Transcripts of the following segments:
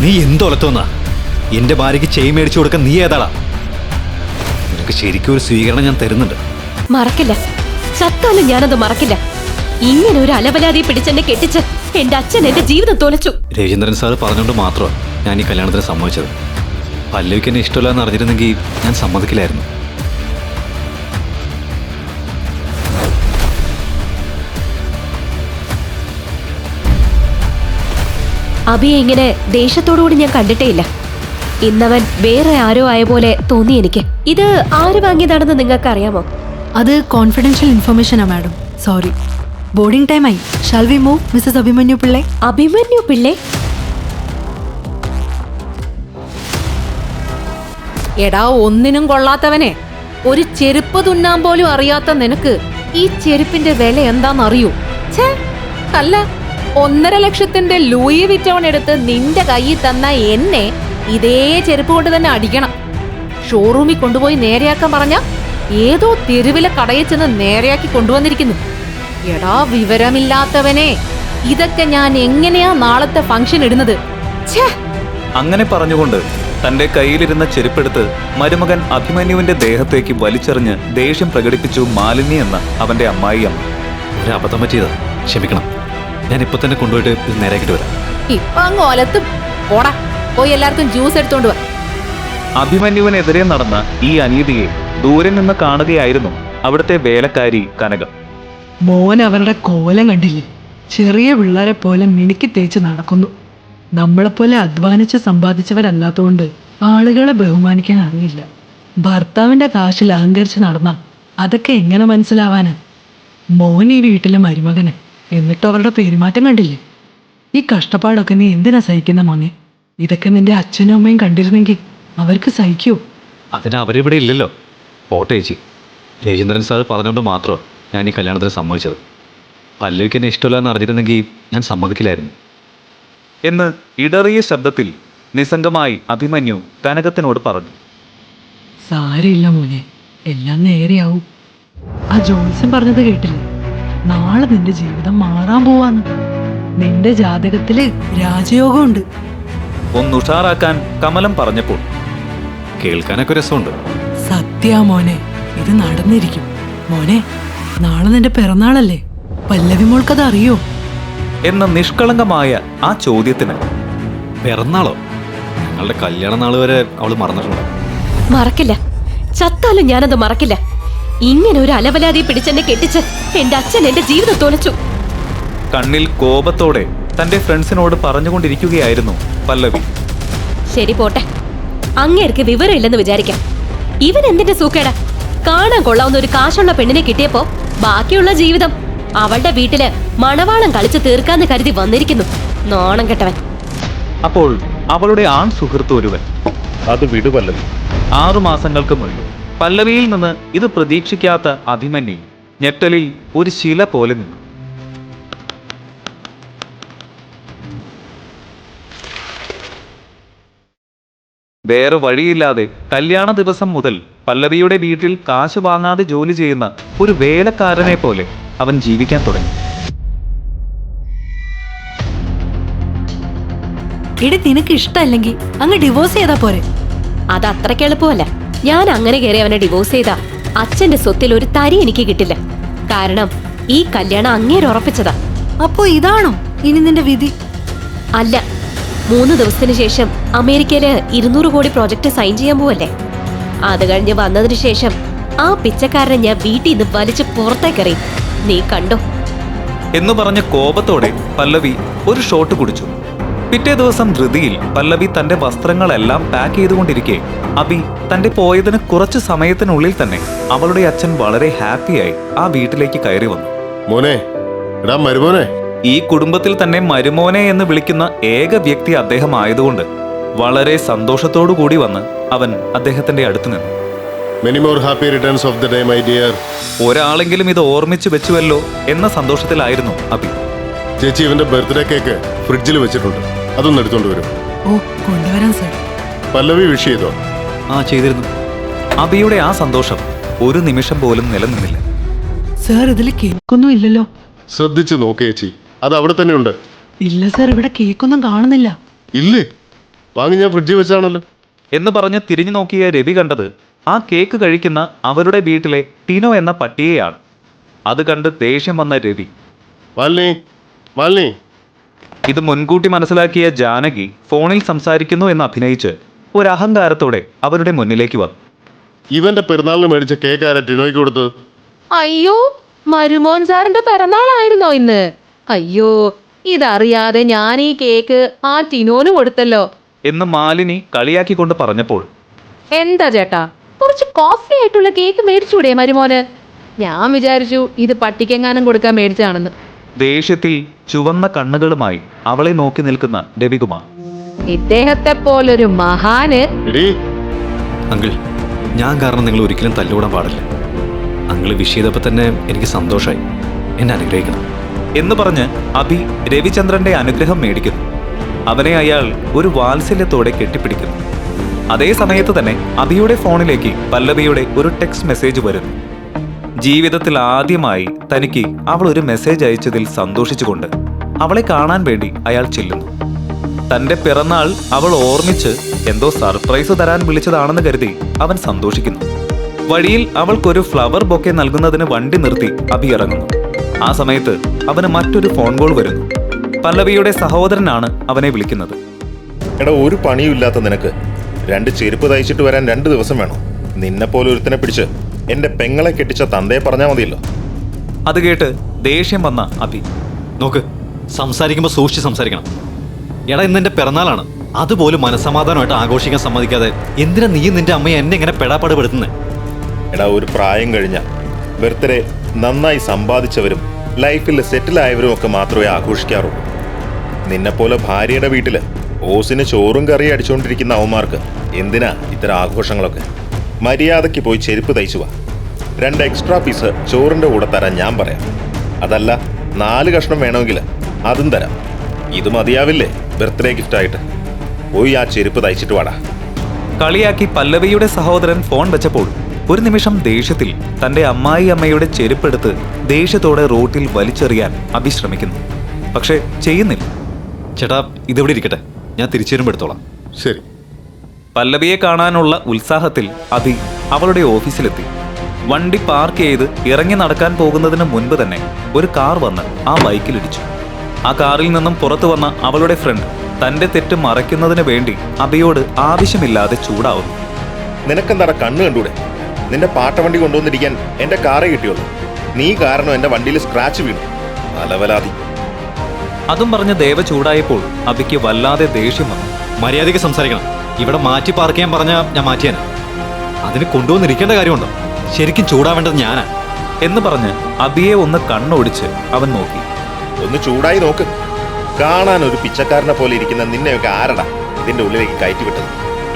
നീ എന്തൊലത്തോന്നാ? എന്റെ ഭാര്യയ്ക്ക് ചെയിൻ മേടിച്ചു കൊടുക്കാൻ നീ ഏതാളാ? നിനക്ക് ശരിക്കും ഒരു സ്വീകരണം ഞാൻ തരുന്നുണ്ട്. മറക്കില്ല, ചത്താലും ഞാനത് മറക്കില്ല. ഇങ്ങനെ ഒരു അലവലാതി പിടിച്ചെന്നെ കെട്ടിച്ച് എന്റെ അച്ഛൻ എന്റെ ജീവിതം തോലച്ചു. രവീന്ദ്രൻ സാറ് പറഞ്ഞുകൊണ്ട് മാത്രമാണ് ഞാൻ ഈ കല്യാണത്തിന് സമ്മതിച്ചത്. പല്ലവിക്ക് എന്നെ ഇഷ്ടമില്ല എന്ന് അറിഞ്ഞിരുന്നെങ്കിൽ ഞാൻ സമ്മതിക്കില്ലായിരുന്നു. അബിയെ ഇങ്ങനെ ദേഷ്യത്തോടുകൂടി ഞാൻ കണ്ടിട്ടേയില്ല. ഇന്നവൻ വേറെ ആരോ ആയ പോലെ തോന്നി എനിക്ക്. ഇത് ആര് വാങ്ങിയതാണെന്ന് നിങ്ങൾക്ക് അറിയാമോ? അത് കോൺഫിഡൻഷ്യൽ ഇൻഫർമേഷനാ മാഡം. സോറി. ബോർഡിംഗ് ടൈം ആയി. Shall we move Mrs Abhimanyu Pillai? Abhimanyu Pillai? എടാ ഒന്നിനും കൊള്ളാത്തവനെ, ഒരു ചെരുപ്പ് തുന്നാൻ പോലും അറിയാത്ത നിനക്ക് ഈ ചെരുപ്പിന്റെ വില എന്താണെന്നറിയൂ? ഛേ, അല്ല, 1.5 ലക്ഷത്തിന്റെ ലൂയി വിറ്റോൺ എടുത്ത് നിന്റെ കയ്യിൽ തന്ന എന്നെ ഇതേ ചെരുപ്പ് കൊണ്ട് തന്നെ അടിക്കണം. ഷോറൂമിൽ കൊണ്ടുപോയി നേരെയാക്കാൻ പറഞ്ഞ ഏതോ തെരുവിലെ കടയിൽ ചെന്ന് നേരെയാക്കി കൊണ്ടുവന്നിരിക്കുന്നു. എടാ വിവരമില്ലാത്തവനെ, ഇതൊക്കെ ഞാൻ എങ്ങനെയാ നാളത്തെ ഫംഗ്ഷൻ ഇടുന്നത്? ഛേ! അങ്ങനെ പറഞ്ഞുകൊണ്ട് തന്റെ കയ്യിലിരുന്ന ചെരുപ്പെടുത്ത് മരുമകൻ അഭിമന്യുവിന്റെ ദേഹത്തേക്ക് വലിച്ചെറിഞ്ഞ് ദേഷ്യം പ്രകടിപ്പിച്ചു മാലിനി എന്ന അവന്റെ അമ്മായിയമ്മ. ഒരു അബദ്ധം പറ്റിയതാ, ക്ഷമിക്കണം. ഞാൻ ഇപ്പൊ തന്നെ കൊണ്ടുപോയിട്ട് ഇത് നേരെയാക്കിട്ട് വരാം. ഇപ്പൊ അങ്ങ് ഒലത്തും. പോടാ, പോയി എല്ലാവർക്കും ജ്യൂസ് എടുത്തോണ്ട് വാ. അഭിമന്യുവിനെതിരെ നടന്ന ഈ അനീതിയെ ദൂരെ നിന്ന് കാണുകയായിരുന്നു അവിടുത്തെ വേലക്കാരി കനക. മോൻ അവരുടെ കോലം കണ്ടില്ലേ? ചെറിയ പിള്ളേരെ പോലെ മിനുക്കി തേച്ച് നടക്കുന്നു. നമ്മളെപ്പോലെ അധ്വാനിച്ച് സമ്പാദിച്ചവരല്ലാത്തതുകൊണ്ട് ആളുകളെ ബഹുമാനിക്കാൻ അറിയില്ല. ഭർത്താവിൻ്റെ കാശിൽ അഹങ്കരിച്ച് നടന്ന അതൊക്കെ എങ്ങനെ മനസ്സിലാവാന്? മോൻ ഈ വീട്ടിലെ മരുമകന്, എന്നിട്ട് അവരുടെ പെരുമാറ്റം കണ്ടില്ലേ? ഈ കഷ്ടപ്പാടൊക്കെ നീ എന്തിനാ സഹിക്കുന്ന മോനെ? ഇതൊക്കെ നിന്റെ അച്ഛനും അമ്മയും കണ്ടിരുന്നെങ്കിൽ അവർക്ക് സഹിക്കൂ. അതിന് അവരിവിടെ ഇല്ലല്ലോ. പോട്ടെ ചേച്ചി, രവീന്ദ്രൻ സാർ പറഞ്ഞുകൊണ്ട് മാത്രമാണ് ഞാൻ ഈ കല്യാണത്തിന് സമ്മതിച്ചത്. പല്ലവിക്ക് എന്നെ ഇഷ്ടമില്ല എന്ന് അറിഞ്ഞിരുന്നെങ്കിൽ ഞാൻ സമ്മതിക്കില്ലായിരുന്നു എന്ന് ഇടറിയ ശബ്ദത്തിൽ നിസ്സംഗമായി അഭിമന്യു കനകത്തിനോട് പറഞ്ഞു. സാരമില്ല മോനെ, എല്ലാം നേരെയാവും. ആ ജോത്സ്യൻ പറഞ്ഞത് കേട്ടില്ലേ? നാളെ നിന്റെ ജീവിതം മാറാൻ പോവാന്ന്. നിന്റെ ജാതകത്തില് രാജയോഗമുണ്ട്. ഒന്നുഷാറാക്കാൻ കമലം പറഞ്ഞപ്പോൾ കേൾക്കാനൊക്കെ രസമുണ്ട്. സത്യാ മോനെ, ഇത് നടന്നിരിക്കും. മോനെ, നാളെ നിന്റെ പിറന്നാളല്ലേ? പല്ലവി മോൾക്കത് അറിയോ? എന്ന നിഷ്കളങ്കമായ ആ ചോദ്യത്തിന് പിറന്നാളോ? ഞങ്ങളുടെ കല്യാണ നാൾ വരെ അവള് മറന്നിട്ടുണ്ട്. മറക്കില്ല, ചത്താലും ഞാനത് മറക്കില്ല. ഇങ്ങനെ ഒരു അലവലാതി പിടിച്ചെന്നെ കെട്ടിച്ച് എന്റെ അച്ഛൻ എന്റെ ജീവിതം തോലച്ചു. കണ്ണിൽ കോപത്തോടെ തന്റെ ഫ്രണ്ട്സിനോട് പറഞ്ഞുകൊണ്ടിരിക്കുകയായിരുന്നു പല്ലവി. ശരി, പോട്ടെ. അങ്ങേർക്ക് വിവരമില്ലെന്ന് വിചാരിക്കാം. ഇവൻ എന്തിന്റെ സൂക്കേടാ? കാണാൻ കൊള്ളാവുന്ന ഒരു കാശുള്ള പെണ്ണിനെ കിട്ടിയപ്പോ ബാക്കിയുള്ള ജീവിതം അവളുടെ വീട്ടില് മണവാളം കളിച്ച് തീർക്കാന്ന് കരുതി വന്നിരിക്കുന്നു. നാണം കെട്ടവൻ. അപ്പോൾ അവളുടെ ആൺ സുഹൃത്ത് ഒരുവൻ, അത് വിടുപല്ലവി. 6 മാസങ്ങൾക്ക് മുൻപ് പല്ലവിയിൽ നിന്ന് ഇത് പ്രതീക്ഷിക്കാത്ത അഭിമന്യു ഞെട്ടലിൽ ഒരു ശില പോലെ നിന്നു. വേറെ വഴിയില്ലാതെ കല്യാണ ദിവസം മുതൽ പല്ലവിയുടെ വീട്ടിൽ കാശ് വാങ്ങാതെ ജോലി ചെയ്യുന്ന ഒരു വേലക്കാരനെ പോലെ അവൻ ജീവിക്കാൻ തുടങ്ങി. ഇടി, നിനക്ക് ഇഷ്ടമല്ലെങ്കിൽ അങ്ങ് ഡിവോഴ്സ് ചെയ്താ പോരെ? അത് അത്രയ്ക്ക് എളുപ്പമല്ല. ഞാൻ അങ്ങനെ കയറി അവനെ ഡിവോഴ്സ് ചെയ്താ അച്ഛന്റെ സ്വത്തിൽ ഒരു തരി എനിക്ക് കിട്ടില്ല. കാരണം ഈ കല്യാണം അങ്ങേര് ഉറപ്പിച്ചതാ. അപ്പോ ഇതാണോ ഇനി നിന്റെ വിധി? അല്ല, 3 ദിവസത്തിന് ശേഷം അമേരിക്കയില് 200 കോടി പ്രോജക്റ്റ് സൈൻ ചെയ്യാൻ പോവല്ലേ. അത് കഴിഞ്ഞ് വന്നതിന് ശേഷം ആ പിച്ചക്കാരനെ ഞാൻ വീട്ടിൽ നിന്ന് വലിച്ച് പുറത്തേക്കറി. നീ കണ്ടോ? എന്നു പറഞ്ഞ കോപത്തോടെ പല്ലവി ഒരു ഷോട്ട് കുടിച്ചു. പിറ്റേ ദിവസം ധൃതിയിൽ പല്ലവി തന്റെ വസ്ത്രങ്ങളെല്ലാം പാക്ക് ചെയ്തുകൊണ്ടിരിക്കെ അബി തന്റെ പോയതിന് കുറച്ചു സമയത്തിനുള്ളിൽ തന്നെ അവളുടെ അച്ഛൻ വളരെ ഹാപ്പിയായി ആ വീട്ടിലേക്ക് കയറി വന്നു. മോനെ, എടാ മരുമോനെ. ഈ കുടുംബത്തിൽ തന്നെ മരുമോനെ എന്ന് വിളിക്കുന്ന ഏക വ്യക്തി അദ്ദേഹം ആയതുകൊണ്ട് വളരെ സന്തോഷത്തോടു കൂടി വന്ന് അവൻ അദ്ദേഹത്തിന്റെ അടുത്ത് നിന്നു. Many more happy returns of the day my dear. ഒരാളെങ്കിലും ഇത് ഓർമ്മിച്ചു വെച്ചുവല്ലോ എന്ന സന്തോഷത്തിലായിരുന്നു അബി. ചേച്ചി ഇവന്റെ ബർത്ത്ഡേ കേക്ക് ഫ്രിഡ്ജിൽ വെച്ചിട്ടുണ്ട്, അതൊന്ന് എടുത്തോണ്ട് വരും. ഓ, കൊണ്ടുവരാൻ സാർ. പല്ലവി വിഷ് ചെയ്തോ? ആ, ചെയ്തിരുന്നു. അബിയുടെ ആ സന്തോഷം ഒരു നിമിഷം പോലും നിലനിന്നില്ല. സാർ, ഇതിൽ കേക്കൊന്നും ഇല്ലല്ലോ. ശ്രദ്ധിച്ചു നോക്ക് ചേച്ചി, അത് അവിടെ തന്നെ ഉണ്ട്. ഇല്ല സാർ, ഇവിടെ കേക്കൊന്നും കാണുന്നില്ല. ഇല്ലേ? വാങ്ങി ഞാൻ ഫ്രിഡ്ജിൽ വെച്ചാണല്ലോ. എന്ന് പറഞ്ഞ് തിരിഞ്ഞു നോക്കിയ രവി കണ്ടത് ആ കേക്ക് കഴിക്കുന്ന അവരുടെ വീട്ടിലെ ടിനോ എന്ന പട്ടിയെയാണ്. അത് കണ്ട് ദേഷ്യം വന്ന രവി, മാലിനി ഇത് മുൻകൂട്ടി മനസ്സിലാക്കിയ ജാനകി ഫോണിൽ സംസാരിക്കുന്നു എന്ന് അഭിനയിച്ച് ഒരു അഹങ്കാരത്തോടെ അവരുടെ മുന്നിലേക്ക് വന്നു. ഇവന്റെ പെരുന്നാളിന് മേടിച്ച കേക്ക് ആരാ ടിനോയ്ക്ക് കൊടുത്തത്? അയ്യോ, മരുമോൻ സാറിന്റെ പിറന്നാളായിരുന്നോ ഇന്ന്? അയ്യോ, ഇതറിയാതെ ഞാൻ ഈ കേക്ക് ആ ടിനോന് കൊടുത്തല്ലോ എന്ന് മാലിനി കളിയാക്കിക്കൊണ്ട് പറഞ്ഞപ്പോൾ, എന്താ ചേട്ടാ, കുറച്ച് കോസ്റ്റ്ലി ആയിട്ടുള്ള കേക്ക് മേടിച്ചൂടെ മരുമോന്? ഞാൻ വിചാരിച്ചു ഇത് പട്ടിക്കെങ്ങാനും കൊടുക്കാൻ മേടിച്ചതാണെന്ന്. ദേഷ്യത്തിൽ ചുവന്ന കണ്ണുകളുമായി അവളെ നോക്കി നിൽക്കുന്ന രവികുമാർ. ഇദ്ദേഹത്തെ പോലൊരു മഹാന്. എടീ, അങ്കിൾ, ഞാൻ കാരണം നിങ്ങൾ ഒരിക്കലും തല്ലുകൂടാൻ പാടില്ല. അങ്കിൾ വിഷ് ചെയ്തപ്പോൾ തന്നെ എനിക്ക് സന്തോഷമായി. എന്നെ അനുഗ്രഹിക്കണം എന്ന് പറഞ്ഞ് അഭി രവിചന്ദ്രന്റെ അനുഗ്രഹം മേടിക്കുന്നു. അവനെ അയാൾ ഒരു വാത്സല്യത്തോടെ കെട്ടിപ്പിടിക്കുന്നു. അതേ സമയത്ത് തന്നെ അഭിയുടെ ഫോണിലേക്ക് പല്ലവിയുടെ ഒരു ടെക്സ്റ്റ് മെസ്സേജ് വരുന്നു. ജീവിതത്തിൽ ആദ്യമായി തനിക്ക് അവൾ ഒരു മെസ്സേജ് അയച്ചതിൽ സന്തോഷിച്ചുകൊണ്ട് അവളെ കാണാൻ വേണ്ടി അയാൾ ചെല്ലുന്നു. തന്റെ പിറന്നാൾ അവൾ ഓർമ്മിച്ച് എന്തോ സർപ്രൈസ് തരാൻ വിളിച്ചതാണെന്ന് കരുതി അവൻ സന്തോഷിക്കുന്നു. വഴിയിൽ അവൾക്കൊരു ഫ്ലവർ ബൊക്കെ നൽകുന്നതിന് വണ്ടി നിർത്തി അഭി ഇറങ്ങുന്നു. ആ സമയത്ത് അവന് മറ്റൊരു ഫോൺ കോൾ വരുന്നു. പല്ലവിയുടെ സഹോദരനാണ് അവനെ വിളിക്കുന്നത്. എടാ, ഒരു പണിയുമില്ലാത്ത നിനക്ക് 2 ചെരുപ്പ് തയ്ച്ചിട്ട് വരാൻ 2 ദിവസം വേണം. നിന്നെപ്പോലെ ഒരുത്തനെ പിടിച്ച് എന്റെ പെങ്ങളെ കെട്ടിച്ച തന്തയെ പറഞ്ഞാൽ മതിയല്ലോ. അത് കേട്ട് ദേഷ്യം വന്ന അഭി, നോക്ക്, സംസാരിക്കുമ്പോൾ സൂക്ഷിച്ച് സംസാരിക്കണം. എടാ, ഇന്ന് എൻ്റെ പിറന്നാളാണ്. അതുപോലും മനസ്സമാധാനമായിട്ട് ആഘോഷിക്കാൻ സമ്മതിക്കാതെ എന്തിനാ നീ നിന്റെ അമ്മയെ എന്നെ ഇങ്ങനെ പെടാപ്പാട് പെടുത്തുന്നത്? എടാ, ഒരു പ്രായം കഴിഞ്ഞ ബർത്ത്ഡേ നന്നായി സമ്പാദിച്ചവരും ലൈഫിൽ സെറ്റിലായവരും ഒക്കെ മാത്രമേ ആഘോഷിക്കാറുള്ളൂ. നിന്നെപ്പോലെ ഭാര്യയുടെ വീട്ടില് ഓസിന് ചോറും കറിയും അടിച്ചുകൊണ്ടിരിക്കുന്ന അവന്മാർക്ക് എന്തിനാ ഇത്തരം ആഘോഷങ്ങളൊക്കെ? മര്യാദയ്ക്ക് പോയി ചെരുപ്പ് തയ്ച്ചു വാ. 2 എക്സ്ട്രാ പീസ് ചോറിന്റെ കൂടെ തരാൻ ഞാൻ പറയാം. അതല്ല 4 കഷ്ണം വേണമെങ്കിൽ അതും തരാം. ഇത് മതിയാവില്ലേ ബർത്ത്ഡേ ഗിഫ്റ്റായിട്ട്? പോയി ആ ചെരുപ്പ് തയ്ച്ചിട്ട് വാടാ. കളിയാക്കി പല്ലവിയുടെ സഹോദരൻ ഫോൺ വെച്ചപ്പോൾ ഒരു നിമിഷം ദേഷ്യത്തിൽ തന്റെ അമ്മായിയമ്മയുടെ ചെരുപ്പെടുത്ത് ദേഷ്യത്തോടെ റോട്ടിൽ വലിച്ചെറിയാൻ അഭി ശ്രമിക്കുന്നു. പക്ഷെ ചെയ്യുന്നില്ല. ചേട്ടാ, ഇതിവിടെ ഇരിക്കട്ടെ, ഞാൻ തിരിച്ചു വരുമ്പോൾ എടുത്തോളാം. ശരി. പല്ലവിയെ കാണാനുള്ള ഉത്സാഹത്തിൽ അഭി അവളുടെ ഓഫീസിലെത്തി. വണ്ടി പാർക്ക് ചെയ്ത് ഇറങ്ങി നടക്കാൻ പോകുന്നതിന് മുൻപ് തന്നെ ഒരു കാർ വന്ന് ആ ബൈക്കിലിടിച്ചു. ആ കാറിൽ നിന്നും പുറത്തു വന്ന അവളുടെ ഫ്രണ്ട് തന്റെ തെറ്റ് മറയ്ക്കുന്നതിന് വേണ്ടി അഭിയോട് ആവശ്യമില്ലാതെ ചൂടാവുന്നു. നിനക്കെന്താടാ കണ്ണ് കണ്ടൂടെ? നിന്റെ പാട്ടവണ്ടി കൊണ്ടുവന്നിരിക്കാൻ എന്റെ കാറേ കിട്ടിയുള്ളൂ. നീ കാരണം എന്റെ വണ്ടിയിൽ സ്ക്രാച്ച് വീണു. അലവലാതി. അതും പറഞ്ഞ് ദേവ ചൂടായപ്പോൾ അഭിക്ക് വല്ലാതെ ദേഷ്യം വന്നു. മര്യാദയ്ക്ക് സംസാരിക്കണം. ഇവിടെ മാറ്റി പാർക്ക് ചെയ്യാൻ പറഞ്ഞാൽ ഞാൻ മാറ്റിയാൻ. അതിന് കൊണ്ടുവന്നിരിക്കേണ്ട കാര്യമുണ്ടോ? ശരിക്കും ചൂടാവേണ്ടത് ഞാനാ എന്ന് പറഞ്ഞ് അഭിയെ ഒന്ന് കണ്ണോടിച്ച് അവൻ നോക്കി. ഒന്ന് ചൂടായി നോക്ക്. കാണാൻ ഒരു പിച്ചക്കാരനെ പോലെ ഇരിക്കുന്ന നിന്നെയൊക്കെ ആരടാ ഇതിന്റെ ഉള്ളിലേക്ക് കയറ്റി വിട്ടത്?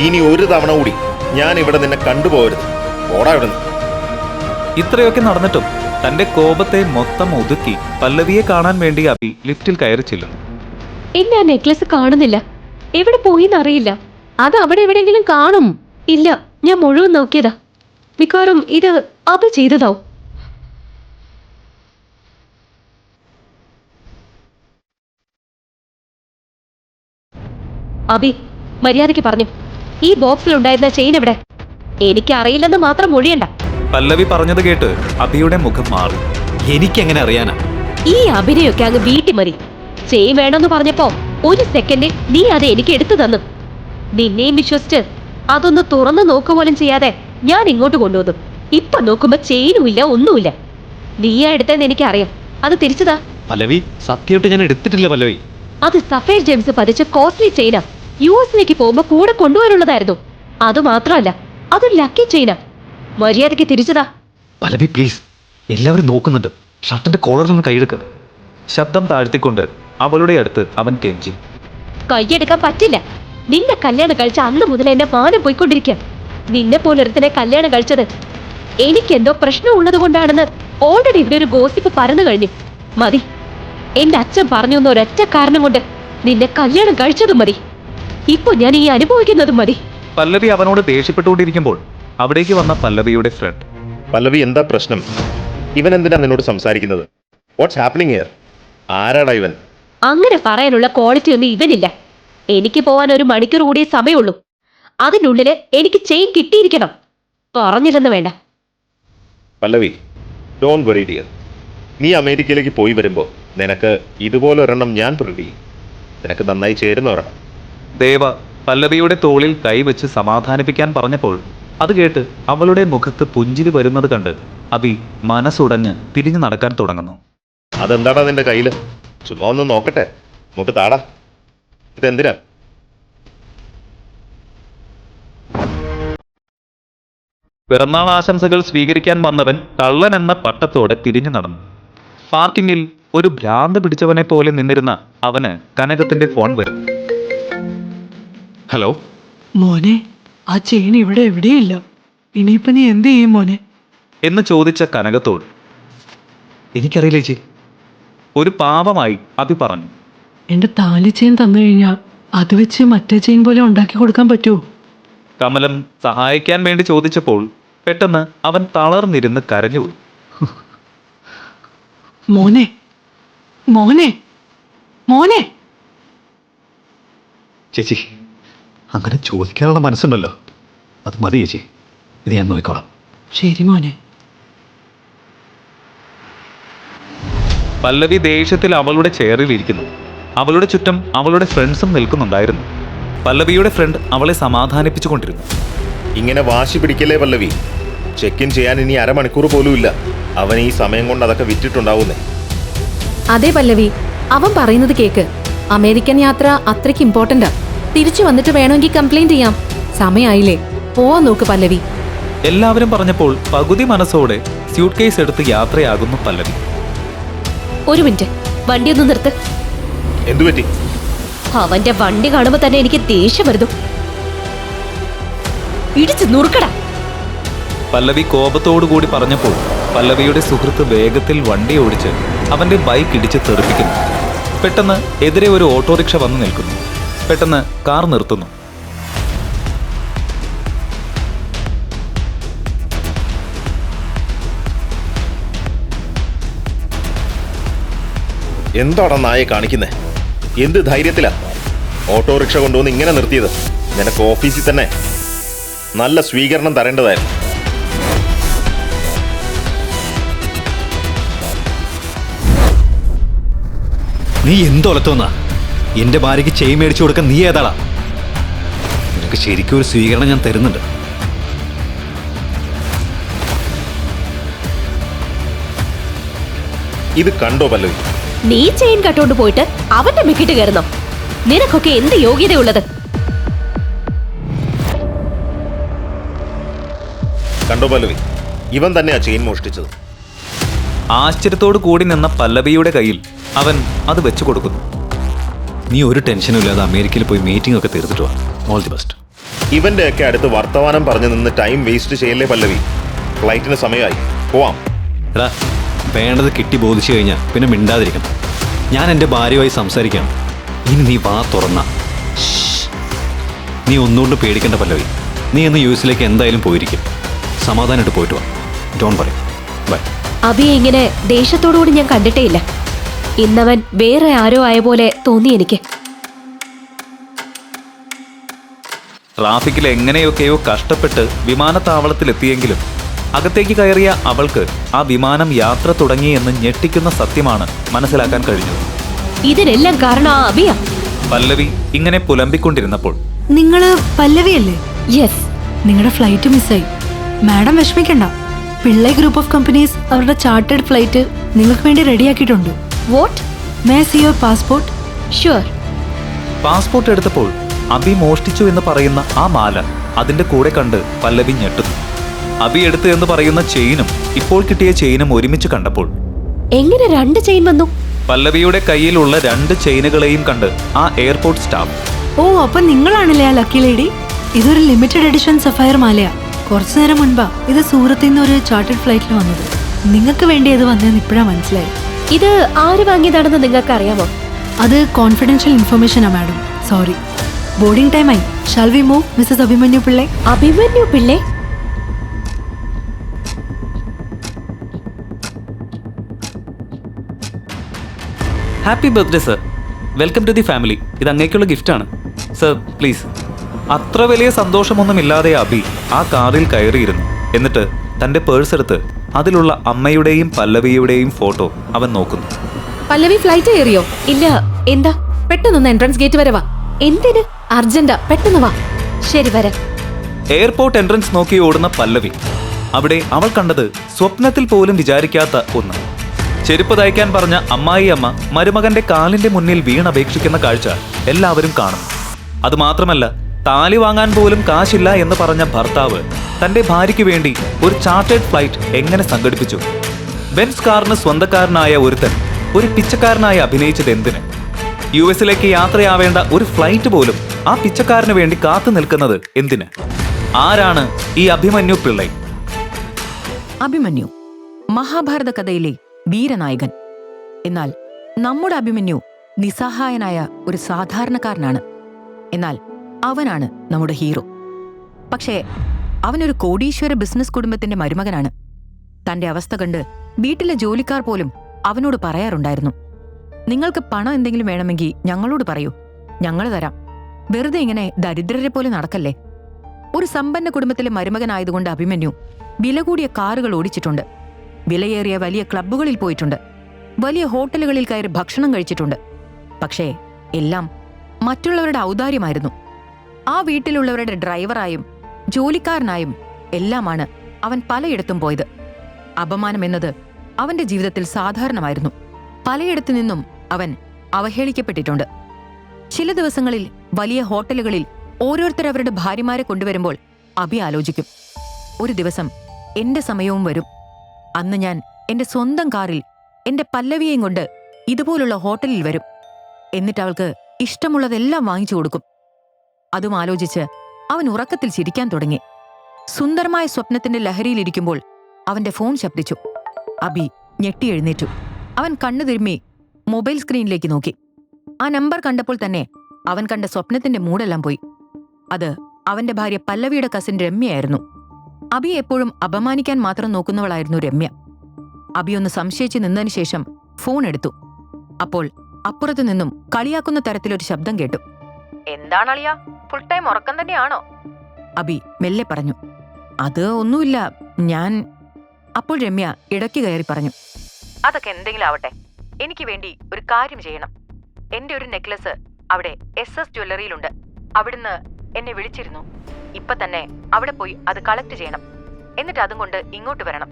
ഇനി ഒരു തവണ കൂടി ഞാൻ ഇവിടെ നിന്നെ കണ്ടുപോകരുത്. ഓടാ ഇവിടെ നിന്ന്. ഇത്രയൊക്കെ നടന്നിട്ടും തന്റെ കോപത്തെ മൊത്തം ഒതുക്കി പല്ലവിയെ കാണാൻ വേണ്ടി അഭി ലിഫ്റ്റിൽ കയറി ചെല്ലുന്നു. എന്നെ ആ നെക്ലസ് കാണുന്നില്ല. എവിടെ പോയിന്നറിയില്ല. അത് അവിടെ എവിടെയെങ്കിലും കാണും. ഇല്ല, ഞാൻ മുഴുവൻ നോക്കിയതാ. മിക്കവാറും ഇത് അഭി ചെയ്തതാവും. അഭി, മര്യാദയ്ക്ക് പറഞ്ഞു, ഈ ബോക്സിലുണ്ടായിരുന്ന ചെയിൻ എവിടെ? എനിക്കറിയില്ലെന്ന് മാത്രം മൊഴിയണ്ട. പല്ലവി പറഞ്ഞത് കേട്ട് അഭിയുടെ മുഖം മാറി. എനിക്കെങ്ങനെ അറിയാനാ? ഈ അഭിനയൊക്കെ അങ്ങ് വീട്ടി മതി. ചെയിൻ വേണമെന്ന് പറഞ്ഞപ്പോ 1 സെക്കൻഡ് നീ അത് എനിക്ക് എടുത്തു തന്നു. നിന്നെയും വിശ്വസിച്ച് അതൊന്ന് തുറന്നു നോക്കുപോലും ചെയ്യാതെ ഞാൻ ഇങ്ങോട്ട് കൊണ്ടുവന്നു. ഇപ്പൊ നോക്കുമ്പോ ചെയിനും ഇല്ല, ഒന്നുമില്ല. നീയാ എടുത്തെന്ന് എനിക്കറിയാം. അത് തിരിച്ചതാ. പല്ലവി, സത്യമായിട്ട് ഞാൻ എടുത്തിട്ടില്ല പല്ലവി. അത് സഫേർ ജെയിംസ് പതിച്ച കോസ്റ്റ്ലി ചെയിനാ. US-ലേക്ക് പോകുമ്പോ കൂടെ കൊണ്ടുവരുള്ളതായിരുന്നു. അത് മാത്രമല്ല, അതൊരു ലക്കി ചെയിനാ. മര്യാദയ്ക്ക് തിരിച്ചതാ. പല്ലവി പ്ലീസ്, എല്ലാവരും നോക്കുന്നുണ്ട്. ഷർട്ടിന്റെ കോളറിൽ നിന്ന് കൈയെടുക്കുക. ശബ്ദം താഴ്ത്തിക്കൊണ്ട് അവളുടെ അടുത്ത് അവൻ കെഞ്ചി. കൈയെടുക്കാൻ പറ്റില്ല. നിന്നെ കല്യാണം കഴിച്ച അന്ന് മുതൽ എന്റെ മാനം പോയിക്കൊണ്ടിരിക്കുക. നിന്നെ പോലൊരുത്തനെ കല്യാണം കഴിച്ചത് എനിക്കെന്തോ പ്രശ്നമുള്ളത് കൊണ്ടാണെന്ന് ഓൾറെഡി ഇവിടെ ഒരു ഗോസിപ്പ് പരന്നു കഴിഞ്ഞു. മതി. എന്റെ അച്ഛൻ പറഞ്ഞു എന്ന ഒരൊറ്റ കാരണം കൊണ്ട് നിന്നെ കല്യാണം കഴിച്ചതും മതി. ഇപ്പൊ ഞാൻ ഈ അനുഭവിക്കുന്നതും മതി. പല്ലവി അവനോട് ദേഷ്യപ്പെട്ടുകൊണ്ടിരിക്കുമ്പോൾ അവിടേക്ക് വന്ന പല്ലവിയുടെ ഫ്രണ്ട്. പല്ലവി, എന്താ പ്രശ്നം? ഇവൻ എന്തിനാ നിന്നോട് സംസാരിക്കുന്നത്? What's happening here? ആരാടാ ഇവൻ? അങ്ങനെ പറയാനുള്ള ക്വാളിറ്റി ഒന്നും ഇവനില്ല. എനിക്ക് പോവാൻ 1 മണിക്കൂർ കൂടിയേ സമയമുള്ളൂ. അതിനുള്ളില് എനിക്ക് ചെയിൻ കിട്ടിയിരിക്കണം. പറഞ്ഞില്ലെന്ന് വേണ്ട. പല്ലവി, ഡോൺ വെറി ഡിയർ. നീ അമേരിക്കയിലേക്ക് പോയി വരുമ്പോൾ നിനക്ക് ഇതുപോലൊരെണ്ണം ഞാൻ പ്രിവി. നിനക്ക് നന്നായി ചേരുന്ന ഒരെണ്ണം. ദേവ പല്ലവിയുടെ തോളിൽ കൈവച്ച് സമാധാനിപ്പിക്കാൻ പറഞ്ഞപ്പോൾ അത് കേട്ട് അവളുടെ മുഖത്ത് പുഞ്ചിരി വരുന്നത് കണ്ട് അബി മനസ്സുടഞ്ഞ് തിരിഞ്ഞു നടക്കാൻ തുടങ്ങുന്നു. അതെന്താടാ നിന്റെ കയ്യിൽ? ചുമ്മാ ഒന്ന് നോക്കട്ടെ. നമുക്ക് താടാ. ഇതെന്തിനാ? പിറന്നാൾ ആശംസകൾ സ്വീകരിക്കാൻ വന്നവൻ കള്ളൻ എന്ന പട്ടത്തോടെ തിരിഞ്ഞു നടന്നു. പാർക്കിങ്ങിൽ ഒരു ഭ്രാന്ത് പിടിച്ചവനെ പോലെ നിന്നിരുന്ന അവന് കനകത്തിന്റെ ഫോൺ വരും. ഹലോ. മോനെ, ആ ചെയിൻ ഇവിടെ എവിടെയില്ല. ഇനിയിപ്പോ നീ എന്ത് ചെയ്യും മോനെ? എന്ന് ചോദിച്ച കനകത്തോട് എനിക്കറിയില്ല ചേച്ചി. ഒരു പാവമായി അബി പറഞ്ഞു. എന്റെ താലി ചെയിൻ തന്നു കഴിഞ്ഞാൽ അത് വെച്ച് മറ്റേ ചെയിൻ പോലെ ഉണ്ടാക്കി കൊടുക്കാൻ പറ്റുമോ? കമലം സഹായിക്കാൻ വേണ്ടി ചോദിച്ചപ്പോൾ പെട്ടെന്ന് അവൻ തളർന്നിരുന്ന് കരഞ്ഞുപോയി. മോനെ, മോനെ, മോനെ. ചേച്ചി, അങ്ങനെ ചോദിക്കാനുള്ള മനസ്സുണ്ടല്ലോ, അത് മതി ചേച്ചി. ഇത് ഞാൻ നോക്കിക്കോളാം. ശരി മോനെ. പല്ലവി ദേഷ്യത്തിൽ അവളുടെ ചെയറിൽ ഇരിക്കുന്നു. അവളുടെ ചുറ്റും അവളുടെ ഫ്രണ്ട്സും നിൽക്കുന്നുണ്ടായിരുന്നു. പല്ലവിയുടെ ഫ്രണ്ട് അവളെ സമാധാനിപ്പിച്ചു കൊണ്ടിരുന്നു. ഇങ്ങനെ വാശി പിടിക്കല്ലേ പല്ലവി. ചെക്ക് ഇൻ ചെയ്യാൻ ഇനി 1/2 മണിക്കൂർ പോലും ഇല്ല. അവൻ ഈ സമയം കൊണ്ട് അതൊക്കെ വിറ്റിട്ടുണ്ടാവുന്നേ. അതെ പല്ലവി, അവൻ പറയുന്നത് കേക്ക്. അമേരിക്കൻ യാത്ര അത്രയ്ക്ക് ഇമ്പോർട്ടന്റാ. തിരിച്ചു വന്നിട്ട് വേണമെങ്കിൽ കംപ്ലൈന്റ് ചെയ്യാം. സമയമായില്ലേ, പോവാൻ നോക്ക് പല്ലവി. എല്ലാവരും പറഞ്ഞപ്പോൾ പകുതി മനസ്സോടെ സ്യൂട്ട് കേസ് എടുത്ത് യാത്രയാകുന്നു പല്ലവി. 1 മിനിറ്റ്, വണ്ടി ഒന്ന് നിർത്ത്. എന്തുപറ്റി? അവന്റെ വണ്ടി കാണുമ്പോ തന്നെ എനിക്ക് ദേഷ്യം വരുന്നു. ഇടിച്ച് നുറുക്കടാ. പല്ലവി കോപത്തോടു കൂടി പറഞ്ഞപ്പോൾ പല്ലവിയുടെ സുഹൃത്ത് വേഗത്തിൽ വണ്ടി ഓടിച്ച് അവന്റെ ബൈക്ക് ഇടിച്ച് തെറിപ്പിക്കുന്നു. പെട്ടെന്ന് എതിരെ ഒരു ഓട്ടോറിക്ഷ വന്നു നിൽക്കുന്നു. പെട്ടെന്ന് കാർ നിർത്തുന്നു. എന്താടാ നായെ കാണിക്കുന്നേ? എന്ത് ധൈര്യത്തിലാ ഓട്ടോറിക്ഷ കൊണ്ടുവന്ന് ഇങ്ങനെ നിർത്തിയത്? നിനക്ക് ഓഫീസിൽ തന്നെ നല്ല സ്വീകരണം തരേണ്ടതായിരുന്നു. നീ എന്തൊലത്തോന്നാ? എൻ്റെ ഭാര്യയ്ക്ക് ചെയിൻ മേടിച്ചു കൊടുക്കാൻ നീ ഏതാളാ? നിനക്ക് ശരിക്കും ഒരു സ്വീകരണം ഞാൻ തരുന്നുണ്ട്. ഇത് കണ്ടോ പല്ലവി? നീ ചെയിൻ കട്ടോണ്ട് പോയിട്ട് അവന്റെ മിക്കിട്ട് കയറുന്നോ? നിനക്കൊക്കെ എന്ത് യോഗ്യതയുള്ളത്? കണ്ടോ പല്ലവി? ഇവൻ തന്നെയാ ചെയിൻ മോഷ്ടിച്ചത്. ആശ്ചര്യത്തോടു കൂടി നിന്ന പല്ലവിയുടെ കയ്യിൽ അവൻ അത് വെച്ചു കൊടുക്കുന്നു. നീ ഒരു ടെൻഷനും ഇല്ലാതെ അമേരിക്കയിൽ പോയി മീറ്റിംഗ് ഒക്കെ തീർത്തിട്ട് വാ. All the best. ഇവന്റെ ഒക്കെ അടുത്ത് വർത്തമാനം പറഞ്ഞു നിന്ന് ടൈം വേസ്റ്റ് ചെയ്യല്ലേ പല്ലവി. ഫ്ലൈറ്റിന് സമയമായി, പോവാം. എടാ, വേണ്ടത് കിട്ടി ബോധിച്ചു കഴിഞ്ഞാൽ പിന്നെ മിണ്ടാതിരിക്കണം. ഞാൻ എൻ്റെ ഭാര്യയുമായി സംസാരിക്കാം. ഇനി നീ വാ തുറന്ന. നീ ഒന്നുകൊണ്ട് പേടിക്കേണ്ട പല്ലവി. നീ ഇന്ന് യുഎസിലേക്ക് എന്തായാലും പോയിരിക്കും. സമാധാനമായിട്ട് പോയിട്ട് വാ. Don't worry. ബൈ. അബിയെ ഇങ്ങനെ ദേഷ്യത്തോടുകൂടി ഞാൻ കണ്ടിട്ടേ ഇല്ല. ഇന്നവൻ വേറെ ആരോ ആയ പോലെ തോന്നി എനിക്ക്. ട്രാഫിക്കിൽ എങ്ങനെയൊക്കെയോ കഷ്ടപ്പെട്ട് വിമാനത്താവളത്തിലെത്തിയെങ്കിലും അകത്തേക്ക് കയറിയ അവൾക്ക് ആ വിമാനം യാത്ര തുടങ്ങിയെന്ന് ഞെട്ടിക്കുന്ന സത്യമാണ് മനസ്സിലാക്കാൻ കഴിഞ്ഞത്. ഇതിനെല്ലാം കാരണം ആ അബിയ. പല്ലവി ഇങ്ങനെ പുലമ്പിക്കൊണ്ടിരുന്നപ്പോൾ നിങ്ങള് പല്ലവിയല്ലേ? യെസ്. നിങ്ങളുടെ ഫ്ലൈറ്റ് മിസ്സായി. മാഡം വിഷമിക്കണ്ട. പിള്ളൈ ഗ്രൂപ്പ് ഓഫ് കമ്പനീസ് അവരുടെ ചാർട്ടേഡ് ഫ്ലൈറ്റ് നിങ്ങൾക്ക് വേണ്ടി റെഡിയാക്കിയിട്ടുണ്ട്. What? May see your passport? Sure. Passport എടുത്തപ്പോൾ അബി മോഷ്ടിച്ചു എന്ന് പറയുന്ന ആ മാല അതിന്റെ കൂടെ കണ്ട് പല്ലവി ഞെട്ടുന്നു. അബി എടുത്തു എന്ന് പറയുന്ന ചെയിനും ഇപ്പോൾ കിട്ടിയ ചെയിനും ഒരുമിച്ച് കണ്ടപ്പോൾ എങ്ങനെ 2 ചെയിൻ വന്നു? പല്ലവിയുടെ കയ്യിലുള്ള 2 ചെയിനുകളെയും കണ്ട് ആ എയർപോർട്ട് സ്റ്റാഫ് ഓ, അപ്പൊ നിങ്ങളാണല്ലേ ആ ലക്കി ലേഡി? ഇതൊരു ലിമിറ്റഡ് എഡിഷൻ സഫയർ മാലയാ. കുറച്ചു നേരം മുൻപാ ഇത് സൂറത്തിൽ നിന്ന് ഒരു ചാർട്ടേഡ് ഫ്ലൈറ്റിൽ വന്നത്. നിങ്ങൾക്ക് വേണ്ടി അത് വന്നതെന്ന് ഇപ്പോഴാ മനസ്സിലായി. ഇത് ആര് വാങ്ങിയതാണെന്ന് നിങ്ങൾക്ക് അറിയാമോ? അത് കോൺഫിഡൻഷ്യൽ ഇൻഫർമേഷനാ മാഡം. സോറി. ബോർഡിംഗ് ടൈം ആയി. Shall we move Mrs Abhimanyu Pillai? Abhimanyu Pillai? Happy birthday sir. Welcome to the family. ഇത് അങ്ങേക്കുള്ള ഗിഫ്റ്റാണ്. Sir please. അത്ര വലിയ സന്തോഷമൊന്നുമില്ലാതെ അബി ആ കാറിൽ കയറിയിരുന്നു. എന്നിട്ട് തന്റെ പേഴ്സ് എടുത്ത് അതിലുള്ള അമ്മയുടെയും പല്ലവിയുടെയും ഫോട്ടോ അവൻ നോക്കുന്നു. പല്ലവി ഫ്ലൈറ്റ് കയറിയോ? ഇല്ല. എന്താ? പെട്ടെന്നൊന്ന് എൻട്രൻസ് ഗേറ്റ് വരെ വാ. എന്തിന്? അർജന്റാ, പെട്ടെന്ന് വാ. ശരി, വരാം. എയർപോർട്ട് എൻട്രൻസ് നോക്കി ഓടുന്ന പല്ലവി. അവിടെ അവൾ കണ്ടത് സ്വപ്നത്തിൽ പോലും വിചാരിക്കാത്ത ഒന്ന്. ചെരുപ്പ് തയ്ക്കാൻ പറഞ്ഞ അമ്മായിയമ്മ മരുമകന്റെ കാലിന്റെ മുന്നിൽ വീണപേക്ഷിക്കുന്ന കാഴ്ച എല്ലാവരും കാണുന്നു. അതുമാത്രമല്ല, താലി വാങ്ങാൻ പോലും കാശില്ല എന്ന് പറഞ്ഞ ഭർത്താവ് തന്റെ ഭാര്യയ്ക്ക് വേണ്ടി ഒരു ചാർട്ടേഡ് ഫ്ലൈറ്റ് എങ്ങനെ സംഘടിപ്പിച്ചു? ബെൻസ് കാറിന് സ്വന്തക്കാരനായ ഒരുത്തൻ ഒരു പിച്ചക്കാരനായി അഭിനയിച്ചത് എന്തിന്? യുഎസിലേക്ക് യാത്രയാവേണ്ട ഒരു ഫ്ലൈറ്റ് പോലും ആ പിച്ചക്കാരന് വേണ്ടി കാത്തു നിൽക്കുന്നത് എന്തിന്? ആരാണ് ഈ അഭിമന്യു പിള്ളൈ? അഭിമന്യു മഹാഭാരത കഥയിലെ വീരനായകൻ. എന്നാൽ നമ്മുടെ അഭിമന്യു നിസ്സഹായനായ ഒരു സാധാരണക്കാരനാണ്. എന്നാൽ അവനാണ് നമ്മുടെ ഹീറോ. പക്ഷേ അവനൊരു കോടീശ്വര ബിസിനസ് കുടുംബത്തിന്റെ മരുമകനാണ്. തന്റെ അവസ്ഥ കണ്ട് വീട്ടിലെ ജോലിക്കാർ പോലും അവനോട് പറയാറുണ്ടായിരുന്നു, നിങ്ങൾക്ക് പണം എന്തെങ്കിലും വേണമെങ്കിൽ ഞങ്ങളോട് പറയൂ, ഞങ്ങൾ തരാം. വെറുതെ ഇങ്ങനെ ദരിദ്രരെ പോലെ നടക്കല്ലേ. ഒരു സമ്പന്ന കുടുംബത്തിലെ മരുമകനായതുകൊണ്ട് അഭിമന്യു വില കൂടിയ കാറുകൾ ഓടിച്ചിട്ടുണ്ട്, വിലയേറിയ വലിയ ക്ലബ്ബുകളിൽ പോയിട്ടുണ്ട്, വലിയ ഹോട്ടലുകളിൽ കയറി ഭക്ഷണം കഴിച്ചിട്ടുണ്ട്. പക്ഷേ എല്ലാം മറ്റുള്ളവരുടെ ഔദാര്യമായിരുന്നു. ആ വീട്ടിലുള്ളവരുടെ ഡ്രൈവറായും ജോലിക്കാരനായും എല്ലാമാണ് അവൻ പലയിടത്തും പോയത്. അപമാനം എന്നത് അവന്റെ ജീവിതത്തിൽ സാധാരണമായിരുന്നു. പലയിടത്തു നിന്നും അവൻ അവഹേളിക്കപ്പെട്ടിട്ടുണ്ട്. ചില ദിവസങ്ങളിൽ വലിയ ഹോട്ടലുകളിൽ ഓരോരുത്തർ അവരുടെ ഭാര്യമാരെ കൊണ്ടുവരുമ്പോൾ അഭി ആലോചിക്കും, ഒരു ദിവസം എന്റെ സമയവും വരും. അന്ന് ഞാൻ എന്റെ സ്വന്തം കാറിൽ എന്റെ പല്ലവിയെയും കൊണ്ട് ഇതുപോലുള്ള ഹോട്ടലിൽ വരും. എന്നിട്ട് അവൾക്ക് ഇഷ്ടമുള്ളതെല്ലാം വാങ്ങിച്ചു കൊടുക്കും. അതും ആലോചിച്ച് അവൻ ഉറക്കത്തിൽ ചിരിക്കാൻ തുടങ്ങി. സുന്ദരമായ സ്വപ്നത്തിന്റെ ലഹരിയിലിരിക്കുമ്പോൾ അവന്റെ ഫോൺ ശബ്ദിച്ചു. അബി ഞെട്ടി എഴുന്നേറ്റു. അവൻ കണ്ണു തിരുമ്മി മൊബൈൽ സ്ക്രീനിലേക്ക് നോക്കി. ആ നമ്പർ കണ്ടപ്പോൾ തന്നെ അവൻ കണ്ട സ്വപ്നത്തിന്റെ മൂടെല്ലാം പോയി. അത് അവന്റെ ഭാര്യ പല്ലവിയുടെ കസിൻ രമ്യയായിരുന്നു. അബിയെ എപ്പോഴും അപമാനിക്കാൻ മാത്രം നോക്കുന്നവളായിരുന്നു രമ്യ. അബി ഒന്ന് സംശയിച്ചു നിന്നതിന് ശേഷം ഫോൺ എടുത്തു. അപ്പോൾ അപ്പുറത്തു നിന്നും കളിയാക്കുന്ന തരത്തിലൊരു ശബ്ദം കേട്ടു. എന്താണ് അളിയ, ഫുൾ ടൈം ഉറക്കം തന്നെയാണോ? അബി മെല്ലെ പറഞ്ഞു. അത് ഒന്നുമില്ല, ഞാൻ. അപ്പോൾ രമ്യ ഇടയ്ക്ക് കയറി പറഞ്ഞു, അതൊക്കെ എന്തെങ്കിലും ആവട്ടെ, എനിക്ക് വേണ്ടി ഒരു കാര്യം ചെയ്യണം. എന്റെ ഒരു നെക്ലസ് അവിടെ SS ജ്വല്ലറിയിലുണ്ട്. അവിടുന്ന് എന്നെ വിളിച്ചിരുന്നു. ഇപ്പൊ തന്നെ അവിടെ പോയി അത് കളക്ട് ചെയ്യണം. എന്നിട്ട് അതും കൊണ്ട് ഇങ്ങോട്ട് വരണം,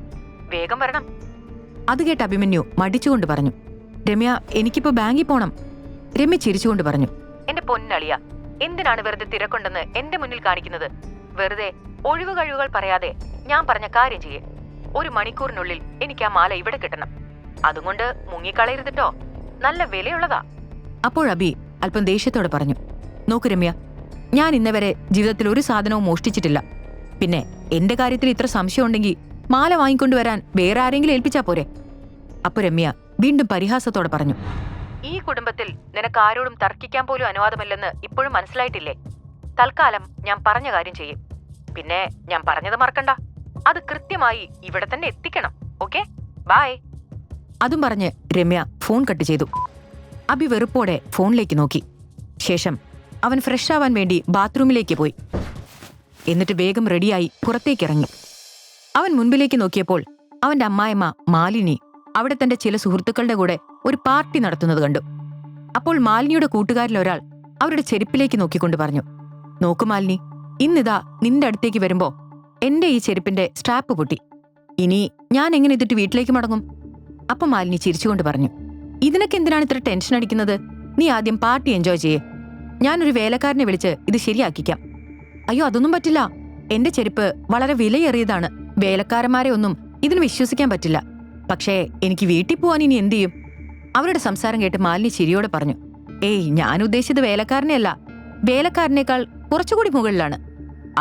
വേഗം വരണം. അത് കേട്ട് അഭിമന്യു മടിച്ചുകൊണ്ട് പറഞ്ഞു, രമ്യ എനിക്കിപ്പോ ബാങ്കിൽ പോണം. രമ്യ ചിരിച്ചുകൊണ്ട് പറഞ്ഞു, എന്റെ പൊന്നളിയ, എന്തിനാണ് വെറുതെ തിരക്കുണ്ടെന്ന് എന്റെ മുന്നിൽ കാണിക്കുന്നത്? വെറുതെ ഒഴിവ് കഴിവുകൾ പറയാതെ ഞാൻ പറഞ്ഞ കാര്യം ചെയ്യേ. 1 മണിക്കൂറിനുള്ളിൽ എനിക്ക് ആ മാല ഇവിടെ കിട്ടണം. അതുകൊണ്ട് മുങ്ങിക്കളയരുതിട്ടോ, നല്ല വിലയുള്ളതാ. അപ്പോൾ അബി അല്പം ദേഷ്യത്തോടെ പറഞ്ഞു, നോക്കു രമ്യ, ഞാൻ ഇന്നവരെ ജീവിതത്തിൽ ഒരു സാധനവും മോഷ്ടിച്ചിട്ടില്ല. പിന്നെ എന്റെ കാര്യത്തിൽ ഇത്ര സംശയം ഉണ്ടെങ്കിൽ മാല വാങ്ങിക്കൊണ്ടുവരാൻ വേറെ ആരെങ്കിലും ഏൽപ്പിച്ചാ പോരെ? അപ്പൊ രമ്യ വീണ്ടും പരിഹാസത്തോടെ പറഞ്ഞു, ഈ കുടുംബത്തിൽ നിനക്ക് ആരോടും തർക്കിക്കാൻ പോലും അനുവാദമില്ലെന്ന് ഇപ്പോഴും മനസ്സിലായിട്ടില്ലേ? തൽക്കാലം ഞാൻ പറഞ്ഞ കാര്യം ചെയ്യും. പിന്നെ ഞാൻ പറഞ്ഞത് മറക്കണ്ട, അത് കൃത്യമായി ഇവിടെ തന്നെ എത്തിക്കണം. Okay, bye. അതും പറഞ്ഞ് രമ്യ ഫോൺ കട്ട് ചെയ്തു. അബി വെറുപ്പോടെ ഫോണിലേക്ക് നോക്കി. ശേഷം അവൻ ഫ്രഷ് ആവാൻ വേണ്ടി ബാത്റൂമിലേക്ക് പോയി. എന്നിട്ട് വേഗം റെഡിയായി പുറത്തേക്കിറങ്ങി. അവൻ മുൻപിലേക്ക് നോക്കിയപ്പോൾ അവന്റെ അമ്മായിമ്മ മാലിനി അവിടെ തന്റെ ചില സുഹൃത്തുക്കളുടെ കൂടെ ഒരു പാർട്ടി നടത്തുന്നത് കണ്ടു. അപ്പോൾ മാലിനിയുടെ കൂട്ടുകാരിലൊരാൾ അവരുടെ ചെരുപ്പിലേക്ക് നോക്കിക്കൊണ്ട് പറഞ്ഞു, നോക്കു മാലിനി, ഇന്നിതാ നിന്റെ അടുത്തേക്ക് വരുമ്പോ എന്റെ ഈ ചെരുപ്പിന്റെ സ്ട്രാപ്പ് പൊട്ടി. ഇനി ഞാൻ എങ്ങനെ ഇതിട്ട് വീട്ടിലേക്ക് മടങ്ങും? അപ്പൊ മാലിനി ചിരിച്ചുകൊണ്ട് പറഞ്ഞു, ഇതിനൊക്കെ എന്തിനാണ് ഇത്ര ടെൻഷൻ അടിക്കുന്നത്? നീ ആദ്യം പാർട്ടി എൻജോയ് ചെയ്യേ. ഞാനൊരു വേലക്കാരനെ വിളിച്ച് ഇത് ശരിയാക്കിക്കാം. അയ്യോ, അതൊന്നും പറ്റില്ല. എന്റെ ചെരുപ്പ് വളരെ വിലയേറിയതാണ്. വേലക്കാരന്മാരെ ഒന്നും ഇതിന് വിശ്വസിക്കാൻ പറ്റില്ല. പക്ഷേ എനിക്ക് വീട്ടിൽ പോവാൻ ഇനി എന്ത് ചെയ്യും? അവരുടെ സംസാരം കേട്ട് മാലിനി ചിരിയോടെ പറഞ്ഞു, ഏയ്, ഞാൻ ഉദ്ദേശിച്ചത് വേലക്കാരനെയല്ല. വേലക്കാരനേക്കാൾ കുറച്ചുകൂടി മുകളിലാണ്.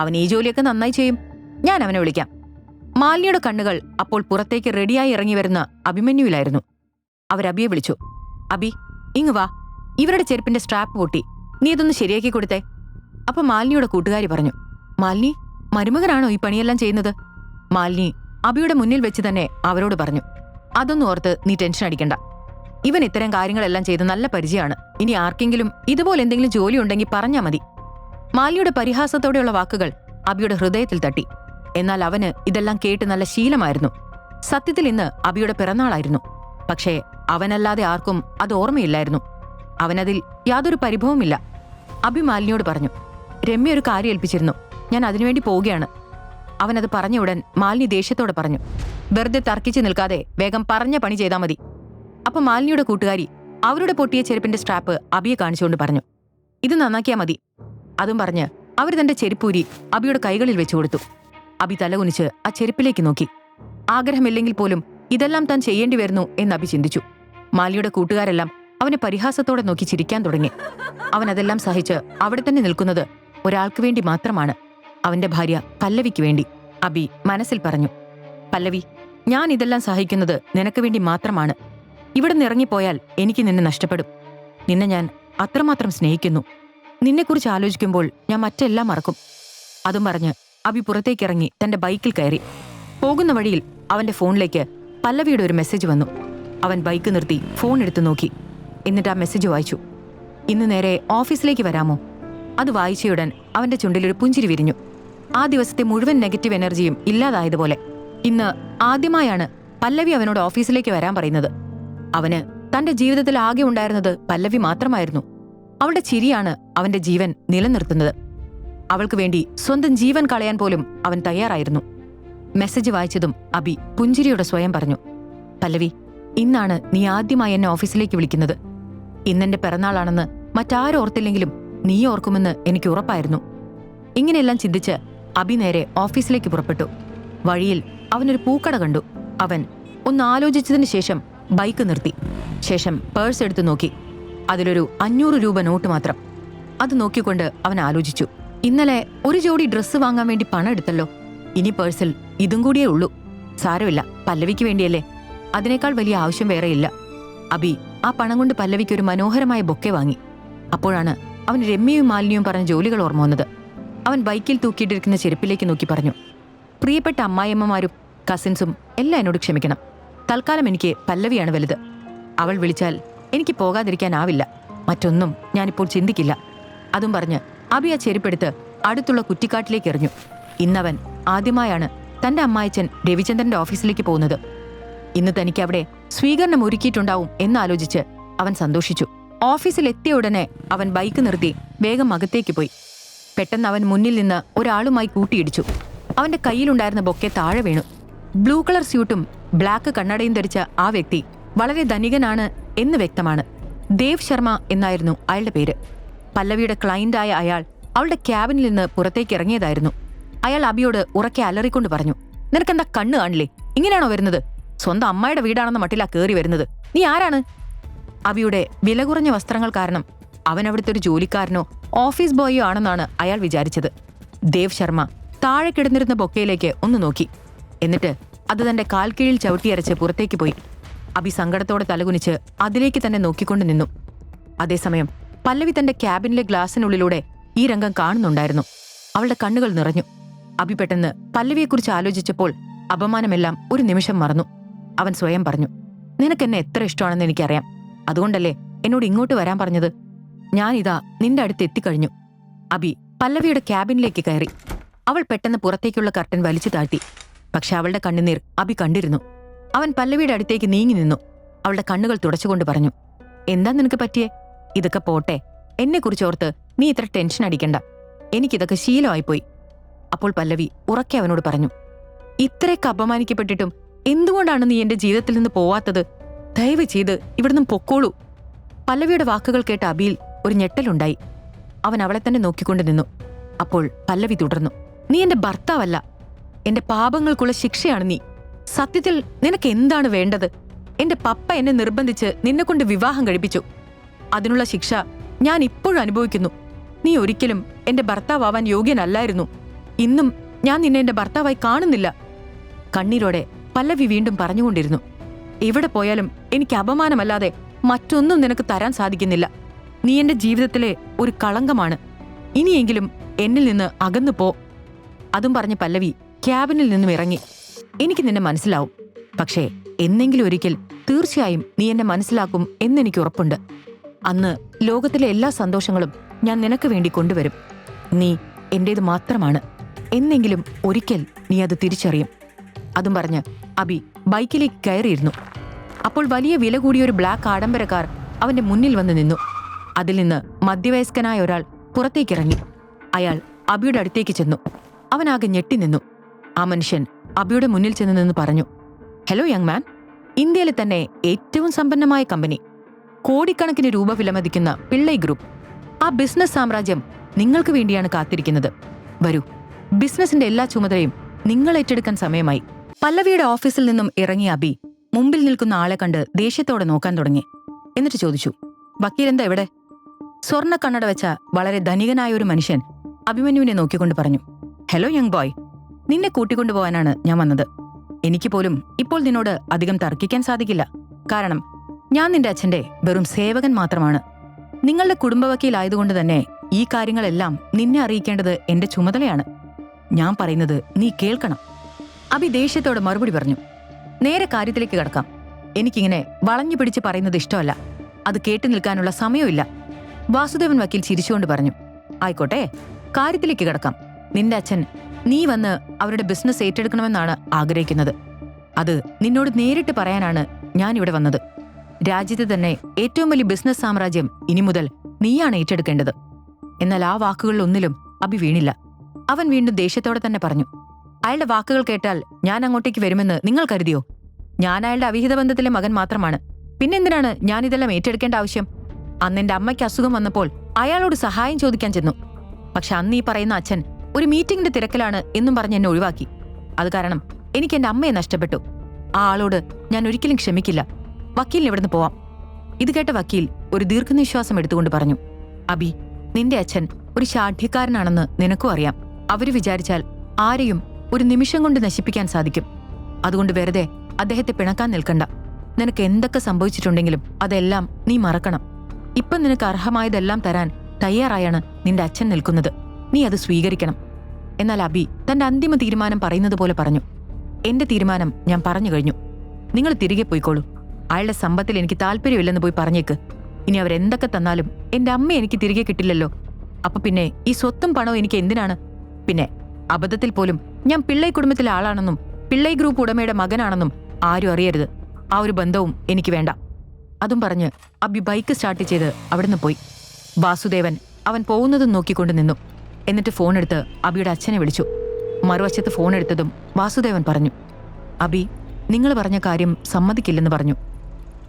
അവൻ ഈ ജോലിയൊക്കെ നന്നായി ചെയ്യും. ഞാൻ അവനെ വിളിക്കാം. മാലിനിയുടെ കണ്ണുകൾ അപ്പോൾ പുറത്തേക്ക് റെഡിയായി ഇറങ്ങി വരുന്ന അഭിമന്യുവിലായിരുന്നു. അവരബിയെ വിളിച്ചു. അബി, ഇങ്ങ് വാ, ഇവരുടെ ചെരുപ്പിന്റെ സ്ട്രാപ്പ് പൊട്ടി, നീ ഇതൊന്ന് ശരിയാക്കി കൊടുത്തേ. അപ്പൊ മാലിനിയുടെ കൂട്ടുകാരി പറഞ്ഞു, മാലിനി, മരുമകനാണോ ഈ പണിയെല്ലാം ചെയ്യുന്നത്? മാലിനി അബിയുടെ മുന്നിൽ വെച്ച് തന്നെ അവരോട് പറഞ്ഞു, അതൊന്നും ഓർത്ത് നീ ടെൻഷൻ അടിക്കണ്ട. ഇവൻ ഇത്തരം കാര്യങ്ങളെല്ലാം ചെയ്ത് നല്ല പരിചയമാണ്. ഇനി ആർക്കെങ്കിലും ഇതുപോലെ എന്തെങ്കിലും ജോലി ഉണ്ടെങ്കിൽ പറഞ്ഞാ മതി. മാലിനിയുടെ പരിഹാസത്തോടെയുള്ള വാക്കുകൾ അബിയുടെ ഹൃദയത്തിൽ തട്ടി. എന്നാൽ അവന് ഇതെല്ലാം കേട്ട് നല്ല ശീലമായിരുന്നു. സത്യത്തിൽ ഇന്ന് അബിയുടെ പിറന്നാളായിരുന്നു. പക്ഷേ അവനല്ലാതെ ആർക്കും അത് ഓർമ്മയില്ലായിരുന്നു. അവനതിൽ യാതൊരു പരിഭവമില്ല. അബി മാലിനിയോട് പറഞ്ഞു, രമ്യ ഒരു കാര്യം ഏൽപ്പിച്ചിരുന്നു, ഞാൻ അതിനുവേണ്ടി പോവുകയാണ്. അവനത് പറഞ്ഞ ഉടൻ മാലിനി ദേഷ്യത്തോടെ പറഞ്ഞു, വെറുതെ തർക്കിച്ച് നിൽക്കാതെ വേഗം പറഞ്ഞ പണി ചെയ്താൽ മതി. അപ്പൊ മാലിനിയുടെ കൂട്ടുകാരി അവരുടെ പൊട്ടിയ ചെരുപ്പിന്റെ സ്ട്രാപ്പ് അബിയെ കാണിച്ചുകൊണ്ട് പറഞ്ഞു, ഇത് നന്നാക്കിയാ മതി. അതും പറഞ്ഞ് അവർ തന്റെ ചെരുപ്പൂരി അബിയുടെ കൈകളിൽ വെച്ചു കൊടുത്തു. അബി തലകുനിച്ച് ആ ചെരുപ്പിലേക്ക് നോക്കി. ആഗ്രഹമില്ലെങ്കിൽ പോലും ഇതെല്ലാം താൻ ചെയ്യേണ്ടി വരുന്നു എന്ന് അബി ചിന്തിച്ചു. മാലിനിയുടെ കൂട്ടുകാരെല്ലാം അവനെ പരിഹാസത്തോടെ നോക്കി ചിരിക്കാൻ തുടങ്ങി. അവൻ അതെല്ലാം സഹിച്ച് അവിടെ തന്നെ നിൽക്കുന്നത് ഒരാൾക്ക് വേണ്ടി മാത്രമാണ്, അവന്റെ ഭാര്യ പല്ലവിക്ക് വേണ്ടി. അബി മനസ്സിൽ പറഞ്ഞു, പല്ലവി, ഞാൻ ഇതെല്ലാം സഹിക്കുന്നത് നിനക്ക് വേണ്ടി മാത്രമാണ്. ഇവിടെ നിന്ന് ഇറങ്ങിപ്പോയാൽ എനിക്ക് നിന്നെ നഷ്ടപ്പെടും. നിന്നെ ഞാൻ അത്രമാത്രം സ്നേഹിക്കുന്നു. നിന്നെക്കുറിച്ച് ആലോചിക്കുമ്പോൾ ഞാൻ മറ്റെല്ലാം മറക്കും. അതും പറഞ്ഞ് അബി പുറത്തേക്കിറങ്ങി തന്റെ ബൈക്കിൽ കയറി. പോകുന്ന വഴിയിൽ അവന്റെ ഫോണിലേക്ക് പല്ലവിയുടെ ഒരു മെസ്സേജ് വന്നു. അവൻ ബൈക്ക് നിർത്തി ഫോൺ എടുത്തു നോക്കി. എന്നിട്ട് ആ മെസ്സേജ് വായിച്ചു. ഇന്ന് നേരെ ഓഫീസിലേക്ക് വരാമോ? അത് വായിച്ചയുടൻ അവന്റെ ചുണ്ടിലൊരു പുഞ്ചിരി വിരിഞ്ഞു. ആ ദിവസത്തെ മുഴുവൻ നെഗറ്റീവ് എനർജിയും ഇല്ലാതായതുപോലെ. ഇന്ന് ആദ്യമായാണ് പല്ലവി അവനോട് ഓഫീസിലേക്ക് വരാൻ പറയുന്നത്. അവന് തന്റെ ജീവിതത്തിൽ ആകെ ഉണ്ടായിരുന്നത് പല്ലവി മാത്രമായിരുന്നു. അവളുടെ ചിരിയാണ് അവന്റെ ജീവൻ നിലനിർത്തുന്നത്. അവൾക്ക് വേണ്ടി സ്വന്തം ജീവൻ കളയാൻ പോലും അവൻ തയ്യാറായിരുന്നു. മെസ്സേജ് വായിച്ചതും അബി പുഞ്ചിരിയോടെ സ്വയം പറഞ്ഞു, പല്ലവി, ഇന്നാണ് നീ ആദ്യമായി എന്നെ ഓഫീസിലേക്ക് വിളിക്കുന്നത്. ഇന്നെന്റെ പിറന്നാളാണെന്ന് മറ്റാരും ഓർത്തില്ലെങ്കിലും നീ ഓർക്കുമെന്ന് എനിക്ക് ഉറപ്പായിരുന്നു. ഇങ്ങനെയെല്ലാം ചിന്തിച്ച് അബി നേരെ ഓഫീസിലേക്ക് പുറപ്പെട്ടു. വഴിയിൽ അവനൊരു പൂക്കട കണ്ടു. അവൻ ഒന്ന് ആലോചിച്ചതിന് ശേഷം ബൈക്ക് നിർത്തി. ശേഷം പേഴ്സ് എടുത്തു നോക്കി. അതിലൊരു 500 രൂപ നോട്ട് മാത്രം. അത് നോക്കിക്കൊണ്ട് അവൻ ആലോചിച്ചു, ഇന്നലെ ഒരു ജോഡി ഡ്രസ്സ് വാങ്ങാൻ വേണ്ടി പണം എടുത്തല്ലോ. ഇനി പേഴ്സിൽ ഇതും കൂടിയേ ഉള്ളൂ. സാരമില്ല, പല്ലവിക്ക് വേണ്ടിയല്ലേ, അതിനേക്കാൾ വലിയ ആവശ്യം വേറെയില്ല. അബി ആ പണം കൊണ്ട് പല്ലവിക്ക് ഒരു മനോഹരമായ ബൊക്കെ വാങ്ങി. അപ്പോഴാണ് അവൻ രമ്യയും മാലിന്യവും പറഞ്ഞ ജോലികൾ ഓർമ്മ വന്നത്. അവൻ ബൈക്കിൽ തൂക്കിയിട്ടിരിക്കുന്ന ചെരുപ്പിലേക്ക് നോക്കി പറഞ്ഞു, പ്രിയപ്പെട്ട അമ്മായിയമ്മമാരും കസിൻസും എല്ലാം എന്നോട് ക്ഷമിക്കണം. തൽക്കാലം എനിക്ക് പല്ലവിയാണ് വലുത്. അവൾ വിളിച്ചാൽ എനിക്ക് പോകാതിരിക്കാനാവില്ല. മറ്റൊന്നും ഞാനിപ്പോൾ ചിന്തിക്കില്ല. അതും പറഞ്ഞ് അബി ആ ചെരുപ്പെടുത്ത് അടുത്തുള്ള കുറ്റിക്കാട്ടിലേക്ക് എറിഞ്ഞു. ഇന്നവൻ ആദ്യമായാണ് തന്റെ അമ്മായിച്ചൻ രവിചന്ദ്രന്റെ ഓഫീസിലേക്ക് പോകുന്നത്. ഇന്ന് തനിക്ക് അവിടെ സ്വീകരണം ഒരുക്കിയിട്ടുണ്ടാവും എന്നാലോചിച്ച് അവൻ സന്തോഷിച്ചു. ഓഫീസിൽ എത്തിയ ഉടനെ അവൻ ബൈക്ക് നിർത്തി വേഗം അകത്തേക്ക് പോയി. പെട്ടെന്ന് അവൻ മുന്നിൽ നിന്ന് ഒരാളുമായി കൂട്ടിയിടിച്ചു. അവന്റെ കയ്യിലുണ്ടായിരുന്ന ബൊക്കെ താഴെ വീണു. ബ്ലൂ കളർ സ്യൂട്ടും ബ്ലാക്ക് കണ്ണടയും ധരിച്ച ആ വ്യക്തി വളരെ ധനികനാണ് എന്ന് വ്യക്തമാണ്. ദേവ് ശർമ്മ എന്നായിരുന്നു അയാളുടെ പേര്. പല്ലവിയുടെ ക്ലയന്റായ അയാൾ അവളുടെ ക്യാബിനിൽ നിന്ന് പുറത്തേക്ക് ഇറങ്ങിയതായിരുന്നു. അയാൾ അബിയോട് ഉറക്കെ അലറിക്കൊണ്ട് പറഞ്ഞു, നിനക്കെന്താ കണ്ണ് കാണില്ലേ? ഇങ്ങനെയാണോ വരുന്നത്? സ്വന്തം അമ്മയുടെ വീടാണെന്ന മട്ടിലാ കയറി വരുന്നത്. നീ ആരാണ്? അബിയുടെ വില കുറഞ്ഞ വസ്ത്രങ്ങൾ കാരണം അവൻ അവിടുത്തെ ഒരു ജോലിക്കാരനോ ഓഫീസ് ബോയോ ആണെന്നാണ് അയാൾ വിചാരിച്ചത്. ദേവ് ശർമ്മ താഴെ കിടന്നിരുന്ന ബൊക്കയിലേക്ക് ഒന്ന് നോക്കി. എന്നിട്ട് അത് തന്റെ കാൽ കീഴിൽ ചവിട്ടിയരച്ച് പുറത്തേക്ക് പോയി. അബി സങ്കടത്തോടെ തലകുനിച്ച് അതിലേക്ക് തന്നെ നോക്കിക്കൊണ്ട് നിന്നു. അതേസമയം പല്ലവി തന്റെ ക്യാബിനിലെ ഗ്ലാസിനുള്ളിലൂടെ ഈ രംഗം കാണുന്നുണ്ടായിരുന്നു. അവളുടെ കണ്ണുകൾ നിറഞ്ഞു. അബി പെട്ടെന്ന് പല്ലവിയെക്കുറിച്ച് ആലോചിച്ചപ്പോൾ അപമാനമെല്ലാം ഒരു നിമിഷം മറന്നു. അവൻ സ്വയം പറഞ്ഞു, നിനക്കെന്നെ എത്ര ഇഷ്ടമാണെന്ന് എനിക്കറിയാം. അതുകൊണ്ടല്ലേ എന്നോട് ഇങ്ങോട്ട് വരാൻ പറഞ്ഞത്. ഞാനിതാ നിന്റെ അടുത്ത് എത്തിക്കഴിഞ്ഞു. അബി പല്ലവിയുടെ ക്യാബിനിലേക്ക് കയറി. അവൾ പെട്ടെന്ന് പുറത്തേക്കുള്ള കർട്ടൻ വലിച്ചു താഴ്ത്തി. പക്ഷെ അവളുടെ കണ്ണുനീർ അബി കണ്ടിരുന്നു. അവൻ പല്ലവിയുടെ അടുത്തേക്ക് നീങ്ങി നിന്നു. അവളുടെ കണ്ണുകൾ തുടച്ചുകൊണ്ട് പറഞ്ഞു, എന്താ നിനക്ക് പറ്റിയേ? ഇതൊക്കെ പോട്ടെ, എന്നെക്കുറിച്ചോർത്ത് നീ ഇത്ര ടെൻഷൻ അടിക്കണ്ട. എനിക്കിതൊക്കെ ശീലമായിപ്പോയി. അപ്പോൾ പല്ലവി ഉറക്കെ അവനോട് പറഞ്ഞു, ഇത്രയൊക്കെ അപമാനിക്കപ്പെട്ടിട്ടും എന്തുകൊണ്ടാണ് നീ എന്റെ ജീവിതത്തിൽ നിന്ന് പോവാത്തത്? ദയവ് ചെയ്ത് ഇവിടുന്ന് പൊക്കോളൂ. പല്ലവിയുടെ വാക്കുകൾ കേട്ട അബിയിൽ ഒരു ഞെട്ടലുണ്ടായി. അവൻ അവളെ തന്നെ നോക്കിക്കൊണ്ട് നിന്നു. അപ്പോൾ പല്ലവി തുടർന്നു, നീ എന്റെ ഭർത്താവല്ല, എന്റെ പാപങ്ങൾക്കുള്ള ശിക്ഷയാണ് നീ. സത്യത്തിൽ നിനക്ക് എന്താണ് വേണ്ടത്? എന്റെ പപ്പ എന്നെ നിർബന്ധിച്ച് നിന്നെക്കൊണ്ട് വിവാഹം കഴിപ്പിച്ചു. അതിനുള്ള ശിക്ഷ ഞാൻ ഇപ്പോഴും അനുഭവിക്കുന്നു. നീ ഒരിക്കലും എന്റെ ഭർത്താവാൻ യോഗ്യനല്ലായിരുന്നു. ഇന്നും ഞാൻ നിന്നെ എന്റെ ഭർത്താവായി കാണുന്നില്ല. കണ്ണീരോടെ പല്ലവി വീണ്ടും പറഞ്ഞുകൊണ്ടിരുന്നു, എവിടെ പോയാലും എനിക്ക് അപമാനമല്ലാതെ മറ്റൊന്നും നിനക്ക് തരാൻ സാധിക്കുന്നില്ല. നീ എന്റെ ജീവിതത്തിലെ ഒരു കളങ്കമാണ്. ഇനിയെങ്കിലും എന്നിൽ നിന്ന് അകന്നു പോ. അതും പറഞ്ഞ് പല്ലവി ക്യാബിനിൽ നിന്നും ഇറങ്ങി. എനിക്ക് നിന്നെ മനസ്സിലാവും. പക്ഷേ എന്നെങ്കിലും ഒരിക്കൽ തീർച്ചയായും നീ എന്നെ മനസ്സിലാക്കും എന്നെനിക്ക് ഉറപ്പുണ്ട്. അന്ന് ലോകത്തിലെ എല്ലാ സന്തോഷങ്ങളും ഞാൻ നിനക്ക് വേണ്ടി കൊണ്ടുവരും. നീ എന്റേത് മാത്രമാണ്. എന്നെങ്കിലും ഒരിക്കൽ നീ അത് തിരിച്ചറിയും. അതും പറഞ്ഞ് അബി ബൈക്കിലേക്ക് കയറിയിരുന്നു. അപ്പോൾ വലിയ വില കൂടിയൊരു ബ്ലാക്ക് ആഡംബര കാർ അവന്റെ മുന്നിൽ വന്ന് നിന്നു. അതിൽ നിന്ന് മധ്യവയസ്കനായ ഒരാൾ പുറത്തേക്കിറങ്ങി. അയാൾ അബിയുടെ അടുത്തേക്ക് ചെന്നു. അവനാകെ ഞെട്ടി നിന്നു. ആ മനുഷ്യൻ അബിയുടെ മുന്നിൽ ചെന്ന് നിന്ന് പറഞ്ഞു, ഹലോ യങ് മാൻ, ഇന്ത്യയിലെ തന്നെ ഏറ്റവും സമ്പന്നമായ കമ്പനി, കോടിക്കണക്കിന് രൂപ വിലമതിക്കുന്ന പിള്ളൈ ഗ്രൂപ്പ്, ആ ബിസിനസ് സാമ്രാജ്യം നിങ്ങൾക്ക് വേണ്ടിയാണ് കാത്തിരിക്കുന്നത്. വരൂ, ബിസിനസിന്റെ എല്ലാ ചുമതലയും നിങ്ങൾ ഏറ്റെടുക്കാൻ സമയമായി. പല്ലവിയുടെ ഓഫീസിൽ നിന്നും ഇറങ്ങിയ അബി മുമ്പിൽ നിൽക്കുന്ന ആളെ കണ്ട് ദേഷ്യത്തോടെ നോക്കാൻ തുടങ്ങി. എന്നിട്ട് ചോദിച്ചു, വക്കീലെന്താ ഇവിടെ? സ്വർണ്ണ കണ്ണട വെച്ച വളരെ ധനികനായ ഒരു മനുഷ്യൻ അഭിമന്യുവിനെ നോക്കിക്കൊണ്ട് പറഞ്ഞു, ഹലോ യങ് ബോയ്, നിന്നെ കൂട്ടിക്കൊണ്ടുപോകാനാണ് ഞാൻ വന്നത്. എനിക്ക് പോലും ഇപ്പോൾ നിന്നോട് അധികം തർക്കിക്കാൻ സാധിക്കില്ല. കാരണം ഞാൻ നിന്റെ അച്ഛന്റെ വെറും സേവകൻ മാത്രമാണ്. നിങ്ങളുടെ കുടുംബവക്കീലായതുകൊണ്ട് തന്നെ ഈ കാര്യങ്ങളെല്ലാം നിന്നെ അറിയിക്കേണ്ടത് എന്റെ ചുമതലയാണ്. ഞാൻ പറയുന്നത് നീ കേൾക്കണം. അബി ദേഷ്യത്തോടെ മറുപടി പറഞ്ഞു, നേരെ കാര്യത്തിലേക്ക് കടക്കാം. എനിക്കിങ്ങനെ വളഞ്ഞു പിടിച്ച് പറയുന്നത് ഇഷ്ടമല്ല. അത് കേട്ടു നിൽക്കാനുള്ള സമയമില്ല. വാസുദേവൻ വക്കീൽ ചിരിച്ചുകൊണ്ട് പറഞ്ഞു, ആയിക്കോട്ടെ, കാര്യത്തിലേക്ക് കടക്കാം. നിന്റെ അച്ഛൻ നീ വന്ന് അവരുടെ ബിസിനസ് ഏറ്റെടുക്കണമെന്നാണ് ആഗ്രഹിക്കുന്നത്. അത് നിന്നോട് നേരിട്ട് പറയാനാണ് ഞാൻ ഇവിടെ വന്നത്. രാജ്യത്തെ തന്നെ ഏറ്റവും വലിയ ബിസിനസ് സാമ്രാജ്യം ഇനി മുതൽ നീയാണ് ഏറ്റെടുക്കേണ്ടത്. എന്നാൽ ആ വാക്കുകളിലൊന്നിലും അബി വീണില്ല. അവൻ വീണ്ടും ദേഷ്യത്തോടെ തന്നെ പറഞ്ഞു, അയാളുടെ വാക്കുകൾ കേട്ടാൽ ഞാൻ അങ്ങോട്ടേക്ക് വരുമെന്ന് നിങ്ങൾ കരുതിയോ? ഞാൻ അയാളുടെ അവിഹിത ബന്ധത്തിലെ മകൻ മാത്രമാണ്. പിന്നെന്തിനാണ് ഞാനിതെല്ലാം ഏറ്റെടുക്കേണ്ട ആവശ്യം? അന്ന് എന്റെ അമ്മയ്ക്ക് അസുഖം വന്നപ്പോൾ അയാളോട് സഹായം ചോദിക്കാൻ ചെന്നു. പക്ഷെ അന്ന് ഈ പറയുന്ന അച്ഛൻ ഒരു മീറ്റിംഗിന്റെ തിരക്കിലാണ് എന്നും പറഞ്ഞ് എന്നെ ഒഴിവാക്കി. അത് കാരണം എനിക്ക് എന്റെ അമ്മയെ നഷ്ടപ്പെട്ടു. ആ ആളോട് ഞാൻ ഒരിക്കലും ക്ഷമിക്കില്ല. വക്കീലിന് ഇവിടുന്ന് പോവാം. ഇത് കേട്ട വക്കീൽ ഒരു ദീർഘനിശ്വാസം എടുത്തുകൊണ്ട് പറഞ്ഞു, അബി, നിന്റെ അച്ഛൻ ഒരു ശാഠ്യക്കാരനാണെന്ന് നിനക്കും അറിയാം. അവര് വിചാരിച്ചാൽ ആരെയും ഒരു നിമിഷം കൊണ്ട് നശിപ്പിക്കാൻ സാധിക്കും. അതുകൊണ്ട് വെറുതെ അദ്ദേഹത്തെ പിണക്കാൻ നിൽക്കണ്ട. നിനക്ക് എന്തൊക്കെ സംഭവിച്ചിട്ടുണ്ടെങ്കിലും അതെല്ലാം നീ മറക്കണം. ഇപ്പം നിനക്ക് അർഹമായതെല്ലാം തരാൻ തയ്യാറായാണ് നിന്റെ അച്ഛൻ നിൽക്കുന്നത്. നീ അത് സ്വീകരിക്കണം. എന്നാൽ അബി തന്റെ അന്തിമ തീരുമാനം പറയുന്നത് പോലെ പറഞ്ഞു, എന്റെ തീരുമാനം ഞാൻ പറഞ്ഞു കഴിഞ്ഞു. നിങ്ങൾ തിരികെ പോയിക്കോളൂ. അയാളുടെ സമ്പത്തിൽ എനിക്ക് താല്പര്യമില്ലെന്ന് പോയി പറഞ്ഞേക്ക്. ഇനി അവരെന്തൊക്കെ തന്നാലും എന്റെ അമ്മ എനിക്ക് തിരികെ കിട്ടില്ലല്ലോ. അപ്പൊ പിന്നെ ഈ സ്വത്തും പണവും എനിക്ക് എന്തിനാണ്? പിന്നെ അബദ്ധത്തിൽ പോലും ഞാൻ പിള്ളൈ കുടുംബത്തിലെ ആളാണെന്നും പിള്ളൈ ഗ്രൂപ്പ് ഉടമയുടെ മകനാണെന്നും ആരും അറിയരുത്. ആ ഒരു ബന്ധവും എനിക്ക് വേണ്ട. അതും പറഞ്ഞ് അബി ബൈക്ക് സ്റ്റാർട്ട് ചെയ്ത് അവിടുന്ന് പോയി. വാസുദേവൻ അവൻ പോകുന്നതും നോക്കിക്കൊണ്ട് നിന്നു. എന്നിട്ട് ഫോണെടുത്ത് അബിയുടെ അച്ഛനെ വിളിച്ചു. മറുവശത്ത് ഫോണെടുത്തതും വാസുദേവൻ പറഞ്ഞു, അബി, നിങ്ങൾ പറഞ്ഞ കാര്യം സമ്മതിക്കില്ലെന്ന് പറഞ്ഞു.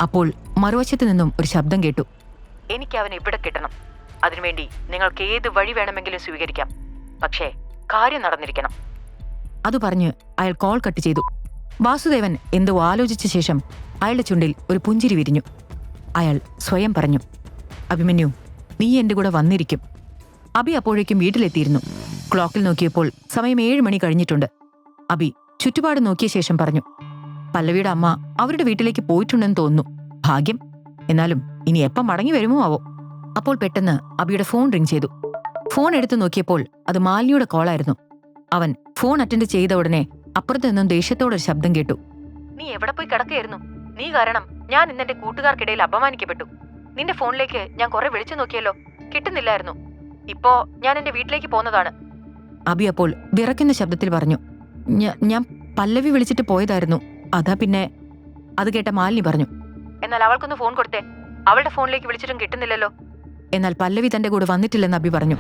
അപ്പോൾ മറുവശത്ത് നിന്നും ഒരു ശബ്ദം കേട്ടു, എനിക്ക് അവനെ ഇവിടെ കിട്ടണം. അതിനുവേണ്ടി നിങ്ങൾക്ക് ഏത് വഴി വേണമെങ്കിലും സ്വീകരിക്കാം. പക്ഷേ കാര്യം നടന്നിരിക്കണം. അത് പറഞ്ഞ് അയാൾ കോൾ കട്ട് ചെയ്തു. വാസുദേവൻ എന്തോ ആലോചിച്ച ശേഷം അയാളുടെ ചുണ്ടിൽ ഒരു പുഞ്ചിരി വിരിഞ്ഞു. അയാൾ സ്വയം പറഞ്ഞു, അഭിമന്യു, നീ എന്റെ കൂടെ വന്നിരിക്കും. അബി അപ്പോഴേക്കും വീട്ടിലെത്തിയിരുന്നു. ക്ലോക്കിൽ നോക്കിയപ്പോൾ സമയം 7 മണി കഴിഞ്ഞിട്ടുണ്ട്. അബി ചുറ്റുപാട് നോക്കിയ ശേഷം പറഞ്ഞു, പല്ലവിയുടെ അമ്മ അവരുടെ വീട്ടിലേക്ക് പോയിട്ടുണ്ടെന്ന് തോന്നുന്നു. ഭാഗ്യം. എന്നാലും ഇനി എപ്പം മടങ്ങി വരുമോ ആവോ. അപ്പോൾ പെട്ടെന്ന് അബിയുടെ ഫോൺ റിംഗ് ചെയ്തു. ഫോൺ എടുത്തു നോക്കിയപ്പോൾ അത് മാലിനിയുടെ കോളായിരുന്നു. അവൻ ഫോൺ അറ്റൻഡ് ചെയ്ത ഉടനെ അപ്പുറത്ത് നിന്നും ദേഷ്യത്തോടൊരു ശബ്ദം കേട്ടു, നീ എവിടെ പോയി കിടക്കുകയായിരുന്നു? നീ കാരണം ഞാൻ ഇന്നെന്റെ കൂട്ടുകാർക്കിടയിൽ അപമാനിക്കപ്പെട്ടു. നിന്റെ ഫോണിലേക്ക് ഞാൻ കുറെ വിളിച്ചു നോക്കിയല്ലോ, കിട്ടുന്നില്ലായിരുന്നു. ഇപ്പോ ഞാൻ എന്റെ വീട്ടിലേക്ക് പോന്നതാണ്. അബി അപ്പോൾ വിറയ്ക്കുന്ന ശബ്ദത്തിൽ പറഞ്ഞു, ഞാൻ പല്ലവി വിളിച്ചിട്ട് പോയതായിരുന്നു. അതാ പിന്നെ. അത് കേട്ട മാലിനി പറഞ്ഞു, എന്നാൽ അവൾക്കൊന്ന് ഫോൺ കൊടുത്തേ. അവളുടെ ഫോണിലേക്ക് വിളിച്ചിട്ടും കിട്ടുന്നില്ലല്ലോ. എന്നാൽ പല്ലവി തന്റെ കൂടെ വന്നിട്ടില്ലെന്ന് അബി പറഞ്ഞു.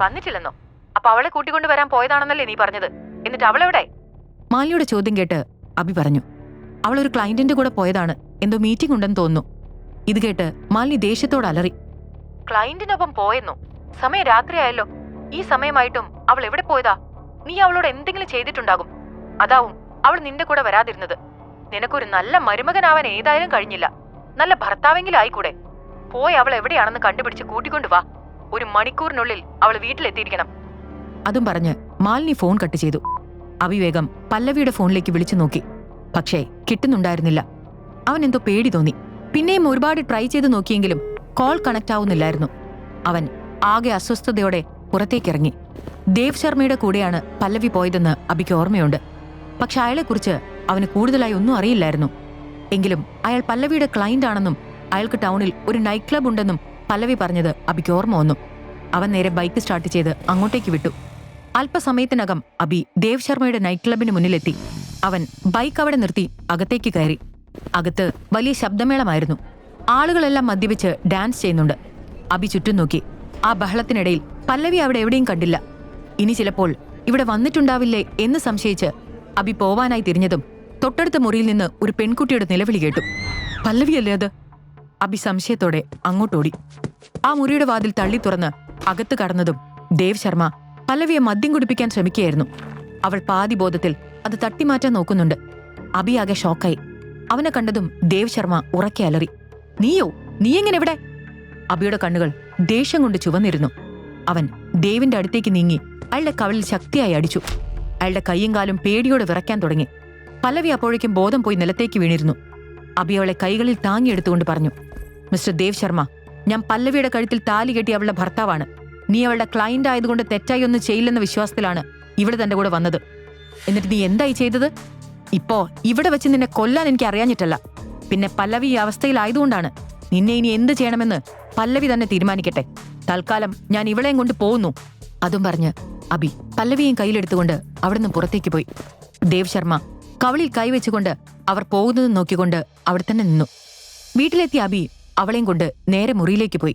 വന്നിട്ടില്ലെന്നോ? അപ്പൊ അവളെ കൂട്ടിക്കൊണ്ട് വരാൻ പോയതാണെന്നല്ലേ നീ പറഞ്ഞത്? എന്നിട്ട് അവളെവിടെ? മാലിനിയുടെ ചോദ്യം കേട്ട് അബി പറഞ്ഞു, അവളൊരു ക്ലയന്റിന്റെ കൂടെ പോയതാണ്. എന്തോ മീറ്റിംഗ് ഉണ്ടെന്ന് തോന്നുന്നു. ഇത് കേട്ട് മാലിനി ദേഷ്യത്തോട് അലറി, ക്ലയന്റിനൊപ്പം പോയെന്നോ? സമയം രാത്രിയായല്ലോ. ഈ സമയമായിട്ടും അവൾ എവിടെ പോയതാ? നീ അവളോട് എന്തെങ്കിലും ചെയ്തിട്ടുണ്ടാകും. അതാവും അവൾ നിന്റെ കൂടെ വരാതിരുന്നത്. നിനക്കൊരു നല്ല മരുമകനാവാൻ ഏതായാലും കഴിഞ്ഞില്ല. നല്ല ഭർത്താവെങ്കിലും ആയിക്കൂടെ? പോയി അവൾ എവിടെയാണെന്ന് കണ്ടുപിടിച്ച് കൂട്ടിക്കൊണ്ടുവാ. 1 മണിക്കൂറിനുള്ളിൽ അവൾ വീട്ടിലെത്തിയിരിക്കണം. അതും പറഞ്ഞ് മാലിനി ഫോൺ കട്ട് ചെയ്തു. അവിവേഗം പല്ലവിയുടെ ഫോണിലേക്ക് വിളിച്ചു നോക്കി. പക്ഷേ കിട്ടുന്നുണ്ടായിരുന്നില്ല. അവൻ എന്തോ പേടി തോന്നി. പിന്നെയും ഒരുപാട് ട്രൈ ചെയ്ത് നോക്കിയെങ്കിലും കോൾ കണക്ട് ആവുന്നില്ലായിരുന്നു. അവൻ ആകെ അസ്വസ്ഥതയോടെ പുറത്തേക്കിറങ്ങി. ദേവ് ശർമ്മയുടെ കൂടെയാണ് പല്ലവി പോയതെന്ന് അബിക്ക് ഓർമ്മയുണ്ട്. പക്ഷെ അയാളെക്കുറിച്ച് അവന് കൂടുതലായി ഒന്നും അറിയില്ലായിരുന്നു. എങ്കിലും അയാൾ പല്ലവിയുടെ ക്ലയന്റ് ആണെന്നും അയാൾക്ക് ടൗണിൽ ഒരു നൈറ്റ് ക്ലബ് ഉണ്ടെന്നും പല്ലവി പറഞ്ഞത് അബിക്ക് ഓർമ്മ വന്നു. അവൻ നേരെ ബൈക്ക് സ്റ്റാർട്ട് ചെയ്ത് അങ്ങോട്ടേക്ക് വിട്ടു. അല്പസമയത്തിനകം അബി ദേവ് ശർമ്മയുടെ നൈറ്റ് ക്ലബിന് മുന്നിലെത്തി. അവൻ ബൈക്ക് അവിടെ നിർത്തി അകത്തേക്ക് കയറി. അകത്ത് വലിയ ശബ്ദമേളമായിരുന്നു. ആളുകളെല്ലാം മദ്യപിച്ച് ഡാൻസ് ചെയ്യുന്നുണ്ട്. അബി ചുറ്റും നോക്കി. ആ ബഹളത്തിനിടയിൽ പല്ലവി അവിടെ എവിടെയും കണ്ടില്ല. ഇനി ചിലപ്പോൾ ഇവിടെ വന്നിട്ടുണ്ടാവില്ലേ എന്ന് സംശയിച്ച് അബി പോവാനായി തിരിഞ്ഞതും തൊട്ടടുത്ത മുറിയിൽ നിന്ന് ഒരു പെൺകുട്ടിയുടെ നിലവിളി കേട്ടു. പല്ലവിയല്ലേ അത്? അബി സംശയത്തോടെ അങ്ങോട്ടോടി. ആ മുറിയുടെ വാതിൽ തള്ളി തുറന്ന് അകത്ത് കടന്നതും ദേവ് ശർമ്മ പല്ലവിയെ മദ്യം കുടിപ്പിക്കാൻ ശ്രമിക്കുകയായിരുന്നു. അവൾ പാതി ബോധത്തിൽ അത് തട്ടിമാറ്റാൻ നോക്കുന്നുണ്ട്. അബി ആകെ ഷോക്കായി. അവനെ കണ്ടതും ദേവ് ശർമ്മ ഉറക്കെ അലറി, നീയോ? നീ എങ്ങനെ ഇവിടെ? അബിയുടെ കണ്ണുകൾ ദേഷ്യം കൊണ്ട് ചുവന്നിരുന്നു. അവൻ ദേവിന്റെ അടുത്തേക്ക് നീങ്ങി അയാളുടെ കവിളിൽ ശക്തിയായി അടിച്ചു. അയാളുടെ കൈയും കാലും പേടിയോടെ വിറയ്ക്കാൻ തുടങ്ങി. പല്ലവി അപ്പോഴേക്കും ബോധം പോയി നിലത്തേക്ക് വീണിരുന്നു. അബി അവളെ കൈകളിൽ താങ്ങിയെടുത്തുകൊണ്ട് പറഞ്ഞു, മിസ്റ്റർ ദേവ് ശർമ്മ, ഞാൻ പല്ലവിയുടെ കഴുത്തിൽ താലി കെട്ടി അവളുടെ ഭർത്താവാണ്. നീ അവളുടെ ക്ലയന്റ് ആയതുകൊണ്ട് തെറ്റായി ഒന്നും ചെയ്യില്ലെന്ന വിശ്വാസത്തിലാണ് ഇവിടെ തന്റെ കൂടെ വന്നത്. എന്നിട്ട് നീ എന്തായി ചെയ്തത്? ഇപ്പോ ഇവിടെ വെച്ച് നിന്നെ കൊല്ലാൻ എനിക്ക് അറിയാഞ്ഞിട്ടല്ല, പിന്നെ പല്ലവി ഈ അവസ്ഥയിലായതുകൊണ്ടാണ്. നിന്നെ ഇനി എന്ത് ചെയ്യണമെന്ന് പല്ലവി തന്നെ തീരുമാനിക്കട്ടെ. തൽക്കാലം ഞാൻ ഇവളെയും കൊണ്ട് പോകുന്നു. അതും പറഞ്ഞ് അബി പല്ലവിയെയും കയ്യിലെടുത്തുകൊണ്ട് അവിടുന്ന് പുറത്തേക്ക് പോയി. ദേവ് ശർമ്മ കവളിൽ കൈവച്ചുകൊണ്ട് അവർ പോകുന്നത് നോക്കിക്കൊണ്ട് അവിടെ തന്നെ നിന്നു. വീട്ടിലെത്തിയ അബി അവളെയും കൊണ്ട് നേരെ മുറിയിലേക്ക് പോയി.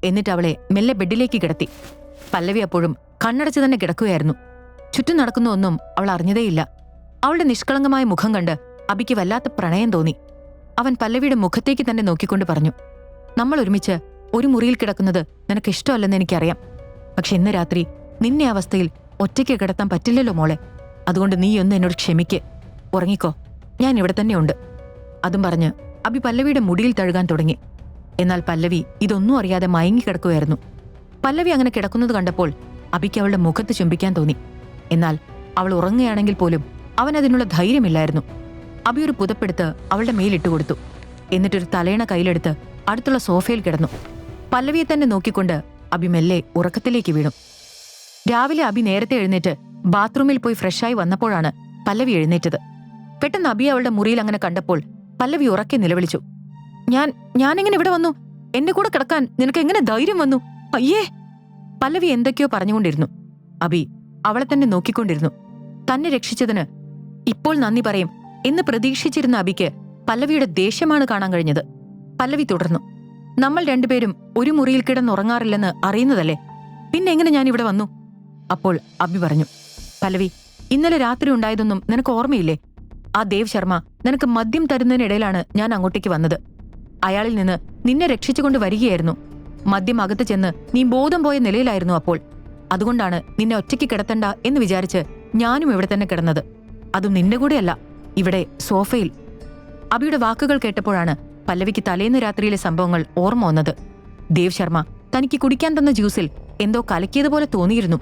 എന്നിട്ട് അവളെ മെല്ലെ ബെഡിലേക്ക് കിടത്തി. പല്ലവി അപ്പോഴും കണ്ണടച്ച് തന്നെ കിടക്കുകയായിരുന്നു. ചുറ്റും നടക്കുന്ന ഒന്നും അവൾ അറിഞ്ഞതേയില്ല. അവളുടെ നിഷ്കളങ്കമായ മുഖം കണ്ട് അബിക്ക് വല്ലാത്ത പ്രണയം തോന്നി. അവൻ പല്ലവിയുടെ മുഖത്തേക്ക് തന്നെ നോക്കിക്കൊണ്ട് പറഞ്ഞു, നമ്മൾ ഒരുമിച്ച് ഒരു മുറിയിൽ കിടക്കുന്നത് നിനക്ക് ഇഷ്ടമല്ലെന്ന് എനിക്കറിയാം. പക്ഷെ ഇന്ന് രാത്രി നിന്നെ അവസ്ഥയിൽ ഒറ്റയ്ക്ക് കിടത്താൻ പറ്റില്ലല്ലോ മോളെ. അതുകൊണ്ട് നീ ഒന്ന് എന്നോട് ക്ഷമിക്ക്. ഉറങ്ങിക്കോ, ഞാൻ ഇവിടെ തന്നെയുണ്ട്. അതും പറഞ്ഞ് അബി പല്ലവിയുടെ മുടിയിൽ തഴുകാൻ തുടങ്ങി. എന്നാൽ പല്ലവി ഇതൊന്നും അറിയാതെ മയങ്ങിക്കിടക്കുകയായിരുന്നു. പല്ലവി അങ്ങനെ കിടക്കുന്നത് കണ്ടപ്പോൾ അബിക്ക് അവളുടെ മുഖത്ത് ചുംബിക്കാൻ തോന്നി. എന്നാൽ അവൾ ഉറങ്ങുകയാണെങ്കിൽ പോലും അവനതിനുള്ള ധൈര്യമില്ലായിരുന്നു. അബി ഒരു പുതപ്പെടുത്ത് അവളുടെ മേലിട്ടുകൊടുത്തു. എന്നിട്ടൊരു തലയണ കയ്യിലെടുത്ത് അടുത്തുള്ള സോഫയിൽ കിടന്നു. പല്ലവിയെ തന്നെ നോക്കിക്കൊണ്ട് അബി മെല്ലെ ഉറക്കത്തിലേക്ക് വീണു. രാവിലെ അബി നേരത്തെ എഴുന്നേറ്റ് ബാത്റൂമിൽ പോയി ഫ്രഷായി വന്നപ്പോഴാണ് പല്ലവി എഴുന്നേറ്റത്. പെട്ടെന്ന് അബി അവളുടെ മുറിയിൽ അങ്ങനെ കണ്ടപ്പോൾ പല്ലവി ഉറക്കെ നിലവിളിച്ചു, ഞാനെങ്ങനെ ഇവിടെ വന്നു? എന്റെ കൂടെ കിടക്കാൻ നിനക്ക് എങ്ങനെ ധൈര്യം വന്നു? അയ്യേ! പല്ലവി എന്തൊക്കെയോ പറഞ്ഞുകൊണ്ടിരുന്നു. അബി അവളെ തന്നെ നോക്കിക്കൊണ്ടിരുന്നു. തന്നെ രക്ഷിച്ചതിന് ഇപ്പോൾ നന്ദി പറയും എന്ന് പ്രതീക്ഷിച്ചിരുന്ന അബിക്ക് പല്ലവിയുടെ ദേഷ്യമാണ് കാണാൻ കഴിഞ്ഞത്. പല്ലവി തുടർന്നു, നമ്മൾ രണ്ടുപേരും ഒരു മുറിയിൽ കിടന്നുറങ്ങാറില്ലെന്ന് അറിയുന്നതല്ലേ, പിന്നെ എങ്ങനെ ഞാൻ ഇവിടെ വന്നു? അപ്പോൾ അബി പറഞ്ഞു, പല്ലവി, ഇന്നലെ രാത്രി ഉണ്ടായതൊന്നും നിനക്ക് ഓർമ്മയില്ലേ? ആ ദേവ് ശർമ്മ നിനക്ക് മദ്യം തരുന്നതിനിടയിലാണ് ഞാൻ അങ്ങോട്ടേക്ക് വന്നത്. അയാളിൽ നിന്ന് നിന്നെ രക്ഷിച്ചുകൊണ്ട് വരികയായിരുന്നു. മദ്യം അകത്ത് ചെന്ന് നീ ബോധം പോയ നിലയിലായിരുന്നു അപ്പോൾ. അതുകൊണ്ടാണ് നിന്നെ ഒറ്റയ്ക്ക് കിടത്തണ്ട എന്ന് വിചാരിച്ച് ഞാനും ഇവിടെ തന്നെ കിടന്നത്. അതും നിന്റെ കൂടെയല്ല, ഇവിടെ സോഫയിൽ. അബിയുടെ വാക്കുകൾ കേട്ടപ്പോഴാണ് പല്ലവിക്ക് തലേന്ന് രാത്രിയിലെ സംഭവങ്ങൾ ഓർമ്മ വന്നത്. ദേവ് ശർമ്മ തനിക്ക് കുടിക്കാൻ തന്ന ജ്യൂസിൽ എന്തോ കലക്കിയതുപോലെ തോന്നിയിരുന്നു.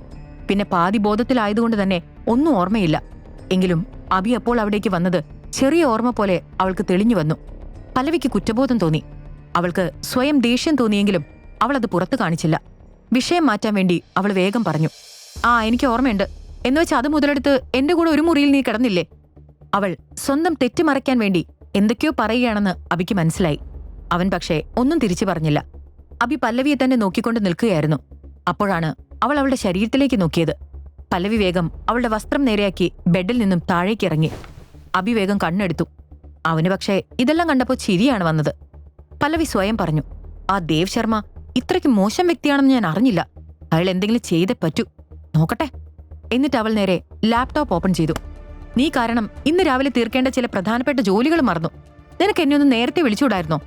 പിന്നെ പാതി ബോധത്തിലായതുകൊണ്ട് തന്നെ ഒന്നും ഓർമ്മയില്ല. എങ്കിലും അബി അപ്പോൾ അവിടേക്ക് വന്നത് ചെറിയ ഓർമ്മ പോലെ അവൾക്ക് തെളിഞ്ഞു വന്നു. പല്ലവിക്ക് കുറ്റബോധം തോന്നി. അവൾക്ക് സ്വയം ദേഷ്യം തോന്നിയെങ്കിലും അവൾ അത് പുറത്തു കാണിച്ചില്ല. വിഷയം മാറ്റാൻ വേണ്ടി അവൾ വേഗം പറഞ്ഞു, എനിക്ക് ഓർമ്മയുണ്ട്. എന്നുവെച്ച് അത് മുതലെടുത്ത് എന്റെ കൂടെ ഒരു മുറിയിൽ നീ കിടന്നില്ലേ? അവൾ സ്വന്തം തെറ്റ് മറയ്ക്കാൻ വേണ്ടി എന്തൊക്കെയോ പറയുകയാണെന്ന് അബിക്ക് മനസ്സിലായി. അവൻ പക്ഷേ ഒന്നും തിരിച്ചു പറഞ്ഞില്ല. അബി പല്ലവിയെ തന്നെ നോക്കിക്കൊണ്ട് നിൽക്കുകയായിരുന്നു. അപ്പോഴാണ് അവൾ അവളുടെ ശരീരത്തിലേക്ക് നോക്കിയത്. പല്ലവി വേഗം അവളുടെ വസ്ത്രം നേരെയാക്കി ബെഡിൽ നിന്നും താഴേക്കിറങ്ങി. അബി വേഗം കണ്ണെടുത്തു. അവന് പക്ഷേ ഇതെല്ലാം കണ്ടപ്പോൾ ചിരിയാണ് വന്നത്. പല്ലവി സ്വയം പറഞ്ഞു, ആ ദേവ് ശർമ്മ ഇത്രയ്ക്ക് മോശം വ്യക്തിയാണെന്ന് ഞാൻ അറിഞ്ഞില്ല. അയാൾ എന്തെങ്കിലും ചെയ്തേ പറ്റൂ, നോക്കട്ടെ. എന്നിട്ട് അവൾ നേരെ ലാപ്ടോപ്പ് ഓപ്പൺ ചെയ്തു. നീ കാരണം ഇന്ന് രാവിലെ തീർക്കേണ്ട ചില പ്രധാനപ്പെട്ട ജോലികൾ മറന്നു. നിനക്ക് എന്നെ ഒന്ന് നേരത്തെ വിളിച്ചുകൂടായിരുന്നോ?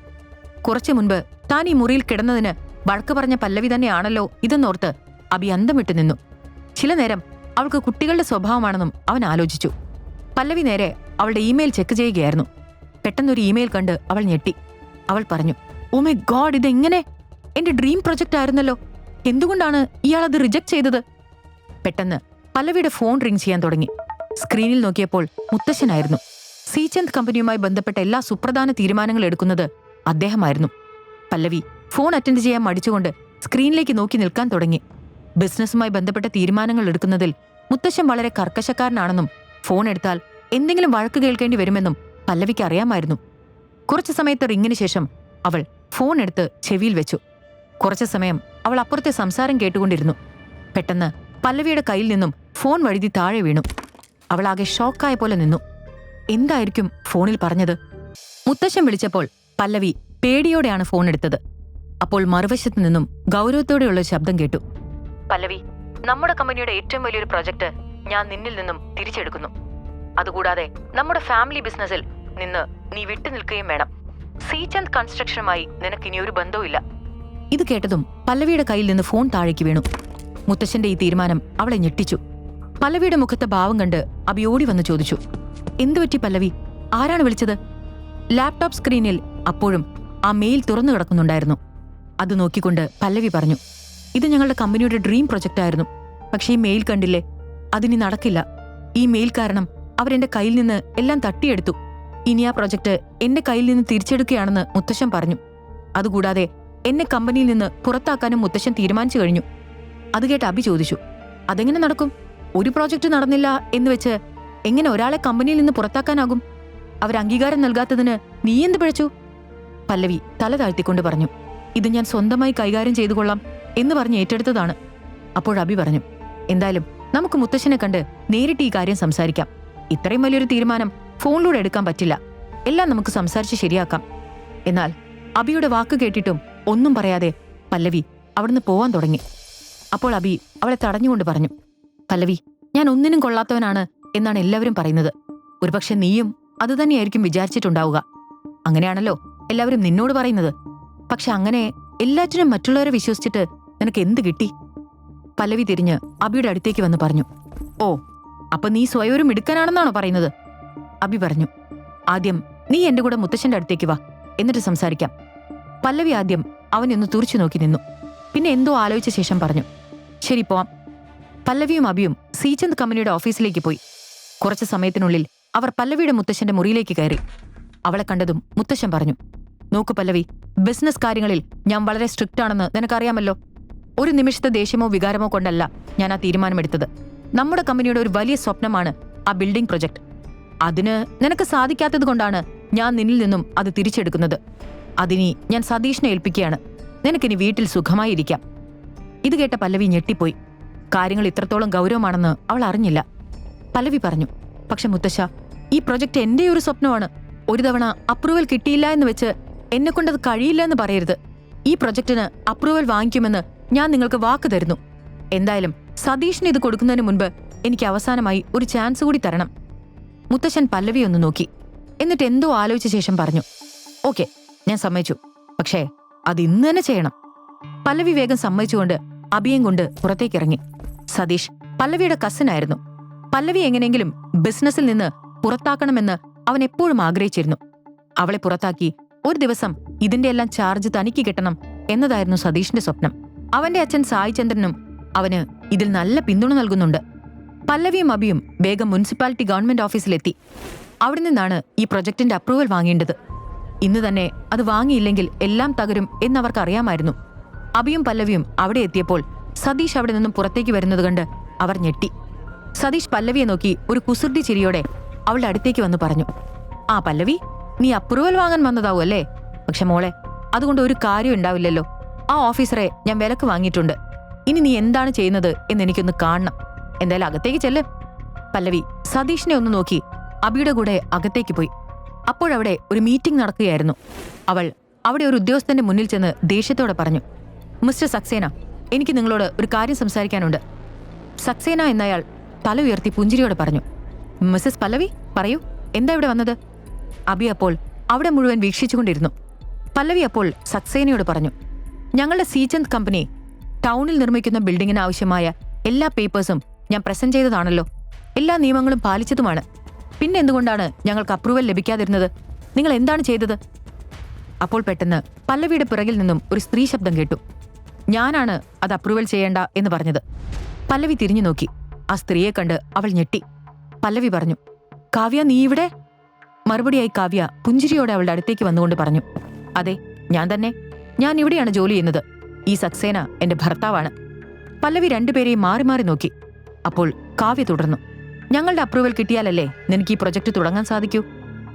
കുറച്ചു മുൻപ് താൻ ഈ മുറിയിൽ കിടന്നതിന് വഴക്ക് പറഞ്ഞ പല്ലവി തന്നെയാണല്ലോ ഇതെന്നോർത്ത് അബി അന്തം വിട്ടു നിന്നു. ചില നേരം അവൾക്ക് കുട്ടികളുടെ സ്വഭാവമാണെന്നും അവൻ ആലോചിച്ചു. പല്ലവി നേരെ അവളുടെ ഇമെയിൽ ചെക്ക് ചെയ്യുകയായിരുന്നു. പെട്ടെന്നൊരു ഇമെയിൽ കണ്ട് അവൾ ഞെട്ടി. അവൾ പറഞ്ഞു, ഓ മൈ ഗോഡ്, ഇതെങ്ങനെ? എന്റെ ഡ്രീം പ്രൊജക്റ്റ് ആയിരുന്നല്ലോ. എന്തുകൊണ്ടാണ് ഇയാൾ അത് റിജക്ട് ചെയ്തത്? പെട്ടെന്ന് പല്ലവിയുടെ ഫോൺ റിംഗ് ചെയ്യാൻ തുടങ്ങി. സ്ക്രീനിൽ നോക്കിയപ്പോൾ മുത്തശ്ശനായിരുന്നു. സീചന്ദ് കമ്പനിയുമായി ബന്ധപ്പെട്ട എല്ലാ സുപ്രധാന തീരുമാനങ്ങൾ എടുക്കുന്നത് അദ്ദേഹമായിരുന്നു. പല്ലവി ഫോൺ അറ്റൻഡ് ചെയ്യാൻ മടിച്ചുകൊണ്ട് സ്ക്രീനിലേക്ക് നോക്കി നിൽക്കാൻ തുടങ്ങി. ബിസിനസ്സുമായി ബന്ധപ്പെട്ട തീരുമാനങ്ങൾ എടുക്കുന്നതിൽ മുത്തശ്ശൻ വളരെ കർക്കശക്കാരനാണെന്നും ഫോൺ എടുത്താൽ എന്തെങ്കിലും വഴക്ക് കേൾക്കേണ്ടി വരുമെന്നും പല്ലവിക്ക് അറിയാമായിരുന്നു. കുറച്ചു സമയത്തെ റിങ്ങിന് ശേഷം അവൾ ഫോൺ എടുത്ത് ചെവിയിൽ വെച്ചു. കുറച്ചു സമയം അവൾ അപ്പുറത്തെ സംസാരം കേട്ടുകൊണ്ടിരുന്നു. പെട്ടെന്ന് പല്ലവിയുടെ കയ്യിൽ നിന്നും ഫോൺ വഴുതി താഴെ വീണു. അവളാകെ ഷോക്കായ പോലെ നിന്നു. എന്തായിരിക്കും ഫോണിൽ പറഞ്ഞത്? മുത്തശ്ശൻ വിളിച്ചപ്പോൾ പല്ലവി പേടിയോടെയാണ് ഫോൺ എടുത്തത്. അപ്പോൾ മറുവശത്തു നിന്നും ഗൗരവത്തോടെയുള്ള ശബ്ദം കേട്ടു. പല്ലവി, നമ്മുടെ കമ്പനിയുടെ ഏറ്റവും വലിയൊരു പ്രൊജക്ട് ഞാൻ നിന്നിൽ നിന്നും തിരിച്ചെടുക്കുന്നു. അതുകൂടാതെ നമ്മുടെ ഫാമിലി ബിസിനസ്സിൽ നിന്ന് നീ വിട്ടുനിൽക്കുകയും വേണം. സീചന്ദ് കൺസ്ട്രക്ഷനുമായി നിനക്ക് ഇനി ഒരു ബന്ധവുമില്ല. ഇത് കേട്ടതും പല്ലവിയുടെ കയ്യിൽ നിന്ന് ഫോൺ താഴേക്ക് വീണു. മുത്തശ്ശന്റെ ഈ തീരുമാനം അവളെ ഞെട്ടിച്ചു. പല്ലവിയുടെ മുഖത്തെ ഭാവം കണ്ട് അബി ഓടി വന്ന് ചോദിച്ചു, എന്തുപറ്റി പല്ലവി? ആരാണ് വിളിച്ചത്? ലാപ്ടോപ്പ് സ്ക്രീനിൽ അപ്പോഴും ആ മെയിൽ തുറന്നു കിടക്കുന്നുണ്ടായിരുന്നു. അത് നോക്കിക്കൊണ്ട് പല്ലവി പറഞ്ഞു, ഇത് ഞങ്ങളുടെ കമ്പനിയുടെ ഡ്രീം പ്രൊജക്റ്റ് ആയിരുന്നു. പക്ഷേ ഈ മെയിൽ കണ്ടില്ലേ, അതിനി നടക്കില്ല. ഈ മെയിൽ കാരണം അവരെന്റെ കയ്യിൽ നിന്ന് എല്ലാം തട്ടിയെടുത്തു. ഇനി ആ പ്രൊജക്ട് എന്റെ കയ്യിൽ നിന്ന് തിരിച്ചെടുക്കുകയാണെന്ന് മുത്തശ്ശൻ പറഞ്ഞു. അതുകൂടാതെ എന്നെ കമ്പനിയിൽ നിന്ന് പുറത്താക്കാനും മുത്തശ്ശൻ തീരുമാനിച്ചു കഴിഞ്ഞു. അത് കേട്ട് അബി ചോദിച്ചു, അതെങ്ങനെ നടക്കും? ഒരു പ്രോജക്റ്റ് നടന്നില്ല എന്ന് വെച്ച് എങ്ങനെ ഒരാളെ കമ്പനിയിൽ നിന്ന് പുറത്താക്കാനാകും? അവർ അംഗീകാരം നൽകാത്തതിന് നീ എന്ത് പിഴച്ചു? പല്ലവി തല താഴ്ത്തിക്കൊണ്ട് പറഞ്ഞു, ഇത് ഞാൻ സ്വന്തമായി കൈകാര്യം ചെയ്തു കൊള്ളാം എന്ന് പറഞ്ഞ് ഏറ്റെടുത്തതാണ്. അപ്പോൾ അബി പറഞ്ഞു, എന്തായാലും നമുക്ക് മുത്തശ്ശനെ കണ്ട് നേരിട്ട് ഈ കാര്യം സംസാരിക്കാം. ഇത്രയും വലിയൊരു തീരുമാനം ഫോണിലൂടെ എടുക്കാൻ പറ്റില്ല. എല്ലാം നമുക്ക് സംസാരിച്ച് ശരിയാക്കാം. എന്നാൽ അബിയുടെ വാക്ക് കേട്ടിട്ടും ഒന്നും പറയാതെ പല്ലവി അവിടുന്ന് പോവാൻ തുടങ്ങി. അപ്പോൾ അബി അവളെ തടഞ്ഞുകൊണ്ട് പറഞ്ഞു, പല്ലവി, ഞാൻ ഒന്നിനും കൊള്ളാത്തവനാണ് എന്നാണ് എല്ലാവരും പറയുന്നത്. ഒരുപക്ഷെ നീയും അതുതന്നെയായിരിക്കും വിചാരിച്ചിട്ടുണ്ടാവുക. അങ്ങനെയാണല്ലോ എല്ലാവരും നിന്നോട് പറയുന്നത്. പക്ഷെ അങ്ങനെ എല്ലാറ്റിനും മറ്റുള്ളവരെ വിശ്വസിച്ചിട്ട് നിനക്ക് എന്ത് കിട്ടി? പല്ലവി തിരിഞ്ഞ് അബിയുടെ അടുത്തേക്ക് വന്ന് പറഞ്ഞു, ഓ, അപ്പൊ നീ സ്വയം മിടുക്കനാണെന്നാണോ പറയുന്നത്? അബി പറഞ്ഞു, ആദ്യം നീ എന്റെ കൂടെ മുത്തശ്ശന്റെ അടുത്തേക്ക് വാ, എന്നിട്ട് സംസാരിക്കാം. പല്ലവി ആദ്യം അവനൊന്ന് തുറിച്ചു നോക്കി നിന്നു. പിന്നെ എന്തോ ആലോചിച്ച ശേഷം പറഞ്ഞു, ശരി, പോവാം. പല്ലവിയും അബിയും സീചന്ദ് കമ്പനിയുടെ ഓഫീസിലേക്ക് പോയി. കുറച്ചു സമയത്തിനുള്ളിൽ അവർ പല്ലവിയുടെ മുത്തശ്ശന്റെ മുറിയിലേക്ക് കയറി. അവളെ കണ്ടതും മുത്തശ്ശൻ പറഞ്ഞു, നോക്കു പല്ലവി, ബിസിനസ് കാര്യങ്ങളിൽ ഞാൻ വളരെ സ്ട്രിക്റ്റ് ആണെന്ന് നിനക്കറിയാമല്ലോ. ഒരു നിമിഷത്തെ ദേഷ്യമോ വികാരമോ കൊണ്ടല്ല ഞാൻ ആ തീരുമാനമെടുത്തത്. നമ്മുടെ കമ്പനിയുടെ ഒരു വലിയ സ്വപ്നമാണ് ആ ബിൽഡിംഗ് പ്രൊജക്ട്. അതിന് നിനക്ക് സാധിക്കാത്തത് കൊണ്ടാണ് ഞാൻ നിന്നിൽ നിന്നും അത് തിരിച്ചെടുക്കുന്നത്. അതിനി ഞാൻ സതീഷിനെ ഏൽപ്പിക്കുകയാണ്. നിനക്കിനി വീട്ടിൽ സുഖമായി ഇരിക്കാം. ഇത് കേട്ട പല്ലവി ഞെട്ടിപ്പോയി. കാര്യങ്ങൾ ഇത്രത്തോളം ഗൗരവമാണെന്ന് അവൾ അറിഞ്ഞില്ല. പല്ലവി പറഞ്ഞു, പക്ഷെ മുത്തശ്ശ, ഈ പ്രൊജക്ട് എന്റെ ഒരു സ്വപ്നമാണ്. ഒരു തവണ അപ്രൂവൽ കിട്ടിയില്ല എന്ന് വെച്ച് എന്നെക്കൊണ്ടത് കഴിയില്ല എന്ന് പറയരുത്. ഈ പ്രൊജക്ടിന് അപ്രൂവൽ വാങ്ങിക്കുമെന്ന് ഞാൻ നിങ്ങൾക്ക് വാക്ക് തരുന്നു. എന്തായാലും സതീഷിന് ഇത് കൊടുക്കുന്നതിന് മുൻപ് എനിക്ക് അവസാനമായി ഒരു ചാൻസ് കൂടി തരണം. മുത്തശ്ശൻ പല്ലവി ഒന്ന് നോക്കി. എന്നിട്ട് എന്തോ ആലോചിച്ച ശേഷം പറഞ്ഞു, ഓക്കെ, ഞാൻ സമ്മതിച്ചു. പക്ഷേ അത് ഇന്ന് തന്നെ ചെയ്യണം. പല്ലവി വേഗം സമ്മതിച്ചുകൊണ്ട് അബിയും കൊണ്ട് പുറത്തേക്കിറങ്ങി. സതീഷ് പല്ലവിയുടെ കസിനായിരുന്നു. പല്ലവി എങ്ങനെയെങ്കിലും ബിസിനസ്സിൽ നിന്ന് പുറത്താക്കണമെന്ന് അവൻ എപ്പോഴും ആഗ്രഹിച്ചിരുന്നു. അവളെ പുറത്താക്കി ഒരു ദിവസം ഇതിന്റെ എല്ലാം ചാർജ് തനിക്ക് കിട്ടണം എന്നതായിരുന്നു സതീഷിന്റെ സ്വപ്നം. അവന്റെ അച്ഛൻ സായിചന്ദ്രനും അവന് ഇതിൽ നല്ല പിന്തുണ നൽകുന്നുണ്ട്. പല്ലവിയും അബിയും വേഗം മുനിസിപ്പാലിറ്റി ഗവൺമെന്റ് ഓഫീസിലെത്തി. അവിടെ നിന്നാണ് ഈ പ്രൊജക്ടിന്റെ അപ്രൂവൽ വാങ്ങേണ്ടത്. ഇന്ന് തന്നെ അത് വാങ്ങിയില്ലെങ്കിൽ എല്ലാം തകരും എന്നവർക്ക് അറിയാമായിരുന്നു. അബിയും പല്ലവിയും അവിടെ എത്തിയപ്പോൾ സതീഷ് അവിടെ നിന്നും പുറത്തേക്ക് വരുന്നത് കണ്ട് അവർ ഞെട്ടി. സതീഷ് പല്ലവിയെ നോക്കി ഒരു കുസൃതി ചിരിയോടെ അവളുടെ അടുത്തേക്ക് വന്ന് പറഞ്ഞു, ആ പല്ലവി, നീ അപ്രൂവൽ വാങ്ങാൻ വന്നതാവും അല്ലേ? പക്ഷെ മോളെ, അതുകൊണ്ട് ഒരു കാര്യം ഉണ്ടാവില്ലല്ലോ. ആ ഓഫീസറെ ഞാൻ വിലക്ക് വാങ്ങിയിട്ടുണ്ട്. ഇനി നീ എന്താണ് ചെയ്യുന്നത് എന്നെനിക്കൊന്ന് കാണണം. എന്തായാലും അകത്തേക്ക് ചെല്ല്. പല്ലവി സതീഷിനെ ഒന്ന് നോക്കി അബിയുടെ കൂടെ അകത്തേക്ക് പോയി. അപ്പോഴവിടെ ഒരു മീറ്റിംഗ് നടക്കുകയായിരുന്നു. അവൾ അവിടെ ഒരു ഉദ്യോഗസ്ഥന്റെ മുന്നിൽ ചെന്ന് ദേഷ്യത്തോടെ പറഞ്ഞു, മിസ്റ്റർ സക്സേന, എനിക്ക് നിങ്ങളോട് ഒരു കാര്യം സംസാരിക്കാനുണ്ട്. സക്സേന എന്നയാൾ തല ഉയർത്തി പുഞ്ചിരിയോടെ പറഞ്ഞു, മിസ്സസ് പല്ലവി, പറയൂ, എന്താ ഇവിടെ വന്നത്? അബി അപ്പോൾ അവിടെ മുഴുവൻ വീക്ഷിച്ചുകൊണ്ടിരുന്നു. പല്ലവി അപ്പോൾ സക്സേനയോട് പറഞ്ഞു, ഞങ്ങളുടെ സീചന്ദ് കമ്പനി ടൗണിൽ നിർമ്മിക്കുന്ന ബിൽഡിങ്ങിന് ആവശ്യമായ എല്ലാ പേപ്പേഴ്സും ഞാൻ പ്രസന്റ് ചെയ്തതാണല്ലോ. എല്ലാ നിയമങ്ങളും പാലിച്ചതുമാണ്. പിന്നെ എന്തുകൊണ്ടാണ് ഞങ്ങൾക്ക് അപ്രൂവൽ ലഭിക്കാതിരുന്നത്? നിങ്ങൾ എന്താണ് ചെയ്തത്? അപ്പോൾ പെട്ടെന്ന് പല്ലവിയുടെ പിറകിൽ നിന്നും ഒരു സ്ത്രീ ശബ്ദം കേട്ടു. ഞാനാണ് അത് അപ്രൂവൽ ചെയ്യേണ്ട എന്ന് പറഞ്ഞത്. പല്ലവി തിരിഞ്ഞു നോക്കി. ആ സ്ത്രീയെ കണ്ട് അവൾ ഞെട്ടി. പല്ലവി പറഞ്ഞു, കാവ്യ, നീ ഇവിടെ? മറുപടിയായി കാവ്യ പുഞ്ചിരിയോടെ അവളുടെ അടുത്തേക്ക് വന്നുകൊണ്ട് പറഞ്ഞു, അതെ, ഞാൻ തന്നെ. ഞാൻ ഇവിടെയാണ് ജോലി ചെയ്യുന്നത്. ഈ സക്സേന എന്റെ ഭർത്താവാണ്. പല്ലവി രണ്ടുപേരെയും മാറി മാറി നോക്കി. അപ്പോൾ കാവ്യ തുടർന്നു, ഞങ്ങളുടെ അപ്രൂവൽ കിട്ടിയാലല്ലേ നിനക്ക് ഈ പ്രൊജക്ട് തുടങ്ങാൻ സാധിക്കൂ.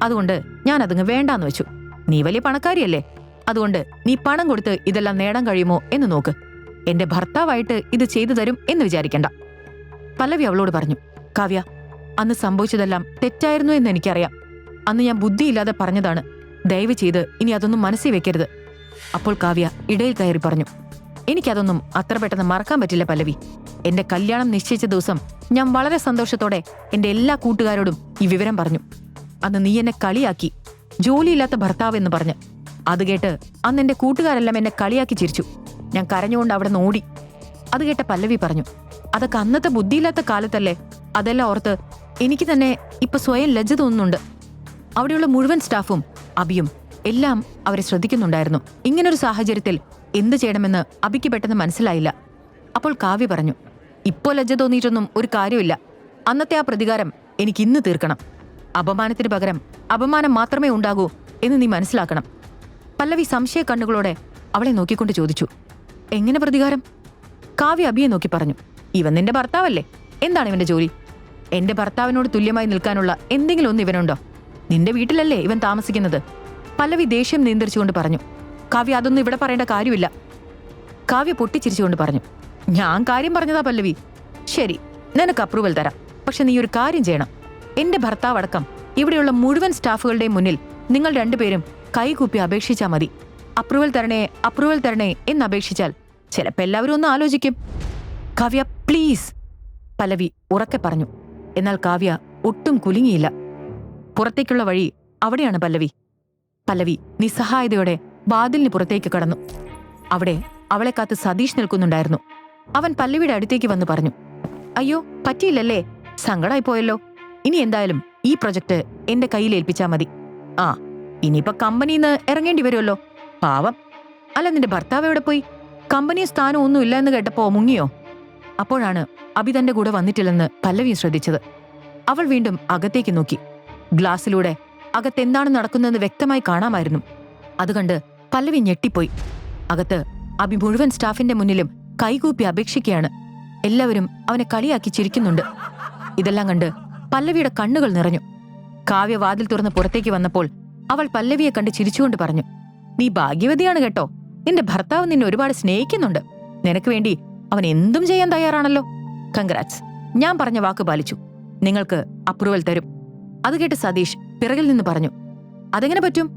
അതുകൊണ്ട് ഞാൻ അതങ്ങ് വേണ്ടാന്ന് വെച്ചു. നീ വലിയ പണക്കാരിയല്ലേ, അതുകൊണ്ട് നീ പണം കൊടുത്ത് ഇതെല്ലാം നേടാൻ കഴിയുമോ എന്ന് നോക്ക്. എന്റെ ഭർത്താവായിട്ട് ഇത് ചെയ്തു തരും എന്ന് വിചാരിക്കണ്ട. പല്ലവി അവളോട് പറഞ്ഞു. കാവ്യ, അന്ന് സംഭവിച്ചതെല്ലാം തെറ്റായിരുന്നു എന്ന് എനിക്കറിയാം. അന്ന് ഞാൻ ബുദ്ധിയില്ലാതെ പറഞ്ഞതാണ്. ദയവ് ചെയ്ത് ഇനി അതൊന്നും മനസ്സിൽ വെക്കരുത്. അപ്പോൾ കാവ്യ ഇടയിൽ കയറി പറഞ്ഞു. എനിക്കതൊന്നും അത്ര പെട്ടെന്ന് മറക്കാൻ പറ്റില്ല പല്ലവി. എന്റെ കല്യാണം നിശ്ചയിച്ച ദിവസം ഞാൻ വളരെ സന്തോഷത്തോടെ എന്റെ എല്ലാ കൂട്ടുകാരോടും ഈ വിവരം പറഞ്ഞു. അന്ന് നീ എന്നെ കളിയാക്കി, ജോലിയില്ലാത്ത ഭർത്താവ് എന്ന് പറഞ്ഞ്. അത് കേട്ട് അന്ന് എന്റെ കൂട്ടുകാരെല്ലാം എന്നെ കളിയാക്കി ചിരിച്ചു. ഞാൻ കരഞ്ഞുകൊണ്ട് അവിടെ നിന്ന് ഓടി. അത് കേട്ട പല്ലവി പറഞ്ഞു. അതൊക്കെ അന്നത്തെ ബുദ്ധിയില്ലാത്ത കാലത്തല്ലേ. അതെല്ലാം ഓർത്ത് എനിക്ക് തന്നെ ഇപ്പൊ സ്വയം ലജ്ജ തോന്നുന്നുണ്ട്. അവിടെയുള്ള മുഴുവൻ സ്റ്റാഫും അബിയും എല്ലാം അവരെ ശ്രദ്ധിക്കുന്നുണ്ടായിരുന്നു. ഇങ്ങനൊരു സാഹചര്യത്തിൽ എന്ത് ചെയ്യണമെന്ന് അബിക്ക് പെട്ടെന്ന് മനസ്സിലായില്ല. അപ്പോൾ കാവ്യ പറഞ്ഞു. ഇപ്പോൾ ലജ്ജ തോന്നിയിട്ടൊന്നും ഒരു കാര്യമില്ല. അന്നത്തെ ആ പ്രതികാരം എനിക്ക് ഇന്ന് തീർക്കണം. അപമാനത്തിന് പകരം അപമാനം മാത്രമേ ഉണ്ടാകൂ എന്ന് നീ മനസ്സിലാക്കണം. പല്ലവി സംശയ കണ്ണുകളോടെ അവളെ നോക്കിക്കൊണ്ട് ചോദിച്ചു. എങ്ങനെ പ്രതികാരം? കാവ്യ അബിയെ നോക്കി പറഞ്ഞു. ഇവൻ നിന്റെ ഭർത്താവല്ലേ, എന്താണ് ഇവന്റെ ജോലി? എന്റെ ഭർത്താവിനോട് തുല്യമായി നിൽക്കാനുള്ള എന്തെങ്കിലും ഒന്ന് ഇവനുണ്ടോ? നിന്റെ വീട്ടിലല്ലേ ഇവൻ താമസിക്കുന്നത്? പല്ലവി ദേഷ്യം നിയന്ത്രിച്ചുകൊണ്ട് പറഞ്ഞു. കാവ്യ, അതൊന്നും ഇവിടെ പറയേണ്ട കാര്യമില്ല. കാവ്യ പൊട്ടിച്ചിരിച്ചുകൊണ്ട് പറഞ്ഞു. ഞാൻ കാര്യം പറഞ്ഞതാ പല്ലവി. ശരി, നിനക്ക് അപ്രൂവൽ തരാം. പക്ഷെ നീ ഒരു കാര്യം ചെയ്യണം. എന്റെ ഭർത്താവ് അടക്കം ഇവിടെയുള്ള മുഴുവൻ സ്റ്റാഫുകളുടെയും മുന്നിൽ നിങ്ങൾ രണ്ടുപേരും കൈകൂപ്പി അപേക്ഷിച്ചാൽ മതി. അപ്രൂവൽ തരണേ, അപ്രൂവൽ തരണേ എന്ന് അപേക്ഷിച്ചാൽ ചിലപ്പോൾ എല്ലാവരും ഒന്ന് ആലോചിക്കും. കാവ്യ പ്ലീസ്, പല്ലവി ഉറക്കെ പറഞ്ഞു. എന്നാൽ കാവ്യ ഒട്ടും കുലുങ്ങിയില്ല. പുറത്തേക്കുള്ള വഴി അവിടെയാണ് പല്ലവി. പല്ലവി നിസ്സഹായതയോടെ വാതിലിന് പുറത്തേക്ക് കടന്നു. അവിടെ അവളെ കാത്ത് സതീഷ് നിൽക്കുന്നുണ്ടായിരുന്നു. അവൻ പല്ലവിയുടെ അടുത്തേക്ക് വന്ന് പറഞ്ഞു. അയ്യോ, പറ്റിയില്ലല്ലേ, സങ്കടായി പോയല്ലോ. ഇനി എന്തായാലും ഈ പ്രൊജക്ട് എന്റെ കയ്യിൽ ഏൽപ്പിച്ചാ മതി. ആ, ഇനിയിപ്പൊ കമ്പനിന്ന് ഇറങ്ങേണ്ടി വരുമല്ലോ. പാവം. അല്ല, നിന്റെ ഭർത്താവ് എവിടെ പോയി? കമ്പനി സ്ഥാനം ഒന്നും ഇല്ല എന്ന് കേട്ടപ്പോ മുങ്ങിയോ? അപ്പോഴാണ് അബി തന്റെ കൂടെ വന്നിട്ടില്ലെന്ന് പല്ലവി ശ്രദ്ധിച്ചത്. അവൾ വീണ്ടും അകത്തേക്ക് നോക്കി. ഗ്ലാസ്സിലൂടെ അകത്തെന്താണ് നടക്കുന്നതെന്ന് വ്യക്തമായി കാണാമായിരുന്നു. അതുകണ്ട് പല്ലവി ഞെട്ടിപ്പോയി. അകത്ത് അബി മുഴുവൻ സ്റ്റാഫിന്റെ മുന്നിലും കൈകൂപ്പി അപേക്ഷിക്കുകയാണ്. എല്ലാവരും അവനെ കളിയാക്കി ചിരിക്കുന്നുണ്ട്. ഇതെല്ലാം കണ്ട് പല്ലവിയുടെ കണ്ണുകൾ നിറഞ്ഞു. കാവ്യ വാതിൽ തുറന്ന് പുറത്തേക്ക് വന്നപ്പോൾ അവൾ പല്ലവിയെ കണ്ട് ചിരിച്ചുകൊണ്ട് പറഞ്ഞു. നീ ഭാഗ്യവതിയാണ് കേട്ടോ. നിന്റെ ഭർത്താവ് നിന്നെ ഒരുപാട് സ്നേഹിക്കുന്നുണ്ട്. നിനക്ക് വേണ്ടി അവൻ എന്തും ചെയ്യാൻ തയ്യാറാണല്ലോ. കൺഗ്രാറ്റ്സ്, ഞാൻ പറഞ്ഞ വാക്ക് പാലിച്ചു. നിങ്ങൾക്ക് അപ്രൂവൽ തരും. അത് കേട്ട് സതീഷ് പിറകിൽ നിന്ന് പറഞ്ഞു. അതെങ്ങനെ പറ്റും?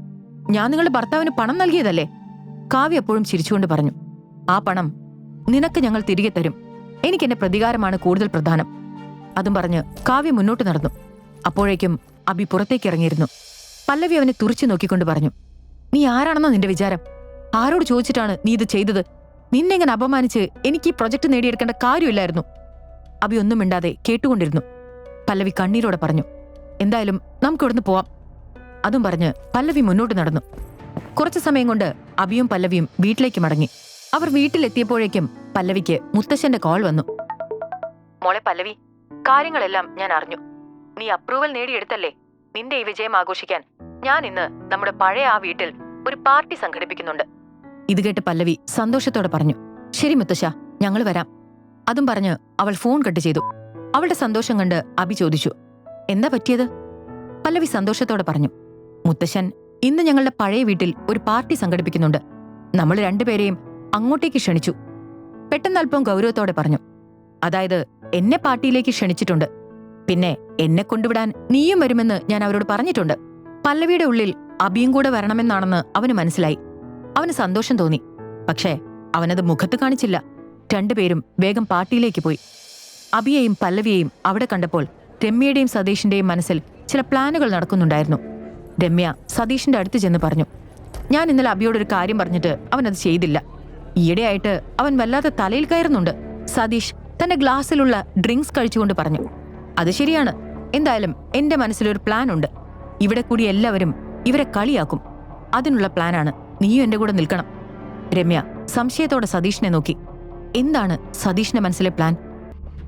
ഞാൻ നിങ്ങളുടെ ഭർത്താവിന് പണം നൽകിയതല്ലേ? കാവ്യ എപ്പോഴും ചിരിച്ചുകൊണ്ട് പറഞ്ഞു. ആ പണം നിനക്ക് ഞങ്ങൾ തിരികെ തരും. എനിക്ക് എന്റെ പ്രതികാരമാണ് കൂടുതൽ പ്രധാനം. അതും പറഞ്ഞ് കാവ്യ മുന്നോട്ട് നടന്നു. അപ്പോഴേക്കും അബി പുറത്തേക്ക് ഇറങ്ങിയിരുന്നു. പല്ലവി അവനെ തുറിച്ചു നോക്കിക്കൊണ്ട് പറഞ്ഞു. നീ ആരാണെന്നോ നിന്റെ വിചാരം? ആരോട് ചോദിച്ചിട്ടാണ് നീ ഇത് ചെയ്തത്? നിന്നെങ്ങനെ അപമാനിച്ച് എനിക്ക് ഈ പ്രൊജക്ട് നേടിയെടുക്കേണ്ട കാര്യമില്ലായിരുന്നു. അബി ഒന്നും മിണ്ടാതെ കേട്ടുകൊണ്ടിരുന്നു. പല്ലവി കണ്ണീരോടെ പറഞ്ഞു. എന്തായാലും നമുക്കിവിടുന്ന് പോവാം. അതും പറഞ്ഞ് പല്ലവി മുന്നോട്ട് നടന്നു. കുറച്ചു സമയം കൊണ്ട് അബിയും പല്ലവിയും വീട്ടിലേക്ക് മടങ്ങി. അവർ വീട്ടിലെത്തിയപ്പോഴേക്കും പല്ലവിക്ക് മുത്തശ്ശന്റെ കോൾ വന്നു. മോളെ പല്ലവി, കാര്യങ്ങളെല്ലാം ഞാൻ അറിഞ്ഞു. നീ അപ്രൂവൽ നേടിയെടുത്തല്ലേ? നിന്റെ ഈ വിജയം ആഘോഷിക്കാൻ ഞാൻ ഇന്ന് നമ്മുടെ പഴയ ആ വീട്ടിൽ ഒരു പാർട്ടി സംഘടിപ്പിക്കുന്നുണ്ട്. ഇത് കേട്ട് പല്ലവി സന്തോഷത്തോടെ പറഞ്ഞു. ശരി മുത്തശ്ശ, ഞങ്ങൾ വരാം. അതും പറഞ്ഞ് അവൾ ഫോൺ കട്ട് ചെയ്തു. അവളുടെ സന്തോഷം കണ്ട് അബി ചോദിച്ചു. എന്താ പറ്റിയത്? പല്ലവി സന്തോഷത്തോടെ പറഞ്ഞു. മുത്തശ്ശൻ ഇന്ന് ഞങ്ങളുടെ പഴയ വീട്ടിൽ ഒരു പാർട്ടി സംഘടിപ്പിക്കുന്നുണ്ട്. നമ്മൾ രണ്ടുപേരെയും അങ്ങോട്ടേക്ക് ക്ഷണിച്ചു. പെട്ടെന്ന് അല്പം ഗൗരവത്തോടെ പറഞ്ഞു. അതായത് എന്നെ പാർട്ടിയിലേക്ക് ക്ഷണിച്ചിട്ടുണ്ട്. പിന്നെ എന്നെ കൊണ്ടുവിടാൻ നീയും വരുമെന്ന് ഞാൻ അവരോട് പറഞ്ഞിട്ടുണ്ട്. പല്ലവിയുടെ ഉള്ളിൽ അബിയും കൂടെ വരണമെന്നാണെന്ന് അവന് മനസ്സിലായി. അവന് സന്തോഷം തോന്നി. പക്ഷേ അവനത് മുഖത്ത് കാണിച്ചില്ല. രണ്ടുപേരും വേഗം പാർട്ടിയിലേക്ക് പോയി. അബിയെയും പല്ലവിയെയും അവിടെ കണ്ടപ്പോൾ രമ്യയുടെയും സതീഷിന്റെയും മനസ്സിൽ ചില പ്ലാനുകൾ നടക്കുന്നുണ്ടായിരുന്നു. രമ്യ സതീഷിന്റെ അടുത്ത് ചെന്ന് പറഞ്ഞു. ഞാൻ ഇന്നലെ അബിയോടൊരു കാര്യം പറഞ്ഞിട്ട് അവനത് ചെയ്തില്ല. ഈയിടെയായിട്ട് അവൻ വല്ലാതെ തലയിൽ കയറുന്നുണ്ട്. സതീഷ് തന്റെ ഗ്ലാസ്സിലുള്ള ഡ്രിങ്ക്സ് കഴിച്ചുകൊണ്ട് പറഞ്ഞു. അത് ശരിയാണ്. എന്തായാലും എന്റെ മനസ്സിലൊരു പ്ലാൻ ഉണ്ട്. ഇവിടെ കൂടി എല്ലാവരും ഇവരെ കളിയാക്കും. അതിനുള്ള പ്ലാനാണ്. നീയും എന്റെ കൂടെ നിൽക്കണം. രമ്യ സംശയത്തോടെ സതീഷിനെ നോക്കി. എന്താണ് സതീഷിന്റെ മനസ്സിലെ പ്ലാൻ?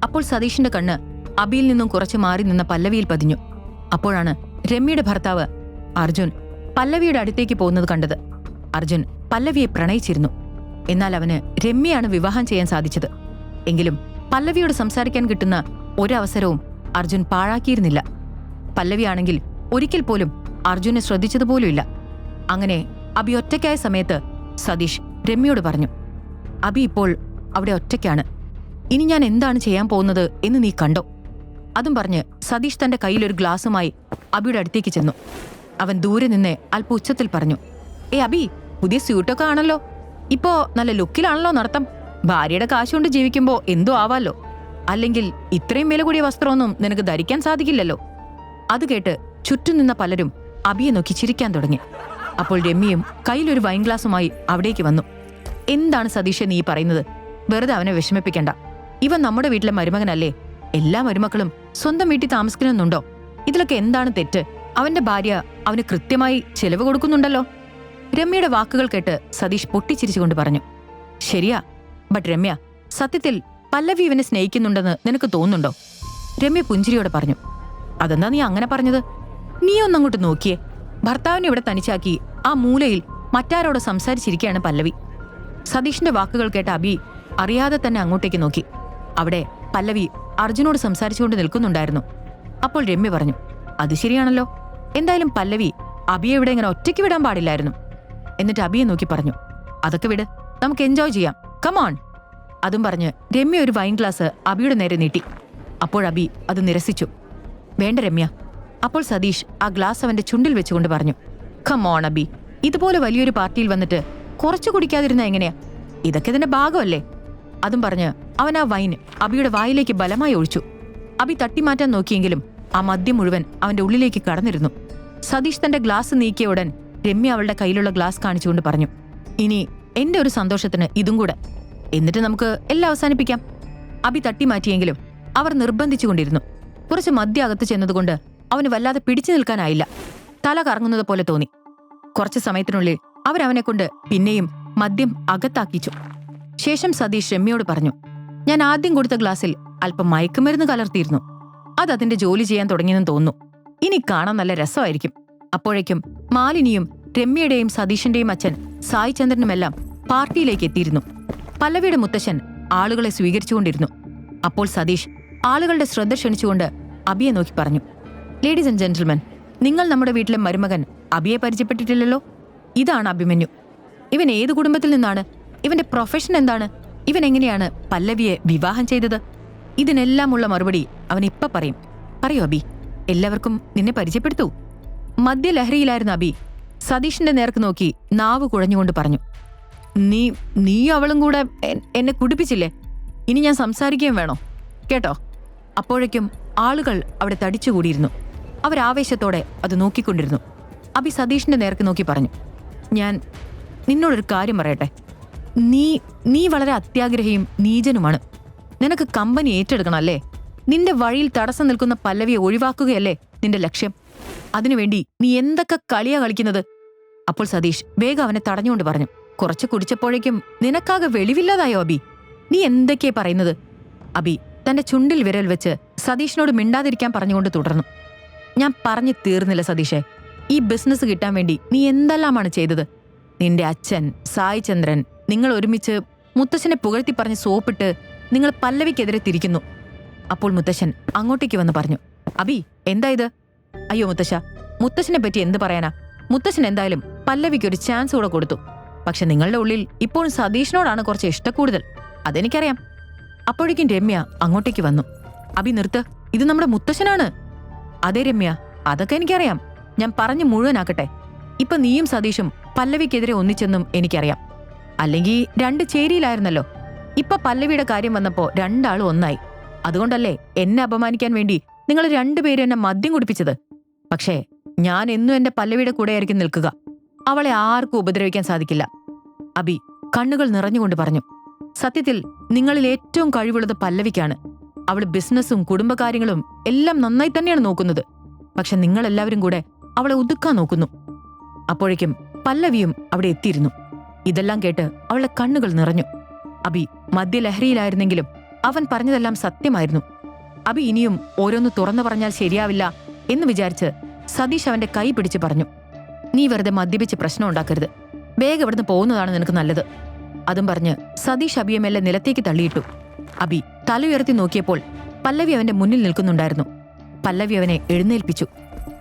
അപ്പോൾ സതീഷിന്റെ കണ്ണ് അബിയിൽ നിന്നും കുറച്ചു മാറി നിന്ന പല്ലവിയിൽ പതിഞ്ഞു. അപ്പോഴാണ് രമ്യയുടെ ഭർത്താവ് അർജുൻ പല്ലവിയുടെ അടുത്തേക്ക് പോകുന്നത് കണ്ടത്. അർജുൻ പല്ലവിയെ പ്രണയിച്ചിരുന്നു. എന്നാൽ അവന് രമ്യയാണ് വിവാഹം ചെയ്യാൻ സാധിച്ചത്. എങ്കിലും പല്ലവിയോട് സംസാരിക്കാൻ കിട്ടുന്ന ഒരവസരവും അർജുൻ പാഴാക്കിയിരുന്നില്ല. പല്ലവിയാണെങ്കിൽ ഒരിക്കൽ പോലും അർജുനെ ശ്രദ്ധിച്ചതുപോലുമില്ല. അങ്ങനെ അബി ഒറ്റയ്ക്കായ സമയത്ത് സതീഷ് രമ്യയോട് പറഞ്ഞു, അബി ഇപ്പോൾ അവിടെ ഒറ്റയ്ക്കാണ്. ഇനി ഞാൻ എന്താണ് ചെയ്യാൻ പോകുന്നത് എന്ന് നീ കണ്ടോ? അതും പറഞ്ഞ് സതീഷ് തന്റെ കയ്യിലൊരു ഗ്ലാസുമായി അബിയുടെ അടുത്തേക്ക് ചെന്നു. അവൻ ദൂരെ നിന്ന് അല്പ ഉച്ചത്തിൽ പറഞ്ഞു, അബി, പുതിയ സ്യൂട്ടൊക്കെ ആണല്ലോ. ഇപ്പോ നല്ല ലുക്കിലാണല്ലോ നടത്തം. ഭാര്യയുടെ കാശുകൊണ്ട് ജീവിക്കുമ്പോ എന്തോ ആവാലോ. അല്ലെങ്കിൽ ഇത്രയും വില കൂടിയ വസ്ത്രമൊന്നും നിനക്ക് ധരിക്കാൻ സാധിക്കില്ലല്ലോ. അത് കേട്ട് ചുറ്റും നിന്ന പലരും അബിയെ നോക്കി ചിരിക്കാൻ തുടങ്ങി. അപ്പോൾ രമ്യയും കയ്യിലൊരു വൈൻ ഗ്ലാസുമായി അവിടേക്ക് വന്നു. എന്താണ് സതീഷ് നീ പറയുന്നത്? വെറുതെ അവനെ വിഷമിപ്പിക്കണ്ട. ഇവൻ നമ്മുടെ വീട്ടിലെ മരുമകനല്ലേ? എല്ലാ മരുമക്കളും സ്വന്തം വീട്ടിൽ താമസിക്കണമെന്നുണ്ടോ? ഇതിലൊക്കെ എന്താണ് തെറ്റ്? അവന്റെ ഭാര്യ അവന് കൃത്യമായി ചെലവ് കൊടുക്കുന്നുണ്ടല്ലോ. രമ്യയുടെ വാക്കുകൾ കേട്ട് സതീഷ് പൊട്ടിച്ചിരിച്ചുകൊണ്ട് പറഞ്ഞു, ശരിയാ, ബട്ട് രമ്യ, സത്യത്തിൽ പല്ലവി ഇവനെ സ്നേഹിക്കുന്നുണ്ടെന്ന് നിനക്ക് തോന്നുന്നുണ്ടോ? രമ്യ പുഞ്ചിരിയോടെ പറഞ്ഞു, അതെന്താ നീ അങ്ങനെ പറഞ്ഞത്? നീ ഒന്നങ്ങോട്ട് നോക്കിയേ. ഭർത്താവിനെ ഇവിടെ തനിച്ചാക്കി ആ മൂലയിൽ മറ്റാരോട് സംസാരിച്ചിരിക്കുകയാണ് പല്ലവി. സതീഷിന്റെ വാക്കുകൾ കേട്ട അബി അറിയാതെ തന്നെ അങ്ങോട്ടേക്ക് നോക്കി. അവിടെ പല്ലവി അർജുനോട് സംസാരിച്ചുകൊണ്ട് നിൽക്കുന്നുണ്ടായിരുന്നു. അപ്പോൾ രമ്യ പറഞ്ഞു, അത് ശരിയാണല്ലോ. എന്തായാലും പല്ലവി അബിയെ ഇവിടെ ഇങ്ങനെ ഒറ്റയ്ക്ക് വിടാൻ പാടില്ലായിരുന്നു. എന്നിട്ട് അബിയെ നോക്കി പറഞ്ഞു, അതൊക്കെ വിട്, നമുക്ക് എൻജോയ് ചെയ്യാം, കമോൺ. അതും പറഞ്ഞ് രമ്യ ഒരു വൈൻ ഗ്ലാസ് അബിയുടെ നേരെ നീട്ടി. അപ്പോൾ അബി അത് നിരസിച്ചു. വേണ്ട രമ്യ. അപ്പോൾ സതീഷ് ആ ഗ്ലാസ് അവന്റെ ചുണ്ടിൽ വെച്ചുകൊണ്ട് പറഞ്ഞു, കമോൺ അബി, ഇതുപോലെ വലിയൊരു പാർട്ടിയിൽ വന്നിട്ട് കുറച്ചു കുടിക്കാതിരുന്ന എങ്ങനെയാ? ഇതൊക്കെ ഇതിന്റെ ഭാഗമല്ലേ? അതും പറഞ്ഞ് അവൻ ആ വൈൻ അബിയുടെ വായിലേക്ക് ബലമായി ഒഴിച്ചു. അബി തട്ടിമാറ്റാൻ നോക്കിയെങ്കിലും ആ മദ്യം മുഴുവൻ അവന്റെ ഉള്ളിലേക്ക് കടന്നിരുന്നു. സതീഷ് തന്റെ ഗ്ലാസ് നീക്കിയ ഉടൻ രമ്യ അവളുടെ കയ്യിലുള്ള ഗ്ലാസ് കാണിച്ചുകൊണ്ട് പറഞ്ഞു, ഇനി എന്റെ ഒരു സന്തോഷത്തിന് ഇതും കൂടെ, എന്നിട്ട് നമുക്ക് എല്ലാം അവസാനിപ്പിക്കാം. അബി തട്ടിമാറ്റിയെങ്കിലും അവർ നിർബന്ധിച്ചുകൊണ്ടിരുന്നു. കുറച്ച് മദ്യം അകത്ത് ചെന്നതുകൊണ്ട് അവന് വല്ലാതെ പിടിച്ചു നിൽക്കാനായില്ല. തല കറങ്ങുന്നത് പോലെ തോന്നി. കുറച്ചു സമയത്തിനുള്ളിൽ അവരവനെ കൊണ്ട് പിന്നെയും മദ്യം അകത്താക്കിച്ചു. ശേഷം സതീഷ് രമ്യയോട് പറഞ്ഞു, ഞാൻ ആദ്യം കൊടുത്ത ഗ്ലാസ്സിൽ അല്പം മയക്കുമരുന്ന് കലർത്തിയിരുന്നു. അത് അതിന്റെ ജോലി ചെയ്യാൻ തുടങ്ങിയെന്ന് തോന്നുന്നു. ഇനി കാണാൻ നല്ല രസമായിരിക്കും. അപ്പോഴേക്കും മാലിനിയും രമ്യയുടെയും സതീഷിന്റെയും അച്ഛൻ സായി ചന്ദ്രനുമെല്ലാം പാർട്ടിയിലേക്ക് എത്തിയിരുന്നു. പല്ലവിയുടെ മുത്തശ്ശൻ ആളുകളെ സ്വീകരിച്ചുകൊണ്ടിരുന്നു. അപ്പോൾ സതീഷ് ആളുകളുടെ ശ്രദ്ധ ക്ഷണിച്ചുകൊണ്ട് അബിയെ നോക്കി പറഞ്ഞു, ലേഡീസ് ആൻഡ് ജെന്റിൽമെൻ, നിങ്ങൾ നമ്മുടെ വീട്ടിലെ മരുമകൻ അബിയെ പരിചയപ്പെട്ടിട്ടില്ലല്ലോ. ഇതാണ് അഭിമന്യു. ഇവൻ ഏത് കുടുംബത്തിൽ നിന്നാണ്? ഇവന്റെ പ്രൊഫഷൻ എന്താണ്? ഇവൻ എങ്ങനെയാണ് പല്ലവിയെ വിവാഹം ചെയ്തത്? ഇതിനെല്ലാമുള്ള മറുപടി അവൻ ഇപ്പൊ പറയും. പറയൂ അബി, എല്ലാവർക്കും നിന്നെ പരിചയപ്പെടുത്തൂ. മദ്യലഹരിയിലായിരുന്ന അബി സതീഷിന്റെ നേർക്ക് നോക്കി നാവ് കുഴഞ്ഞുകൊണ്ട് പറഞ്ഞു, നീ അവളും കൂടെ എന്നെ കുടിപ്പിച്ചില്ലേ? ഇനി ഞാൻ സംസാരിക്കുകയും വേണോ? കേട്ടോ? അപ്പോഴേക്കും ആളുകൾ അവിടെ തടിച്ചുകൂടിയിരുന്നു. അവരാവേശത്തോടെ അത് നോക്കിക്കൊണ്ടിരുന്നു. അബി സതീഷിന്റെ നേർക്ക് നോക്കി പറഞ്ഞു, ഞാൻ നിന്നോടൊരു കാര്യം പറയട്ടെ. നീ വളരെ അത്യാഗ്രഹിയും നീചനുമാണ്. നിനക്ക് കമ്പനി ഏറ്റെടുക്കണം അല്ലേ? നിന്റെ വഴിയിൽ തടസ്സം നിൽക്കുന്ന പല്ലവിയെ ഒഴിവാക്കുകയല്ലേ നിന്റെ ലക്ഷ്യം? അതിനുവേണ്ടി നീ എന്തൊക്കെ കളിയാ കളിക്കുന്നത്? അപ്പോൾ സതീഷ് വേഗം അവനെ തടഞ്ഞുകൊണ്ട് പറഞ്ഞു, കുറച്ച് കുടിച്ചപ്പോഴേക്കും നിനക്കാകെ വെളിവില്ലാതായോ അബി? നീ എന്തൊക്കെയാ പറയുന്നത്? അബി തന്റെ ചുണ്ടിൽ വിരൽ വെച്ച് സതീഷിനോട് മിണ്ടാതിരിക്കാൻ പറഞ്ഞുകൊണ്ട് തുടർന്നു, ഞാൻ പറഞ്ഞു തീർന്നില്ല സതീഷേ. ഈ ബിസിനസ് കിട്ടാൻ വേണ്ടി നീ എന്തെല്ലാമാണ് ചെയ്തത്? നിന്റെ അച്ഛൻ സായി ചന്ദ്രൻ, നിങ്ങൾ ഒരുമിച്ച് മുത്തശ്ശനെ പുകഴ്ത്തി പറഞ്ഞ് സോപ്പിട്ട് നിങ്ങൾ പല്ലവിക്കെതിരെ തിരിക്കുന്നു. അപ്പോൾ മുത്തശ്ശൻ അങ്ങോട്ടേക്ക് വന്ന് പറഞ്ഞു, അബി എന്താ ഇത്? അയ്യോ മുത്തശ്ശ, മുത്തശ്ശനെ പറ്റി എന്ത് പറയാനാ? മുത്തശ്ശൻ എന്തായാലും പല്ലവിക്ക് ഒരു ചാൻസ് കൂടെ കൊടുത്തു. പക്ഷെ നിങ്ങളുടെ ഉള്ളിൽ ഇപ്പോഴും സതീഷിനോടാണ് കുറച്ച് ഇഷ്ടക്കൂടുതൽ, അതെനിക്കറിയാം. അപ്പോഴേക്കും രമ്യ അങ്ങോട്ടേക്ക് വന്നു. അബി നിർത്ത്, ഇത് നമ്മുടെ മുത്തശ്ശനാണ്. അതെ രമ്യ, അതൊക്കെ എനിക്കറിയാം. ഞാൻ പറഞ്ഞു മുഴുവനാക്കട്ടെ. ഇപ്പൊ നീയും സതീഷും പല്ലവിക്കെതിരെ ഒന്നിച്ചെന്നും എനിക്കറിയാം. അല്ലെങ്കിൽ രണ്ട് ചേരിയിലായിരുന്നല്ലോ. ഇപ്പൊ പല്ലവിയുടെ കാര്യം വന്നപ്പോ രണ്ടാളും ഒന്നായി. അതുകൊണ്ടല്ലേ എന്നെ അപമാനിക്കാൻ വേണ്ടി നിങ്ങൾ രണ്ടുപേരും എന്നെ മദ്യം കുടിപ്പിച്ചത്. പക്ഷേ ഞാൻ എന്നും എന്റെ പല്ലവിയുടെ കൂടെയായിരിക്കും നിൽക്കുക. അവളെ ആർക്കും ഉപദ്രവിക്കാൻ സാധിക്കില്ല. അബി കണ്ണുകൾ നിറഞ്ഞുകൊണ്ട് പറഞ്ഞു, സത്യത്തിൽ നിങ്ങളിൽ ഏറ്റവും കഴിവുള്ളത് പല്ലവിക്കാണ്. അവൾ ബിസിനസ്സും കുടുംബകാര്യങ്ങളും എല്ലാം നന്നായി തന്നെയാണ് നോക്കുന്നത്. പക്ഷെ നിങ്ങളെല്ലാവരും കൂടെ അവളെ ഒതുക്കാൻ നോക്കുന്നു. അപ്പോഴേക്കും പല്ലവിയും അവിടെ എത്തിയിരുന്നു. ഇതെല്ലാം കേട്ട് അവളുടെ കണ്ണുകൾ നിറഞ്ഞു. അബി മദ്യലഹരിയിലായിരുന്നെങ്കിലും അവൻ പറഞ്ഞതെല്ലാം സത്യമായിരുന്നു. അബി ഇനിയും ഓരോന്ന് തുറന്നു പറഞ്ഞാൽ ശരിയാവില്ല എന്ന് വിചാരിച്ച് സതീഷ് അവന്റെ കൈ പിടിച്ച് പറഞ്ഞു, നീ വെറുതെ മദ്യപിച്ച് പ്രശ്നം ഉണ്ടാക്കരുത്. വേഗം ഇവിടുന്ന് പോകുന്നതാണ് നിനക്ക് നല്ലത്. അതും പറഞ്ഞ് സതീഷ് അബിയെ മെല്ലെ നിലത്തേക്ക് തള്ളിയിട്ടു. അബി തല ഉയർത്തി നോക്കിയപ്പോൾ പല്ലവി അവന്റെ മുന്നിൽ നിൽക്കുന്നുണ്ടായിരുന്നു. പല്ലവി അവനെ എഴുന്നേൽപ്പിച്ചു.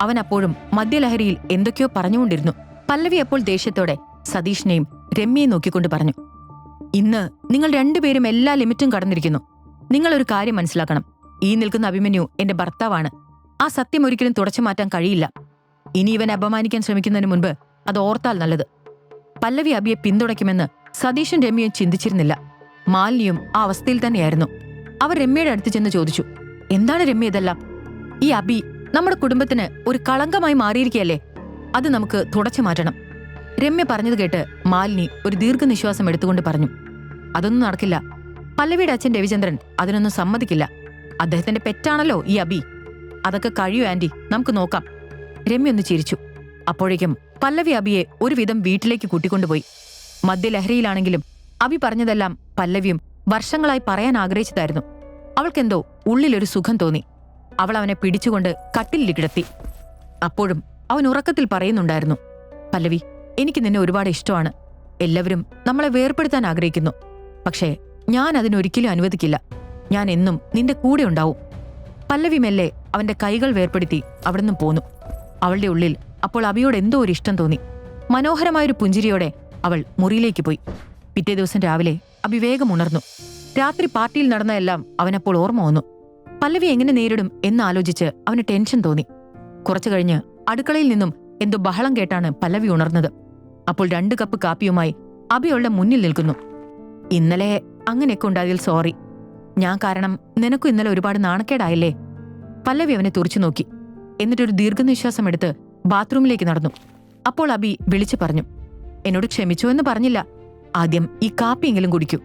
അവൻ അപ്പോഴും മദ്യലഹരിയിൽ എന്തൊക്കെയോ പറഞ്ഞുകൊണ്ടിരുന്നു. പല്ലവി അപ്പോൾ ദേഷ്യത്തോടെ സതീഷിനെയും രമ്യയെ നോക്കിക്കൊണ്ട് പറഞ്ഞു, ഇന്ന് നിങ്ങൾ രണ്ടുപേരും എല്ലാ ലിമിറ്റും കടന്നിരിക്കുന്നു. നിങ്ങളൊരു കാര്യം മനസ്സിലാക്കണം. ഈ നിൽക്കുന്ന അഭിമന്യു എന്റെ ഭർത്താവാണ്. ആ സത്യം ഒരിക്കലും തുടച്ചു മാറ്റാൻ കഴിയില്ല. ഇനി ഇവനെ അപമാനിക്കാൻ ശ്രമിക്കുന്നതിന് മുൻപ് അത് ഓർത്താൽ നല്ലത്. പല്ലവി അബിയെ പിന്തുണയ്ക്കുമെന്ന് സതീഷും രമ്യയും ചിന്തിച്ചിരുന്നില്ല. മാലിനിയും ആ അവസ്ഥയിൽ തന്നെയായിരുന്നു. അവർ രമ്യയുടെ അടുത്ത് ചെന്ന് ചോദിച്ചു, എന്താണ് രമ്യ ഇതെല്ലാം? ഈ അബി നമ്മുടെ കുടുംബത്തിന് ഒരു കളങ്കമായി മാറിയിരിക്കുകയല്ലേ? അത് നമുക്ക് തുടച്ചു മാറ്റണം. രമ്യ പറഞ്ഞത് കേട്ട് മാലിനി ഒരു ദീർഘനിശ്വാസം എടുത്തുകൊണ്ട് പറഞ്ഞു, അതൊന്നും നടക്കില്ല. പല്ലവിയുടെ അച്ഛൻ രവിചന്ദ്രൻ അതിനൊന്നും സമ്മതിക്കില്ല. അദ്ദേഹത്തിന്റെ പെറ്റാണല്ലോ ഈ അബി. അതൊക്കെ കഴിയൂ ആന്റി, നമുക്ക് നോക്കാം. രമ്യ ഒന്ന് ചിരിച്ചു. അപ്പോഴേക്കും പല്ലവി അബിയെ ഒരുവിധം വീട്ടിലേക്ക് കൂട്ടിക്കൊണ്ടുപോയി. മദ്യലഹരിയിലാണെങ്കിലും അബി പറഞ്ഞതെല്ലാം പല്ലവിയും വർഷങ്ങളായി പറയാൻ ആഗ്രഹിച്ചതായിരുന്നു. അവൾക്കെന്തോ ഉള്ളിലൊരു സുഖം തോന്നി. അവൾ അവനെ പിടിച്ചുകൊണ്ട് കട്ടിലിൽ കിടത്തി. അപ്പോഴും അവൻ ഉറക്കത്തിൽ പറയുന്നുണ്ടായിരുന്നു, പല്ലവി, എനിക്ക് നിന്നെ ഒരുപാട് ഇഷ്ടമാണ്. എല്ലാവരും നമ്മളെ വേർപെടുത്താൻ ആഗ്രഹിക്കുന്നു. പക്ഷേ ഞാൻ അതിനൊരിക്കലും അനുവദിക്കില്ല. ഞാൻ എന്നും നിന്റെ കൂടെ ഉണ്ടാവും. പല്ലവി മെല്ലെ അവന്റെ കൈകൾ വേർപെടുത്തി അവിടുന്ന് പോന്നു. അവളുടെ ഉള്ളിൽ അപ്പോൾ അബിയോട് എന്തോ ഒരു ഇഷ്ടം തോന്നി. മനോഹരമായൊരു പുഞ്ചിരിയോടെ അവൾ മുറിയിലേക്ക് പോയി. പിറ്റേ ദിവസം രാവിലെ അബി വേഗം ഉണർന്നു. രാത്രി പാർട്ടിയിൽ നടന്നതെല്ലാം അവനപ്പോൾ ഓർമ്മ വന്നു. പല്ലവി എങ്ങനെ നേരിടും എന്നാലോചിച്ച് അവന് ടെൻഷൻ തോന്നി. കുറച്ചു കഴിഞ്ഞ് അടുക്കളയിൽ നിന്നും എന്തോ ബഹളം കേട്ടാണ് പല്ലവി ഉണർന്നത്. അപ്പോൾ 2 കപ്പ് കാപ്പിയുമായി അബി അവളുടെ മുന്നിൽ നിൽക്കുന്നു. ഇന്നലെ അങ്ങനെയൊക്കെ ഉണ്ടായതിൽ സോറി. ഞാൻ കാരണം നിനക്കും ഇന്നലെ ഒരുപാട് നാണക്കേടായില്ലേ? പല്ലവി അവനെ തുറച്ചു നോക്കി. എന്നിട്ടൊരു ദീർഘനിശ്വാസം എടുത്ത് ബാത്റൂമിലേക്ക് നടന്നു. അപ്പോൾ അബി വിളിച്ചു പറഞ്ഞു, എന്നോട് ക്ഷമിച്ചോ എന്ന് പറഞ്ഞില്ല. ആദ്യം ഈ കാപ്പിയെങ്കിലും കുടിക്കൂ.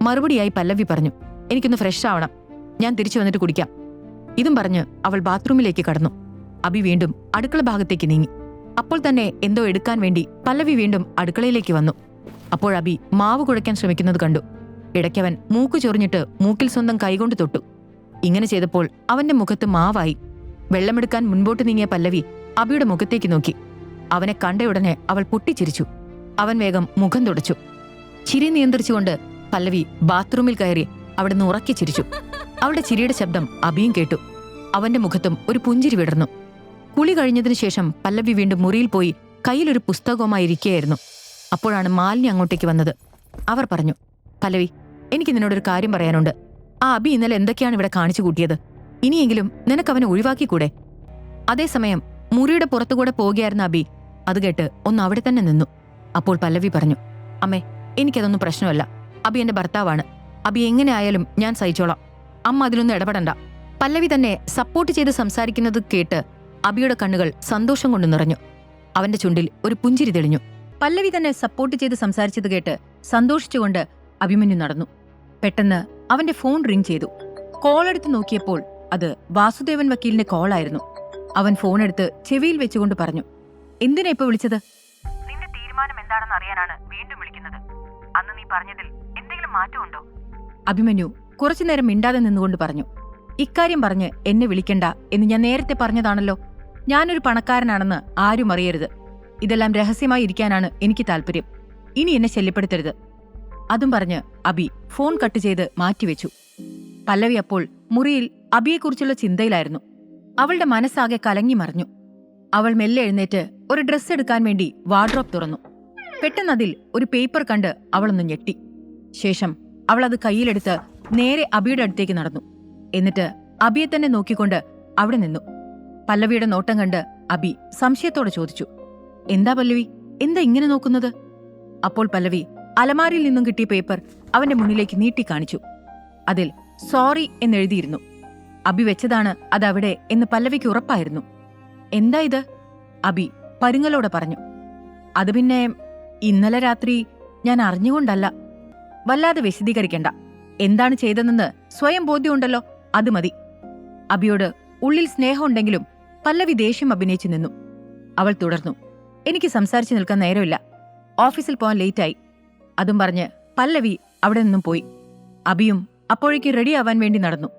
മറുപടിയായി പല്ലവി പറഞ്ഞു, എനിക്കൊന്ന് ഫ്രഷ് ആവണം. ഞാൻ തിരിച്ചു വന്നിട്ട് കുടിക്കാം. ഇതും പറഞ്ഞ് അവൾ ബാത്റൂമിലേക്ക് കടന്നു. അബി വീണ്ടും അടുക്കള ഭാഗത്തേക്ക് നീങ്ങി. അപ്പോൾ തന്നെ എന്തോ എടുക്കാൻ വേണ്ടി പല്ലവി വീണ്ടും അടുക്കളയിലേക്ക് വന്നു. അപ്പോൾ അബി മാവ് കുഴയ്ക്കാൻ ശ്രമിക്കുന്നത് കണ്ടു. ഇടയ്ക്കവൻ മൂക്ക് ചൊറിഞ്ഞിട്ട് മൂക്കിൽ സ്വന്തം കൈകൊണ്ട് തൊട്ടു. ഇങ്ങനെ ചെയ്തപ്പോൾ അവന്റെ മുഖത്ത് മാവായി. വെള്ളമെടുക്കാൻ മുൻപോട്ട് നീങ്ങിയ പല്ലവി അബിയുടെ മുഖത്തേക്ക് നോക്കി. അവനെ കണ്ടയുടനെ അവൾ പൊട്ടിച്ചിരിച്ചു. അവൻ വേഗം മുഖം തുടച്ചു. ചിരി നിയന്ത്രിച്ചുകൊണ്ട് പല്ലവി ബാത്റൂമിൽ കയറി അവിടുന്ന് ഉറക്കി ചിരിച്ചു. അവളുടെ ചിരിയുടെ ശബ്ദം അബിയും കേട്ടു. അവന്റെ മുഖത്തും ഒരു പുഞ്ചിരി വിടർന്നു. കുളി കഴിഞ്ഞതിനു ശേഷം പല്ലവി വീണ്ടും മുറിയിൽ പോയി കയ്യിലൊരു പുസ്തകവുമായി ഇരിക്കുകയായിരുന്നു. അപ്പോഴാണ് മാലിനി അങ്ങോട്ടേക്ക് വന്നത്. അവർ പറഞ്ഞു, പല്ലവി, എനിക്ക് നിന്നോടൊരു കാര്യം പറയാനുണ്ട്. ആ അബി ഇന്നലെ എന്തൊക്കെയാണ് ഇവിടെ കാണിച്ചു കൂട്ടിയത്? ഇനിയെങ്കിലും നിനക്കവനെ ഒഴിവാക്കിക്കൂടെ? അതേസമയം മുറിയുടെ പുറത്തുകൂടെ പോകുകയായിരുന്ന അബി അത് കേട്ട് ഒന്ന് അവിടെ തന്നെ നിന്നു. അപ്പോൾ പല്ലവി പറഞ്ഞു, അമ്മേ, എനിക്കതൊന്നും പ്രശ്നമല്ല. അബി എന്റെ ഭർത്താവാണ്. അബി എങ്ങനെ ആയാലും ഞാൻ സഹിച്ചോളാം. അമ്മ അതിലൊന്നും ഇടപെടണ്ട. പല്ലവി തന്നെ സപ്പോർട്ട് ചെയ്ത് സംസാരിക്കുന്നത് കേട്ട് അബിയുടെ കണ്ണുകൾ സന്തോഷം കൊണ്ട് നിറഞ്ഞു. അവന്റെ ചുണ്ടിൽ ഒരു പുഞ്ചിരി തെളിഞ്ഞു. പല്ലവി തന്നെ സപ്പോർട്ട് ചെയ്ത് സംസാരിച്ചത് കേട്ട് സന്തോഷിച്ചുകൊണ്ട് അഭിമന്യു നടന്നു. പെട്ടെന്ന് അവന്റെ ഫോൺ റിംഗ് ചെയ്തു. കോൾ എടുത്ത് നോക്കിയപ്പോൾ അത് വാസുദേവൻ വക്കീലിന്റെ കോളായിരുന്നു. അവൻ ഫോൺ എടുത്ത് ചെവിയിൽ വെച്ചുകൊണ്ട് പറഞ്ഞു, എന്തിനാ ഇപ്പൊ വിളിച്ചത്? നിന്റെ തീരുമാനം എന്താണെന്ന് അറിയാനാണ് വീണ്ടും വിളിക്കുന്നത്. അന്ന് നീ പറഞ്ഞതിൽ എന്തെങ്കിലും മാറ്റമുണ്ടോ? അഭിമന്യു കുറച്ചുനേരം മിണ്ടാതെ നിന്നുകൊണ്ട് പറഞ്ഞു, ഇക്കാര്യം പറഞ്ഞ് എന്നെ വിളിക്കണ്ട എന്ന് ഞാൻ നേരത്തെ പറഞ്ഞതാണല്ലോ. ഞാനൊരു പണക്കാരനാണെന്ന് ആരും അറിയരുത്. ഇതെല്ലാം രഹസ്യമായി ഇരിക്കാനാണ് എനിക്ക് താല്പര്യം. ഇനി എന്നെ ശല്യപ്പെടുത്തരുത്. അതും പറഞ്ഞ് അബി ഫോൺ കട്ട് ചെയ്ത് മാറ്റിവെച്ചു. പല്ലവി അപ്പോൾ മുറിയിൽ അബിയെക്കുറിച്ചുള്ള ചിന്തയിലായിരുന്നു. അവളുടെ മനസ്സാകെ കലങ്ങി മറിഞ്ഞു. അവൾ മെല്ലെ എഴുന്നേറ്റ് ഒരു ഡ്രസ്സ് എടുക്കാൻ വേണ്ടി വാർഡ്രോബ് തുറന്നു. പെട്ടെന്നതിൽ ഒരു പേപ്പർ കണ്ട് അവളൊന്ന് ഞെട്ടി. ശേഷം അവൾ അത് കയ്യിലെടുത്ത് നേരെ അബിയുടെ അടുത്തേക്ക് നടന്നു. എന്നിട്ട് അബിയെ തന്നെ നോക്കിക്കൊണ്ട് അവിടെ നിന്നു. പല്ലവിയുടെ നോട്ടം കണ്ട് അബി സംശയത്തോടെ ചോദിച്ചു, എന്താ പല്ലവി, എന്താ ഇങ്ങനെ നോക്കുന്നത്? അപ്പോൾ പല്ലവി അലമാരിയിൽ നിന്നും കിട്ടിയ പേപ്പർ അവന്റെ മുന്നിലേക്ക് നീട്ടി കാണിച്ചു. അതിൽ സോറി എന്നെഴുതിയിരുന്നു. അബി വെച്ചതാണ് അതവിടെ എന്ന് പല്ലവിക്ക് ഉറപ്പായിരുന്നു. എന്താ ഇത്? അബി പരുങ്ങലോടെ പറഞ്ഞു. അത് പിന്നെ ഇന്നലെ രാത്രി ഞാൻ അറിഞ്ഞുകൊണ്ടല്ല. വല്ലാതെ വിശദീകരിക്കണ്ട. എന്താണ് ചെയ്തതെന്ന് സ്വയം ബോധ്യമുണ്ടല്ലോ, അത് മതി. അബിയോട് ഉള്ളിൽ സ്നേഹമുണ്ടെങ്കിലും പല്ലവി ദേഷ്യം അഭിനയിച്ചു നിന്നു. അവൾ തുടർന്നു, എനിക്ക് സംസാരിച്ചു നിൽക്കാൻ നേരമില്ല. ഓഫീസിൽ പോകാൻ ലേറ്റായി. അതും പറഞ്ഞ് പല്ലവി അവിടെ നിന്നും പോയി. അബിയും അപ്പോഴേക്കും റെഡി ആവാൻ വേണ്ടി നടന്നു.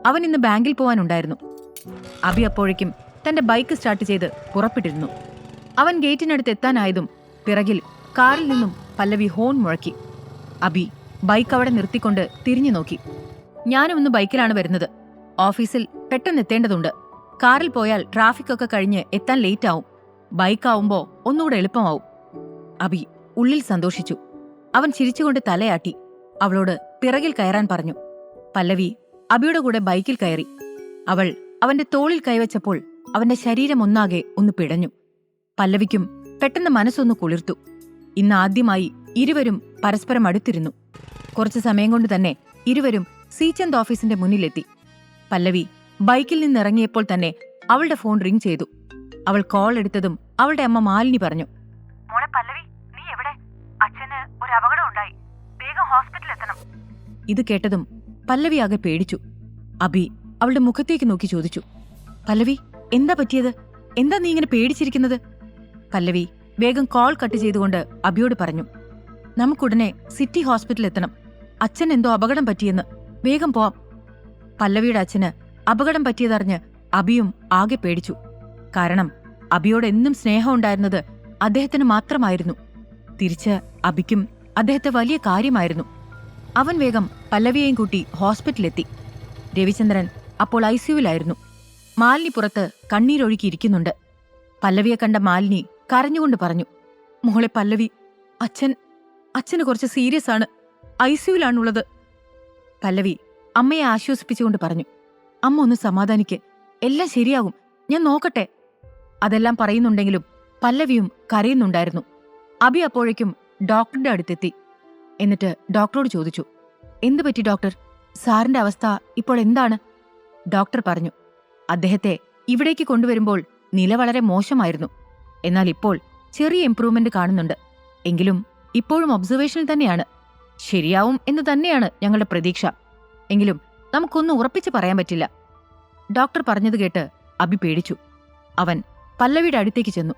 അവൻ ഇന്ന് ബാങ്കിൽ പോവാനുണ്ടായിരുന്നു. അബി അപ്പോഴേക്കും തന്റെ ബൈക്ക് സ്റ്റാർട്ട് ചെയ്ത് പുറപ്പെട്ടിരുന്നു. അവൻ ഗേറ്റിനടുത്ത് എത്താനായതും പിറകിൽ കാറിൽ നിന്നും പല്ലവി ഹോൺ മുഴക്കി. അബി ബൈക്ക് അവിടെ നിർത്തിക്കൊണ്ട് തിരിഞ്ഞു നോക്കി. ഞാനും ഇന്ന് ബൈക്കിലാണ് വരുന്നത്. ഓഫീസിൽ പെട്ടെന്ന് എത്തേണ്ടതുണ്ട്. കാറിൽ പോയാൽ ട്രാഫിക് ഒക്കെ കഴിഞ്ഞ് എത്താൻ ലേറ്റ് ആവും. ബൈക്കാവുമ്പോ ഒന്നുകൂടെ എളുപ്പമാവും. അബി ഉള്ളിൽ സന്തോഷിച്ചു. അവൻ ചിരിച്ചുകൊണ്ട് തലയാട്ടി. അവളോട് പിറകിൽ കയറാൻ പറഞ്ഞു. പല്ലവി അബിയുടെ കൂടെ ബൈക്കിൽ കയറി. അവൾ അവന്റെ തോളിൽ കൈവച്ചപ്പോൾ അവന്റെ ശരീരം ഒന്നാകെ ഒന്ന് പിടഞ്ഞു. പല്ലവിക്കും പെട്ടെന്ന് മനസ്സൊന്ന് കുളിർത്തു. ഇന്ന് ആദ്യമായി ഇരുവരും പരസ്പരം അടുത്തിരുന്നു. കുറച്ചു സമയം കൊണ്ട് തന്നെ ഇരുവരും സീചന്ദ് ഓഫീസിന്റെ മുന്നിലെത്തി. പല്ലവി ബൈക്കിൽ നിന്നിറങ്ങിയപ്പോൾ തന്നെ അവളുടെ ഫോൺ റിംഗ് ചെയ്തു. അവൾ കോൾ എടുത്തതും അവളുടെ അമ്മ മാലിനി പറഞ്ഞു, മോളെ പല്ലവി, നീ എവിടെ? അച്ഛന് ഒരു അപകടം ഉണ്ടായി, വേഗം ഹോസ്പിറ്റലിൽ എത്തണം. ഇത് കേട്ടതും പല്ലവി ആകെ പേടിച്ചു. അബി അവളുടെ മുഖത്തേക്ക് നോക്കി ചോദിച്ചു, പല്ലവി എന്താ പറ്റിയത്? എന്താ നീ ഇങ്ങനെ പേടിച്ചിരിക്കുന്നത്? പല്ലവി വേഗം കോൾ കട്ട് ചെയ്തുകൊണ്ട് അബിയോട് പറഞ്ഞു, നമുക്കുടനെ സിറ്റി ഹോസ്പിറ്റലിൽ എത്തണം. അച്ഛൻ എന്തോ അപകടം പറ്റിയെന്ന്, വേഗം പോവാം. പല്ലവിയുടെ അച്ഛന് അപകടം പറ്റിയതറിഞ്ഞ് അബിയും ആകെ പേടിച്ചു. കാരണം അബിയോട് എന്നും സ്നേഹമുണ്ടായിരുന്നത് അദ്ദേഹത്തിന് മാത്രമായിരുന്നു. തിരിച്ച് അബിക്കും അദ്ദേഹത്തെ വലിയ കാര്യമായിരുന്നു. അവൻ വേഗം പല്ലവിയെയും കൂട്ടി ഹോസ്പിറ്റലിലെത്തി. രവിചന്ദ്രൻ അപ്പോൾ ഐസിയുവിലായിരുന്നു. മാലിനി പുറത്ത് കണ്ണീരൊഴുക്കിയിരിക്കുന്നുണ്ട്. പല്ലവിയെ കണ്ട മാലിനി കരഞ്ഞുകൊണ്ട് പറഞ്ഞു, മോളെ പല്ലവി, അച്ഛന് കുറച്ച് സീരിയസ് ആണ്, ഐസിയുവിലാണുള്ളത്. പല്ലവി അമ്മയെ ആശ്വസിപ്പിച്ചുകൊണ്ട് പറഞ്ഞു, അമ്മ ഒന്ന് സമാധാനിക്ക്, എല്ലാം ശരിയാകും, ഞാൻ നോക്കട്ടെ. അതെല്ലാം പറയുന്നുണ്ടെങ്കിലും പല്ലവിയും കരയുന്നുണ്ടായിരുന്നു. അബി അപ്പോഴേക്കും ഡോക്ടറുടെ അടുത്തെത്തി. എന്നിട്ട് ഡോക്ടറോട് ചോദിച്ചു, എന്തു പറ്റി ഡോക്ടർ? സാറിന്റെ അവസ്ഥ ഇപ്പോൾ എന്താണ്? ഡോക്ടർ പറഞ്ഞു, അദ്ദേഹത്തെ ഇവിടേക്ക് കൊണ്ടുവരുമ്പോൾ നില വളരെ മോശമായിരുന്നു. എന്നാൽ ഇപ്പോൾ ചെറിയ ഇംപ്രൂവ്മെന്റ് കാണുന്നുണ്ട്. എങ്കിലും ഇപ്പോഴും ഒബ്സർവേഷനിൽ തന്നെയാണ്. ശരിയാവും എന്ന് തന്നെയാണ് ഞങ്ങളുടെ പ്രതീക്ഷ. എങ്കിലും നമുക്കൊന്നും ഉറപ്പിച്ച് പറയാൻ പറ്റില്ല. ഡോക്ടർ പറഞ്ഞത് കേട്ട് അബി പേടിച്ചു. അവൻ പല്ലവിയുടെ അടുത്തേക്ക് ചെന്നു.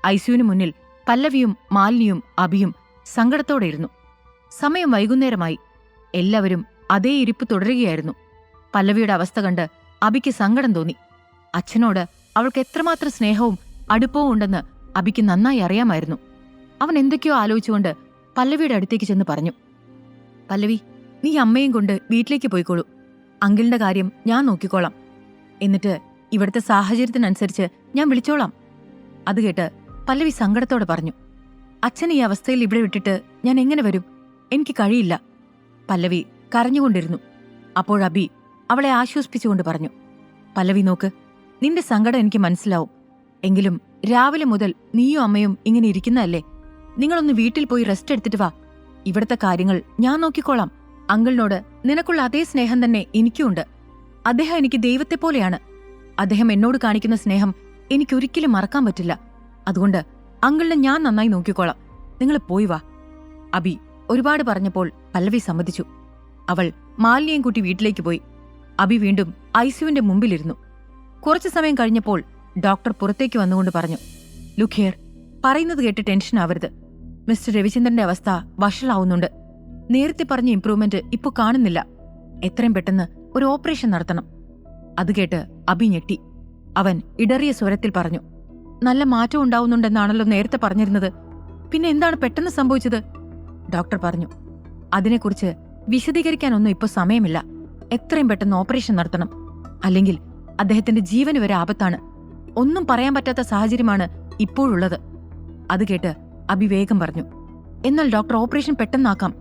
ഐസിയുവിന് മുന്നിൽ പല്ലവിയും മാലിനിയും അബിയും സങ്കടത്തോടെ ഇരുന്നു. സമയം വൈകുന്നേരമായി. എല്ലാവരും അതേ ഇരിപ്പ് തുടരുകയായിരുന്നു. പല്ലവിയുടെ അവസ്ഥ കണ്ട് അബിക്ക് സങ്കടം തോന്നി. അച്ഛനോട് അവൾക്ക് എത്രമാത്രം സ്നേഹവും അടുപ്പവും ഉണ്ടെന്ന് അബിക്ക് നന്നായി അറിയാമായിരുന്നു. അവൻ എന്തൊക്കെയോ ആലോചിച്ചുകൊണ്ട് പല്ലവിയുടെ അടുത്തേക്ക് ചെന്ന് പറഞ്ഞു, പല്ലവി, നീ അമ്മയും കൊണ്ട് വീട്ടിലേക്ക് പോയിക്കോളൂ. അങ്കിളിന്റെ കാര്യം ഞാൻ നോക്കിക്കോളാം. എന്നിട്ട് ഇവിടുത്തെ സാഹചര്യത്തിനനുസരിച്ച് ഞാൻ വിളിച്ചോളാം. അത് കേട്ട് പല്ലവി സങ്കടത്തോടെ പറഞ്ഞു, അച്ഛൻ ഈ അവസ്ഥയിൽ ഇവിടെ വിട്ടിട്ട് ഞാൻ എങ്ങനെ വരും? എനിക്ക് കഴിയില്ല. പല്ലവി കരഞ്ഞുകൊണ്ടിരുന്നു. അപ്പോൾ അബി അവളെ ആശ്വസിപ്പിച്ചുകൊണ്ട് പറഞ്ഞു, പല്ലവി നോക്ക്, നിന്റെ സങ്കടം എനിക്ക് മനസ്സിലാവും. എങ്കിലും രാവിലെ മുതൽ നീയും അമ്മയും ഇങ്ങനെ ഇരിക്കുന്നതല്ലേ? നിങ്ങളൊന്ന് വീട്ടിൽ പോയി റെസ്റ്റ് എടുത്തിട്ട് വാ. ഇവിടുത്തെ കാര്യങ്ങൾ ഞാൻ നോക്കിക്കോളാം. അങ്കിളിനോട് നിനക്കുള്ള അതേ സ്നേഹം തന്നെ എനിക്കുമുണ്ട്. അദ്ദേഹം എനിക്ക് ദൈവത്തെപ്പോലെയാണ്. അദ്ദേഹം എന്നോട് കാണിക്കുന്ന സ്നേഹം എനിക്കൊരിക്കലും മറക്കാൻ പറ്റില്ല. അതുകൊണ്ട് അങ്കിളിനെ ഞാൻ നന്നായി നോക്കിക്കോളാം. നിങ്ങൾ പോയി വാ. അബി ഒരുപാട് പറഞ്ഞപ്പോൾ പല്ലവി സമ്മതിച്ചു. അവൾ മാലിനിയും കൂട്ടി വീട്ടിലേക്ക് പോയി. അബി വീണ്ടും ഐസിയുവിന്റെ മുമ്പിലിരുന്നു. കുറച്ചു സമയം കഴിഞ്ഞപ്പോൾ ഡോക്ടർ പുറത്തേക്ക് വന്നുകൊണ്ട് പറഞ്ഞു, ലുക്ക് ഹിയർ, പറയുന്നത് കേട്ട് ടെൻഷൻ ആവരുത്. മിസ്റ്റർ രവിചന്ദ്രന്റെ അവസ്ഥ വഷളാവുന്നുണ്ട്. നേരത്തെ പറഞ്ഞ ഇംപ്രൂവ്മെന്റ് ഇപ്പൊ കാണുന്നില്ല. എത്രയും പെട്ടെന്ന് ഒരു ഓപ്പറേഷൻ നടത്തണം. അത് കേട്ട് അബി ഞെട്ടി. അവൻ ഇടറിയ സ്വരത്തിൽ പറഞ്ഞു, നല്ല മാറ്റം ഉണ്ടാവുന്നുണ്ടെന്നാണല്ലോ നേരത്തെ പറഞ്ഞിരുന്നത്. പിന്നെ എന്താണ് പെട്ടെന്ന് സംഭവിച്ചത്? ഡോക്ടർ പറഞ്ഞു, അതിനെക്കുറിച്ച് വിശദീകരിക്കാനൊന്നും ഇപ്പൊ സമയമില്ല. എത്രയും പെട്ടെന്ന് ഓപ്പറേഷൻ നടത്തണം. അല്ലെങ്കിൽ അദ്ദേഹത്തിന്റെ ജീവന് വരെ ആപത്താണ്. ഒന്നും പറയാൻ പറ്റാത്ത സാഹചര്യമാണ് ഇപ്പോഴുള്ളത്. അത് കേട്ട് അബി വേഗം പറഞ്ഞു, എന്നാൽ ഡോക്ടർ ഓപ്പറേഷൻ പെട്ടെന്നാക്കാം.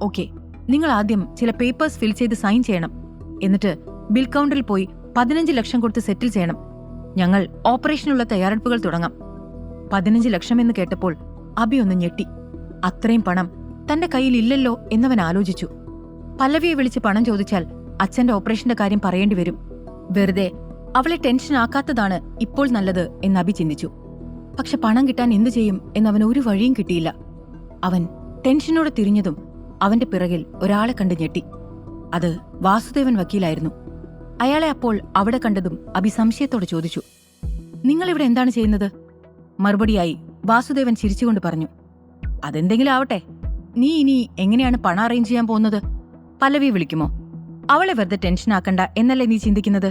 ഓക്കെ, നിങ്ങൾ ആദ്യം ചില പേപ്പേഴ്സ് ഫിൽ ചെയ്ത് സൈൻ ചെയ്യണം. എന്നിട്ട് ബിൽ കൗണ്ടറിൽ പോയി 15 ലക്ഷം കൊടുത്ത് സെറ്റിൽ ചെയ്യണം. ഞങ്ങൾ ഓപ്പറേഷനുള്ള തയ്യാറെടുപ്പുകൾ തുടങ്ങാം. 15 ലക്ഷം എന്ന് കേട്ടപ്പോൾ അബി ഒന്ന് ഞെട്ടി. അത്രയും പണം തന്റെ കയ്യിൽ ഇല്ലല്ലോ എന്നവൻ ആലോചിച്ചു. പല്ലവിയെ വിളിച്ച് പണം ചോദിച്ചാൽ അച്ഛന്റെ ഓപ്പറേഷന്റെ കാര്യം പറയേണ്ടി വരും. വെറുതെ അവളെ ടെൻഷൻ ആക്കാത്തതാണ് ഇപ്പോൾ നല്ലത് എന്ന് അബി ചിന്തിച്ചു. പക്ഷെ പണം കിട്ടാൻ എന്തു ചെയ്യും എന്നവന് ഒരു വഴിയും കിട്ടിയില്ല. അവൻ ടെൻഷനോടെ തിരിഞ്ഞതും അവന്റെ പിറകിൽ ഒരാളെ കണ്ട് ഞെട്ടി. അത് വാസുദേവൻ വക്കീലായിരുന്നു. അയാളെ അപ്പോൾ അവിടെ കണ്ടതും അബി സംശയത്തോടെ ചോദിച്ചു, നിങ്ങളിവിടെ എന്താണ് ചെയ്യുന്നത്? മറുപടിയായി വാസുദേവൻ ചിരിച്ചുകൊണ്ട് പറഞ്ഞു, അതെന്തെങ്കിലും ആവട്ടെ. നീ ഇനി എങ്ങനെയാണ് പണം അറേഞ്ച് ചെയ്യാൻ പോകുന്നത്? പല്ലവി വിളിക്കുമോ? അവളെ വെറുതെ ടെൻഷനാക്കണ്ട എന്നല്ലേ നീ ചിന്തിക്കുന്നത്?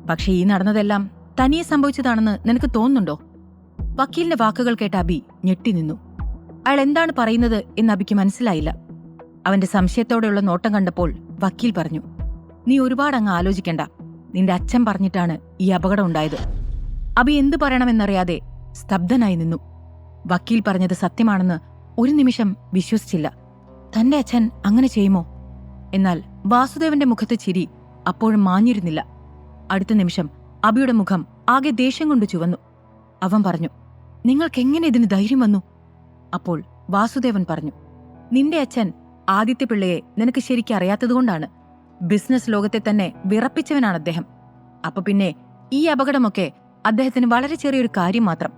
പക്ഷെ ഈ നടന്നതെല്ലാം തനിയെ സംഭവിച്ചതാണെന്ന് നിനക്ക് തോന്നുന്നുണ്ടോ? വക്കീലിന്റെ വാക്കുകൾ കേട്ട അബി ഞെട്ടി നിന്നു. അയാൾ എന്താണ് പറയുന്നത് എന്ന് അബിക്ക് മനസ്സിലായില്ല. അവന്റെ സംശയത്തോടെയുള്ള നോട്ടം കണ്ടപ്പോൾ വക്കീൽ പറഞ്ഞു, നീ ഒരുപാട് അങ്ങ് ആലോചിക്കണ്ട. നിന്റെ അച്ഛൻ പറഞ്ഞിട്ടാണ് ഈ അപകടം ഉണ്ടായത്. അബി എന്തു പറയണമെന്നറിയാതെ സ്തബ്ധനായി നിന്നു. വക്കീൽ പറഞ്ഞത് സത്യമാണെന്ന് ഒരു നിമിഷം വിശ്വസിച്ചില്ല. തന്റെ അച്ഛൻ അങ്ങനെ ചെയ്യുമോ? എന്നാൽ വാസുദേവന്റെ മുഖത്ത് ചിരി അപ്പോഴും മാഞ്ഞിരുന്നില്ല. അടുത്ത നിമിഷം അബിയുടെ മുഖം ആകെ ദേഷ്യം കൊണ്ട് ചുവന്നു. അവൻ പറഞ്ഞു, നിങ്ങൾക്കെങ്ങനെ ഇതിന് ധൈര്യം വന്നു? അപ്പോൾ വാസുദേവൻ പറഞ്ഞു, നിന്റെ അച്ഛൻ ആദിത്യപിള്ളയെ നിനക്ക് ശരിക്കും അറിയാത്തതുകൊണ്ടാണ്. ബിസിനസ് ലോകത്തെ തന്നെ വിറപ്പിച്ചവനാണ് അദ്ദേഹം. അപ്പൊ പിന്നെ ഈ അപകടമൊക്കെ അദ്ദേഹത്തിന് വളരെ ചെറിയൊരു കാര്യം മാത്രം.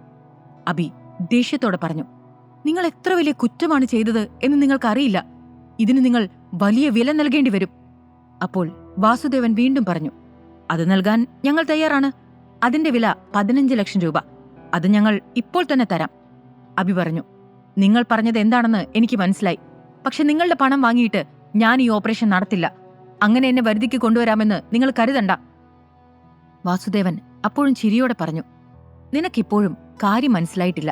അബി ദേഷ്യത്തോടെ പറഞ്ഞു, നിങ്ങൾ എത്ര വലിയ കുറ്റമാണ് ചെയ്തത് എന്ന് നിങ്ങൾക്കറിയില്ല. ഇതിന് നിങ്ങൾ വലിയ വില നൽകേണ്ടി വരും. അപ്പോൾ വാസുദേവൻ വീണ്ടും പറഞ്ഞു, അത് നൽകാൻ ഞങ്ങൾ തയ്യാറാണ്. അതിന്റെ വില 15 ലക്ഷം രൂപ. അത് ഞങ്ങൾ ഇപ്പോൾ തന്നെ തരാം. അബി പറഞ്ഞു, നിങ്ങൾ പറഞ്ഞത് എന്താണെന്ന് എനിക്ക് മനസ്സിലായി. പക്ഷെ നിങ്ങളുടെ പണം വാങ്ങിയിട്ട് ഞാൻ ഈ ഓപ്പറേഷൻ നടത്തില്ല. അങ്ങനെ എന്നെ വരുതിക്ക് കൊണ്ടുവരാമെന്ന് നിങ്ങൾ കരുതണ്ട. വാസുദേവൻ അപ്പോഴും ചിരിയോടെ പറഞ്ഞു, നിനക്കിപ്പോഴും കാര്യം മനസ്സിലായിട്ടില്ല.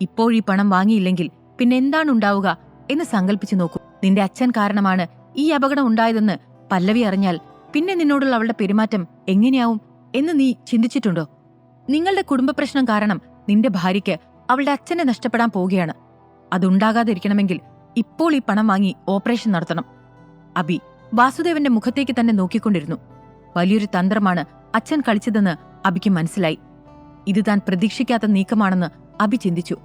ഇപ്പോഴീ പണം വാങ്ങിയില്ലെങ്കിൽ പിന്നെ എന്താണ് ഉണ്ടാവുക എന്ന് സങ്കല്പിച്ചു നോക്കൂ. നിന്റെ അച്ഛൻ കാരണമാണ് ഈ അപകടം ഉണ്ടായതെന്ന് പല്ലവി അറിഞ്ഞാൽ പിന്നെ നിന്നോടുള്ള അവളുടെ പെരുമാറ്റം എങ്ങനെയാവും എന്ന് നീ ചിന്തിച്ചിട്ടുണ്ടോ? നിങ്ങളുടെ കുടുംബ പ്രശ്നം കാരണം നിന്റെ ഭാര്യയ്ക്ക് അവളുടെ അച്ഛനെ നഷ്ടപ്പെടാൻ പോവുകയാണ്. അതുണ്ടാകാതിരിക്കണമെങ്കിൽ ഇപ്പോൾ ഈ പണം വാങ്ങി ഓപ്പറേഷൻ നടത്തണം. അബി വാസുദേവന്റെ മുഖത്തേക്ക് തന്നെ നോക്കിക്കൊണ്ടിരുന്നു. വലിയൊരു തന്ത്രമാണ് അച്ഛൻ കളിച്ചതെന്ന് അബിക്ക് മനസ്സിലായി. ഇത് താൻ പ്രതീക്ഷിക്കാത്ത നീക്കമാണെന്ന് അബി ചിന്തിച്ചു.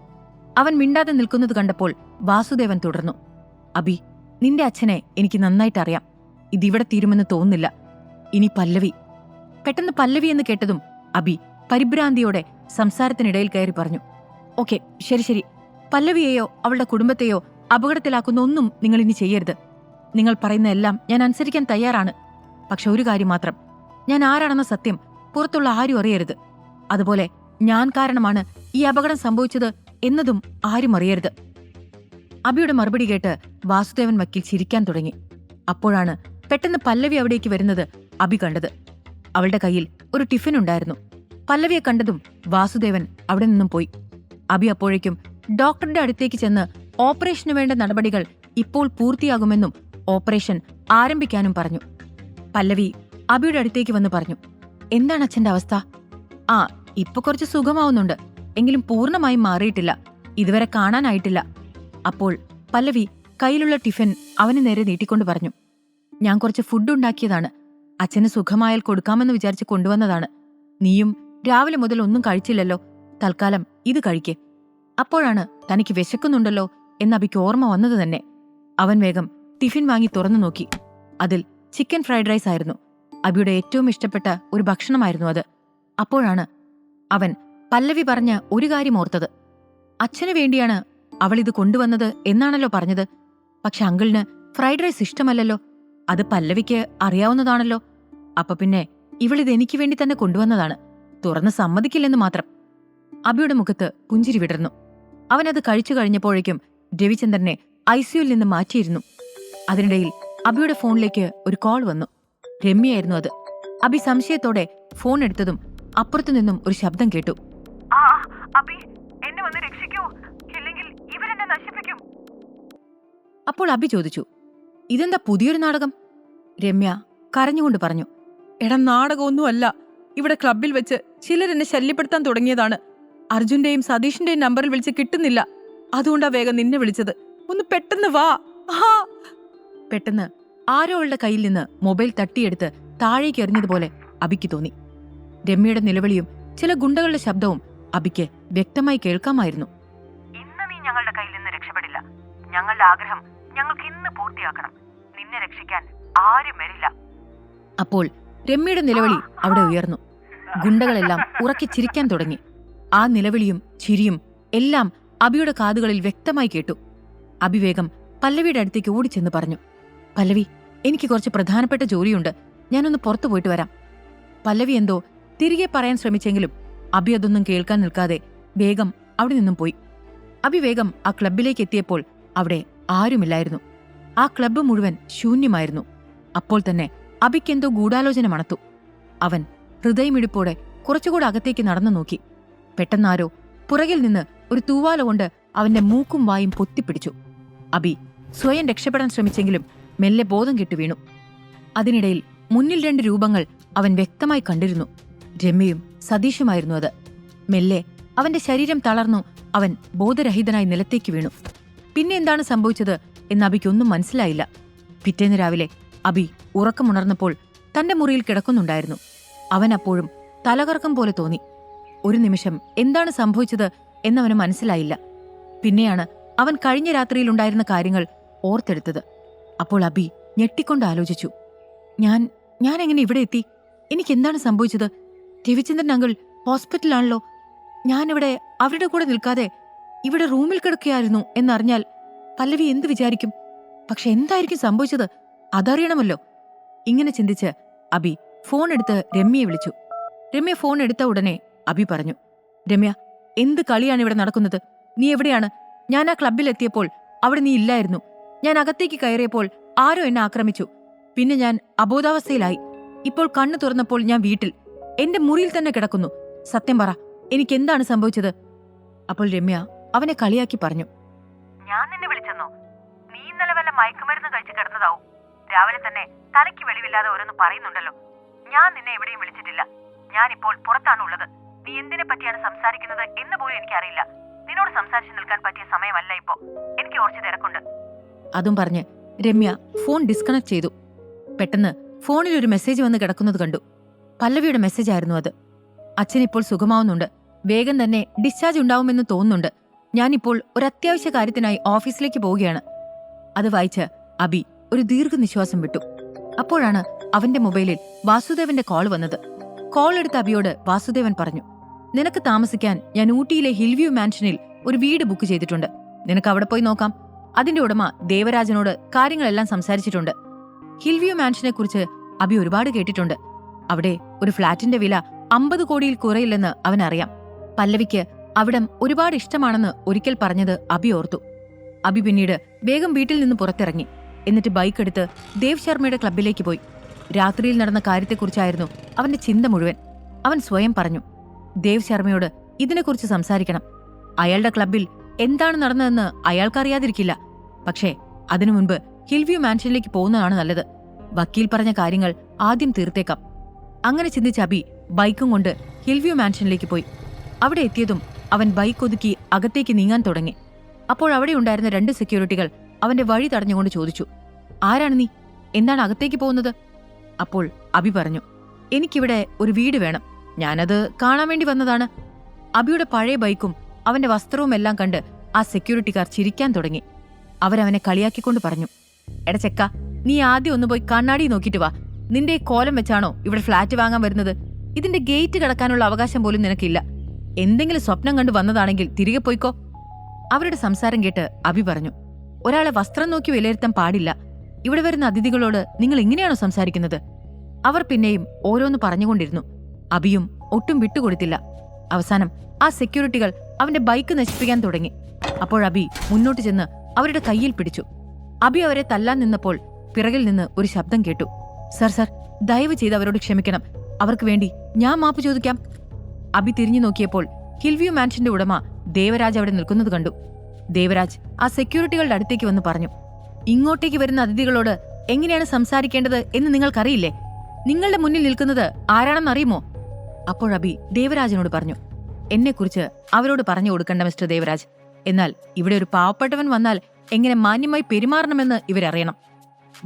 അവൻ മിണ്ടാതെ നിൽക്കുന്നത് കണ്ടപ്പോൾ വാസുദേവൻ തുടർന്നു, അബി, നിന്റെ അച്ഛനെ എനിക്ക് നന്നായിട്ട് അറിയാം. ഇതിവിടെ തീരുമെന്ന് തോന്നുന്നില്ല. ഇനി പല്ലവി. പെട്ടെന്ന് പല്ലവി എന്ന് കേട്ടതും അബി പരിഭ്രാന്തിയോടെ സംസാരത്തിനിടയിൽ കയറി പറഞ്ഞു, ഓക്കെ, ശരി ശരി. പല്ലവിയെയോ അവളുടെ കുടുംബത്തെയോ അപകടത്തിലാക്കുന്ന ഒന്നും നിങ്ങൾ ഇനി ചെയ്യരുത്. നിങ്ങൾ പറയുന്ന എല്ലാം ഞാൻ അനുസരിക്കാൻ തയ്യാറാണ്. പക്ഷെ ഒരു കാര്യം മാത്രം, ഞാൻ ആരാണെന്ന സത്യം പുറത്തുള്ള ആരും അറിയരുത്. അതുപോലെ ഞാൻ കാരണമാണ് ഈ അപകടം സംഭവിച്ചത് എന്നതും ആരും അറിയരുത്. അബിയുടെ മറുപടി കേട്ട് വാസുദേവൻ വക്കീൽ ചിരിക്കാൻ തുടങ്ങി. അപ്പോഴാണ് പെട്ടെന്ന് പല്ലവി അവിടേക്ക് വരുന്നത് അബി കണ്ടത്. അവളുടെ കയ്യിൽ ഒരു ടിഫിൻ ഉണ്ടായിരുന്നു. പല്ലവിയെ കണ്ടതും വാസുദേവൻ അവിടെ നിന്നും പോയി. അബി അപ്പോഴേക്കും ഡോക്ടറുടെ അടുത്തേക്ക് ചെന്ന് ഓപ്പറേഷന് വേണ്ട നടപടികൾ ഇപ്പോൾ പൂർത്തിയാകുമെന്നും ഓപ്പറേഷൻ ആരംഭിക്കാനും പറഞ്ഞു. പല്ലവി അബിയുടെ അടുത്തേക്ക് വന്ന് പറഞ്ഞു, എന്താണ് അച്ഛന്റെ അവസ്ഥ? ആ, ഇപ്പൊ കുറച്ച് സുഖമാവുന്നുണ്ട്. എങ്കിലും പൂർണ്ണമായും മാറിയിട്ടില്ല. ഇതുവരെ കാണാനായിട്ടില്ല. അപ്പോൾ പല്ലവി കയ്യിലുള്ള ടിഫിൻ അവന് നേരെ നീട്ടിക്കൊണ്ട് പറഞ്ഞു, ഞാൻ കുറച്ച് ഫുഡ് ഉണ്ടാക്കിയതാണ്. അച്ഛന് സുഖമായാൽ കൊടുക്കാമെന്ന് വിചാരിച്ച് കൊണ്ടുവന്നതാണ്. നീയും രാവിലെ മുതൽ ഒന്നും കഴിച്ചില്ലല്ലോ. തൽക്കാലം ഇത് കഴിക്കേ. അപ്പോഴാണ് തനിക്ക് വിശക്കുന്നുണ്ടല്ലോ എന്ന് അബിക്ക് ഓർമ്മ വന്നത് തന്നെ. അവൻ വേഗം ടിഫിൻ വാങ്ങി തുറന്നു നോക്കി. അതിൽ ചിക്കൻ ഫ്രൈഡ് റൈസ് ആയിരുന്നു. അബിയുടെ ഏറ്റവും ഇഷ്ടപ്പെട്ട ഒരു ഭക്ഷണമായിരുന്നു അത്. അപ്പോഴാണ് അവൻ പല്ലവി പറഞ്ഞ ഒരു കാര്യം ഓർത്തത്. അച്ഛനു വേണ്ടിയാണ് അവൾ ഇത് കൊണ്ടുവന്നത് എന്നാണല്ലോ പറഞ്ഞത്. പക്ഷെ അങ്കിളിന് ഫ്രൈഡ് റൈസ് ഇഷ്ടമല്ലല്ലോ. അത് പല്ലവിക്ക് അറിയാവുന്നതാണല്ലോ. അപ്പൊ പിന്നെ ഇവളിത് എനിക്ക് വേണ്ടി തന്നെ കൊണ്ടുവന്നതാണ്. തുറന്ന് സമ്മതിക്കില്ലെന്ന് മാത്രം. അബിയുടെ മുഖത്ത് പുഞ്ചിരി വിടർന്നു. അവനത് കഴിച്ചു കഴിഞ്ഞപ്പോഴേക്കും രവിചന്ദ്രനെ ഐസിയുയിൽ നിന്ന് മാറ്റിയിരുന്നു. അതിനിടയിൽ അബിയുടെ ഫോണിലേക്ക് ഒരു കോൾ വന്നു. രമ്യയായിരുന്നു അത്. അബി സംശയത്തോടെ ഫോൺ എടുത്തതും അപ്പുറത്തു നിന്നും ഒരു ശബ്ദം കേട്ടു. അബി, എന്നെ വന്ന് രക്ഷിക്കൂ, ഇല്ലെങ്കിൽ ഇവരെന്നെ നശിപ്പിക്കും. അപ്പോൾ അബി ചോദിച്ചു, ഇതെന്താ പുതിയൊരു നാടകം? രമ്യ കരഞ്ഞുകൊണ്ട് പറഞ്ഞു, എടാ, നാടകമൊന്നുമല്ല. ഇവിടെ ക്ലബിൽ വെച്ച് ചിലരെന്നെ ശല്യപ്പെടുത്താൻ തുടങ്ങിയതാണ്. അർജുന്റെയും സതീഷിന്റെയും നമ്പറിൽ വിളിച്ച് കിട്ടുന്നില്ല. അതുകൊണ്ടാ വേഗം നിന്നെ വിളിച്ചത്. ഒന്ന് പെട്ടെന്ന് വാ. പെട്ടെന്ന് ആരോ അവളുടെ കയ്യിൽ നിന്ന് മൊബൈൽ തട്ടിയെടുത്ത് താഴേക്ക് എറിഞ്ഞതുപോലെ അബിക്ക് തോന്നി. രമ്യയുടെ നിലവിളിയും ചില ഗുണ്ടകളുടെ ശബ്ദവും അബിക്ക് വ്യക്തമായി കേൾക്കാമായിരുന്നു. ഇന്ന് നീ ഞങ്ങളുടെ കയ്യിൽ നിന്ന് രക്ഷപ്പെടില്ല. ഞങ്ങളുടെ ആഗ്രഹം ഞങ്ങൾക്ക് ഇന്ന് പൂർത്തിയാക്കണം. നിന്നെ രക്ഷിക്കാൻ ആരും വരില്ല. അപ്പോൾ രമ്യയുടെ നിലവിളി അവിടെ ഉയർന്നു. ഗുണ്ടകളെല്ലാം ഉറക്കി ചിരിക്കാൻ തുടങ്ങി. ആ നിലവിളിയും ചിരിയും എല്ലാം അബിയുടെ കാതുകളിൽ വ്യക്തമായി കേട്ടു. അബി വേഗം പല്ലവിയുടെ അടുത്തേക്ക് ഓടിച്ചെന്ന് പറഞ്ഞു, പല്ലവി, എനിക്ക് കുറച്ച് പ്രധാനപ്പെട്ട ജോലിയുണ്ട്. ഞാനൊന്ന് പുറത്തു പോയിട്ട് വരാം. പല്ലവി എന്തോ തിരികെ പറയാൻ ശ്രമിച്ചെങ്കിലും അബി അതൊന്നും കേൾക്കാൻ നിൽക്കാതെ വേഗം അവിടെ നിന്നും പോയി. അബി വേഗം ആ ക്ലബിലേക്ക് എത്തിയപ്പോൾ അവിടെ ആരുമില്ലായിരുന്നു. ആ ക്ലബ്ബ് മുഴുവൻ ശൂന്യമായിരുന്നു. അപ്പോൾ തന്നെ അബിക്കെന്തോ ഗൂഢാലോചന മണത്തു. അവൻ ഹൃദയമിടിപ്പോടെ കുറച്ചുകൂടെ അകത്തേക്ക് നടന്നു നോക്കി. പെട്ടെന്നാരോ പുറകിൽ നിന്ന് ഒരു തൂവാല കൊണ്ട് അവന്റെ മൂക്കും വായും പൊത്തിപ്പിടിച്ചു. അബി സ്വയം രക്ഷപ്പെടാൻ ശ്രമിച്ചെങ്കിലും മെല്ലെ ബോധം കെട്ടു വീണു. അതിനിടയിൽ മുന്നിൽ 2 രൂപങ്ങൾ അവൻ വ്യക്തമായി കണ്ടിരുന്നു. രമ്യയും സതീഷുമായിരുന്നു അത്. മെല്ലെ അവന്റെ ശരീരം തളർന്നു. അവൻ ബോധരഹിതനായി നിലത്തേക്ക് വീണു. പിന്നെ എന്താണ് സംഭവിച്ചത് എന്ന് അബിക്കൊന്നും മനസ്സിലായില്ല. പിറ്റേന്ന് രാവിലെ അബി ഉറക്കമുണർന്നപ്പോൾ തന്റെ മുറിയിൽ കിടക്കുന്നുണ്ടായിരുന്നു. അവൻ അപ്പോഴും തലകറക്കം പോലെ തോന്നി. ഒരു നിമിഷം എന്താണ് സംഭവിച്ചത് എന്നവന് മനസ്സിലായില്ല. പിന്നെയാണ് അവൻ കഴിഞ്ഞ രാത്രിയിലുണ്ടായിരുന്ന കാര്യങ്ങൾ ഓർത്തെടുത്തത്. അപ്പോൾ അബി ഞെട്ടിക്കൊണ്ട് ആലോചിച്ചു, ഞാൻ എങ്ങനെ ഇവിടെ എത്തി? എനിക്കെന്താണ് സംഭവിച്ചത്? രവിചന്ദ്രൻ അങ്കിൾ ഹോസ്പിറ്റലാണല്ലോ. ഞാനിവിടെ അവരുടെ കൂടെ നിൽക്കാതെ ഇവിടെ റൂമിൽ കിടക്കുകയായിരുന്നു എന്നറിഞ്ഞാൽ പല്ലവി എന്ത് വിചാരിക്കും? പക്ഷെ എന്തായിരിക്കും സംഭവിച്ചത് അതറിയണമല്ലോ. ഇങ്ങനെ ചിന്തിച്ച് അബി ഫോൺ എടുത്ത് രമ്യയെ വിളിച്ചു. രമ്യ ഫോൺ എടുത്ത ഉടനെ അബി പറഞ്ഞു, രമ്യ, എന്ത് കളിയാണ് ഇവിടെ നടക്കുന്നത്? നീ എവിടെയാണ്? ഞാൻ ആ ക്ലബ്ബിൽ എത്തിയപ്പോൾ അവിടെ നീ ഇല്ലായിരുന്നു. ഞാൻ അകത്തേക്ക് കയറിയപ്പോൾ ആരോ എന്നെ ആക്രമിച്ചു. പിന്നെ ഞാൻ അബോധാവസ്ഥയിലായി. ഇപ്പോൾ കണ്ണു തുറന്നപ്പോൾ ഞാൻ വീട്ടിൽ എന്റെ മുറിയിൽ തന്നെ കിടക്കുന്നു. സത്യം പറ, എനിക്കെന്താണ് സംഭവിച്ചത്? അപ്പോൾ രമ്യ അവനെ കളിയാക്കി പറഞ്ഞു, ഞാൻ നിന്നെ വിളിച്ചെന്നോ? നീ ഇന്നലെ വല്ല മയക്കുമരുന്ന് കഴിച്ച് കിടന്നതാവും. രാവിലെ തന്നെ തലയ്ക്ക് വെളിവില്ലാതെ ഓരോന്ന് പറയുന്നുണ്ടല്ലോ. ഞാൻ നിന്നെ എവിടെയും വിളിച്ചിട്ടില്ല. ഞാനിപ്പോൾ പുറത്താണ് ഉള്ളത്. നീ എന്തിനെ പറ്റിയാണ് സംസാരിക്കുന്നത് എന്ന് പോലും എനിക്കറിയില്ല. നിന്നോട് സംസാരിച്ചു നിൽക്കാൻ പറ്റിയ സമയമല്ല ഇപ്പോ. എനിക്ക് കുറച്ച് തിരക്കുണ്ട്. അതും പറഞ്ഞ് രമ്യ ഫോൺ ഡിസ്കണക്ട് ചെയ്തു. പെട്ടെന്ന് ഫോണിൽ ഒരു മെസ്സേജ് വന്ന് കിടക്കുന്നത് കണ്ടു. പല്ലവിയുടെ മെസ്സേജ് ആയിരുന്നു അത്. അച്ഛനിപ്പോൾ സുഖമാവുന്നുണ്ട്. വേഗം തന്നെ ഡിസ്ചാർജ് ഉണ്ടാവുമെന്ന് തോന്നുന്നുണ്ട്. ഞാനിപ്പോൾ ഒരു അത്യാവശ്യ കാര്യത്തിനായി ഓഫീസിലേക്ക് പോവുകയാണ്. അത് വായിച്ച് അബി ഒരു ദീർഘനിശ്വാസം വിട്ടു. അപ്പോഴാണ് അവന്റെ മൊബൈലിൽ വാസുദേവന്റെ കോൾ വന്നത്. കോൾ എടുത്ത അബിയോട് വാസുദേവൻ പറഞ്ഞു, നിനക്ക് താമസിക്കാൻ ഞാൻ ഊട്ടിയിലെ ഹിൽവ്യൂ മാൻഷനിൽ ഒരു വീട് ബുക്ക് ചെയ്തിട്ടുണ്ട്. നിനക്ക് അവിടെ പോയി നോക്കാം. അതിന്റെ ഉടമ ദേവരാജനോട് കാര്യങ്ങളെല്ലാം സംസാരിച്ചിട്ടുണ്ട്. ഹിൽവ്യൂ മാൻഷനെ കുറിച്ച് അബി ഒരുപാട് കേട്ടിട്ടുണ്ട്. അവിടെ ഒരു ഫ്ളാറ്റിന്റെ വില 50 കോടിയിൽ കുറയില്ലെന്ന് അവനറിയാം. പല്ലവിക്ക് അവിടം ഒരുപാട് ഇഷ്ടമാണെന്ന് ഒരിക്കൽ പറഞ്ഞത് അബി ഓർത്തു. അബി പിന്നീട് വേഗം വീട്ടിൽ നിന്ന് പുറത്തിറങ്ങി. എന്നിട്ട് ബൈക്ക് എടുത്ത് ദേവ് ശർമ്മയുടെ ക്ലബ്ബിലേക്ക് പോയി. രാത്രിയിൽ നടന്ന കാര്യത്തെക്കുറിച്ചായിരുന്നു അവന്റെ ചിന്ത മുഴുവൻ. അവൻ സ്വയം പറഞ്ഞു, ദേവ് ശർമ്മയോട് ഇതിനെക്കുറിച്ച് സംസാരിക്കണം. അയാളുടെ ക്ലബ്ബിൽ എന്താണ് നടന്നതെന്ന് അയാൾക്കറിയാതിരിക്കില്ല. പക്ഷേ അതിനു മുൻപ് ഹിൽവ്യൂ മാൻഷനിലേക്ക് പോകുന്നതാണ് നല്ലത്. വക്കീൽ പറഞ്ഞ കാര്യങ്ങൾ ആദ്യം തീർത്തേക്കാം. അങ്ങനെ ചിന്തിച്ച അബി ബൈക്കും കൊണ്ട് ഹിൽവ്യൂ മാൻഷനിലേക്ക് പോയി. അവിടെ എത്തിയതും അവൻ ബൈക്ക് ഒതുക്കി അകത്തേക്ക് നീങ്ങാൻ തുടങ്ങി. അപ്പോൾ അവിടെ ഉണ്ടായിരുന്ന 2 സെക്യൂരിറ്റികൾ അവന്റെ വഴി തടഞ്ഞുകൊണ്ട് ചോദിച്ചു, ആരാണ് നീ? എന്താണ് അകത്തേക്ക് പോകുന്നത്? അപ്പോൾ അബി പറഞ്ഞു, എനിക്കിവിടെ ഒരു വീട് വേണം. ഞാനത് കാണാൻ വേണ്ടി വന്നതാണ്. അബിയുടെ പഴയ ബൈക്കും അവന്റെ വസ്ത്രവും എല്ലാം കണ്ട് ആ സെക്യൂരിറ്റിക്കാർ ചിരിക്കാൻ തുടങ്ങി. അവരവനെ കളിയാക്കിക്കൊണ്ട് പറഞ്ഞു, എടച്ചെക്ക, നീ ആദ്യം ഒന്ന് പോയി കണ്ണാടി നോക്കിയിട്ട് വാ. നിന്റെ കോലം വെച്ചാണോ ഇവിടെ ഫ്ളാറ്റ് വാങ്ങാൻ വരുന്നത്? ഇതിന്റെ ഗേറ്റ് കടക്കാനുള്ള അവകാശം പോലും നിനക്കില്ല. എന്തെങ്കിലും സ്വപ്നം കണ്ടു വന്നതാണെങ്കിൽ തിരികെ പോയിക്കോ. അവരുടെ സംസാരം കേട്ട് അബി പറഞ്ഞു, ഒരാളെ വസ്ത്രം നോക്കി വിലയിരുത്താൻ പാടില്ല. ഇവിടെ വരുന്ന അതിഥികളോട് നിങ്ങൾ ഇങ്ങനെയാണോ സംസാരിക്കുന്നത്? അവർ പിന്നെയും ഓരോന്ന് പറഞ്ഞുകൊണ്ടിരുന്നു. അബിയും ഒട്ടും വിട്ടുകൊടുത്തില്ല. അവസാനം ആ സെക്യൂരിറ്റികൾ അവന്റെ ബൈക്ക് നശിപ്പിക്കാൻ തുടങ്ങി. അപ്പോൾ അബി മുന്നോട്ട് ചെന്ന് അവരുടെ കയ്യിൽ പിടിച്ചു. അബി അവരെ തല്ലാൻ നിന്നപ്പോൾ പിറകിൽ നിന്ന് ഒരു ശബ്ദം കേട്ടു. സർ, ദയവ് ചെയ്ത് അവരോട് ക്ഷമിക്കണം. അവർക്ക് വേണ്ടി ഞാൻ മാപ്പ് ചോദിക്കാം. അബി തിരിഞ്ഞു നോക്കിയപ്പോൾ ഹിൽവ്യൂ മാൻഷന്റെ ഉടമ ദേവരാജ് അവിടെ നിൽക്കുന്നത് കണ്ടു. ദേവരാജ് ആ സെക്യൂരിറ്റികളുടെ അടുത്തേക്ക് വന്ന് പറഞ്ഞു, ഇങ്ങോട്ടേക്ക് വരുന്ന അതിഥികളോട് എങ്ങനെയാണ് സംസാരിക്കേണ്ടത് എന്ന് നിങ്ങൾക്കറിയില്ലേ? നിങ്ങളുടെ മുന്നിൽ നിൽക്കുന്നത് ആരാണെന്നറിയുമോ? അപ്പോൾ അബി ദേവരാജിനോട് പറഞ്ഞു, എന്നെക്കുറിച്ച് അവരോട് പറഞ്ഞു കൊടുക്കണ്ട മിസ്റ്റർ ദേവരാജ്. എന്നാൽ ഇവിടെ ഒരു പാവപ്പെട്ടവൻ വന്നാൽ എങ്ങനെ മാന്യമായി പെരുമാറണമെന്ന് ഇവരറിയണം.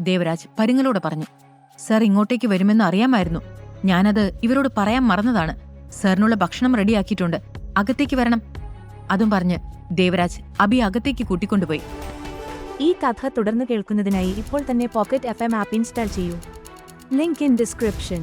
ദേവരാജ് പരുങ്ങലോട് പറഞ്ഞു, സർ ഇങ്ങോട്ടേക്ക് വരുമെന്ന് അറിയാമായിരുന്നു. ഞാനത് ഇവരോട് പറയാൻ മറന്നതാണ്. സാറിനുള്ള ഭക്ഷണം റെഡിയാക്കിയിട്ടുണ്ട്. അകത്തേക്ക് വരണം. അതും പറഞ്ഞ് ദേവരാജ് അബി അകത്തേക്ക് കൂട്ടിക്കൊണ്ടുപോയി. ഈ കഥ തുടർന്ന് കേൾക്കുന്നതിനായി ഇപ്പോൾ തന്നെ പോക്കറ്റ് FM ആപ്പ് ഇൻസ്റ്റാൾ ചെയ്യൂ. Link in description.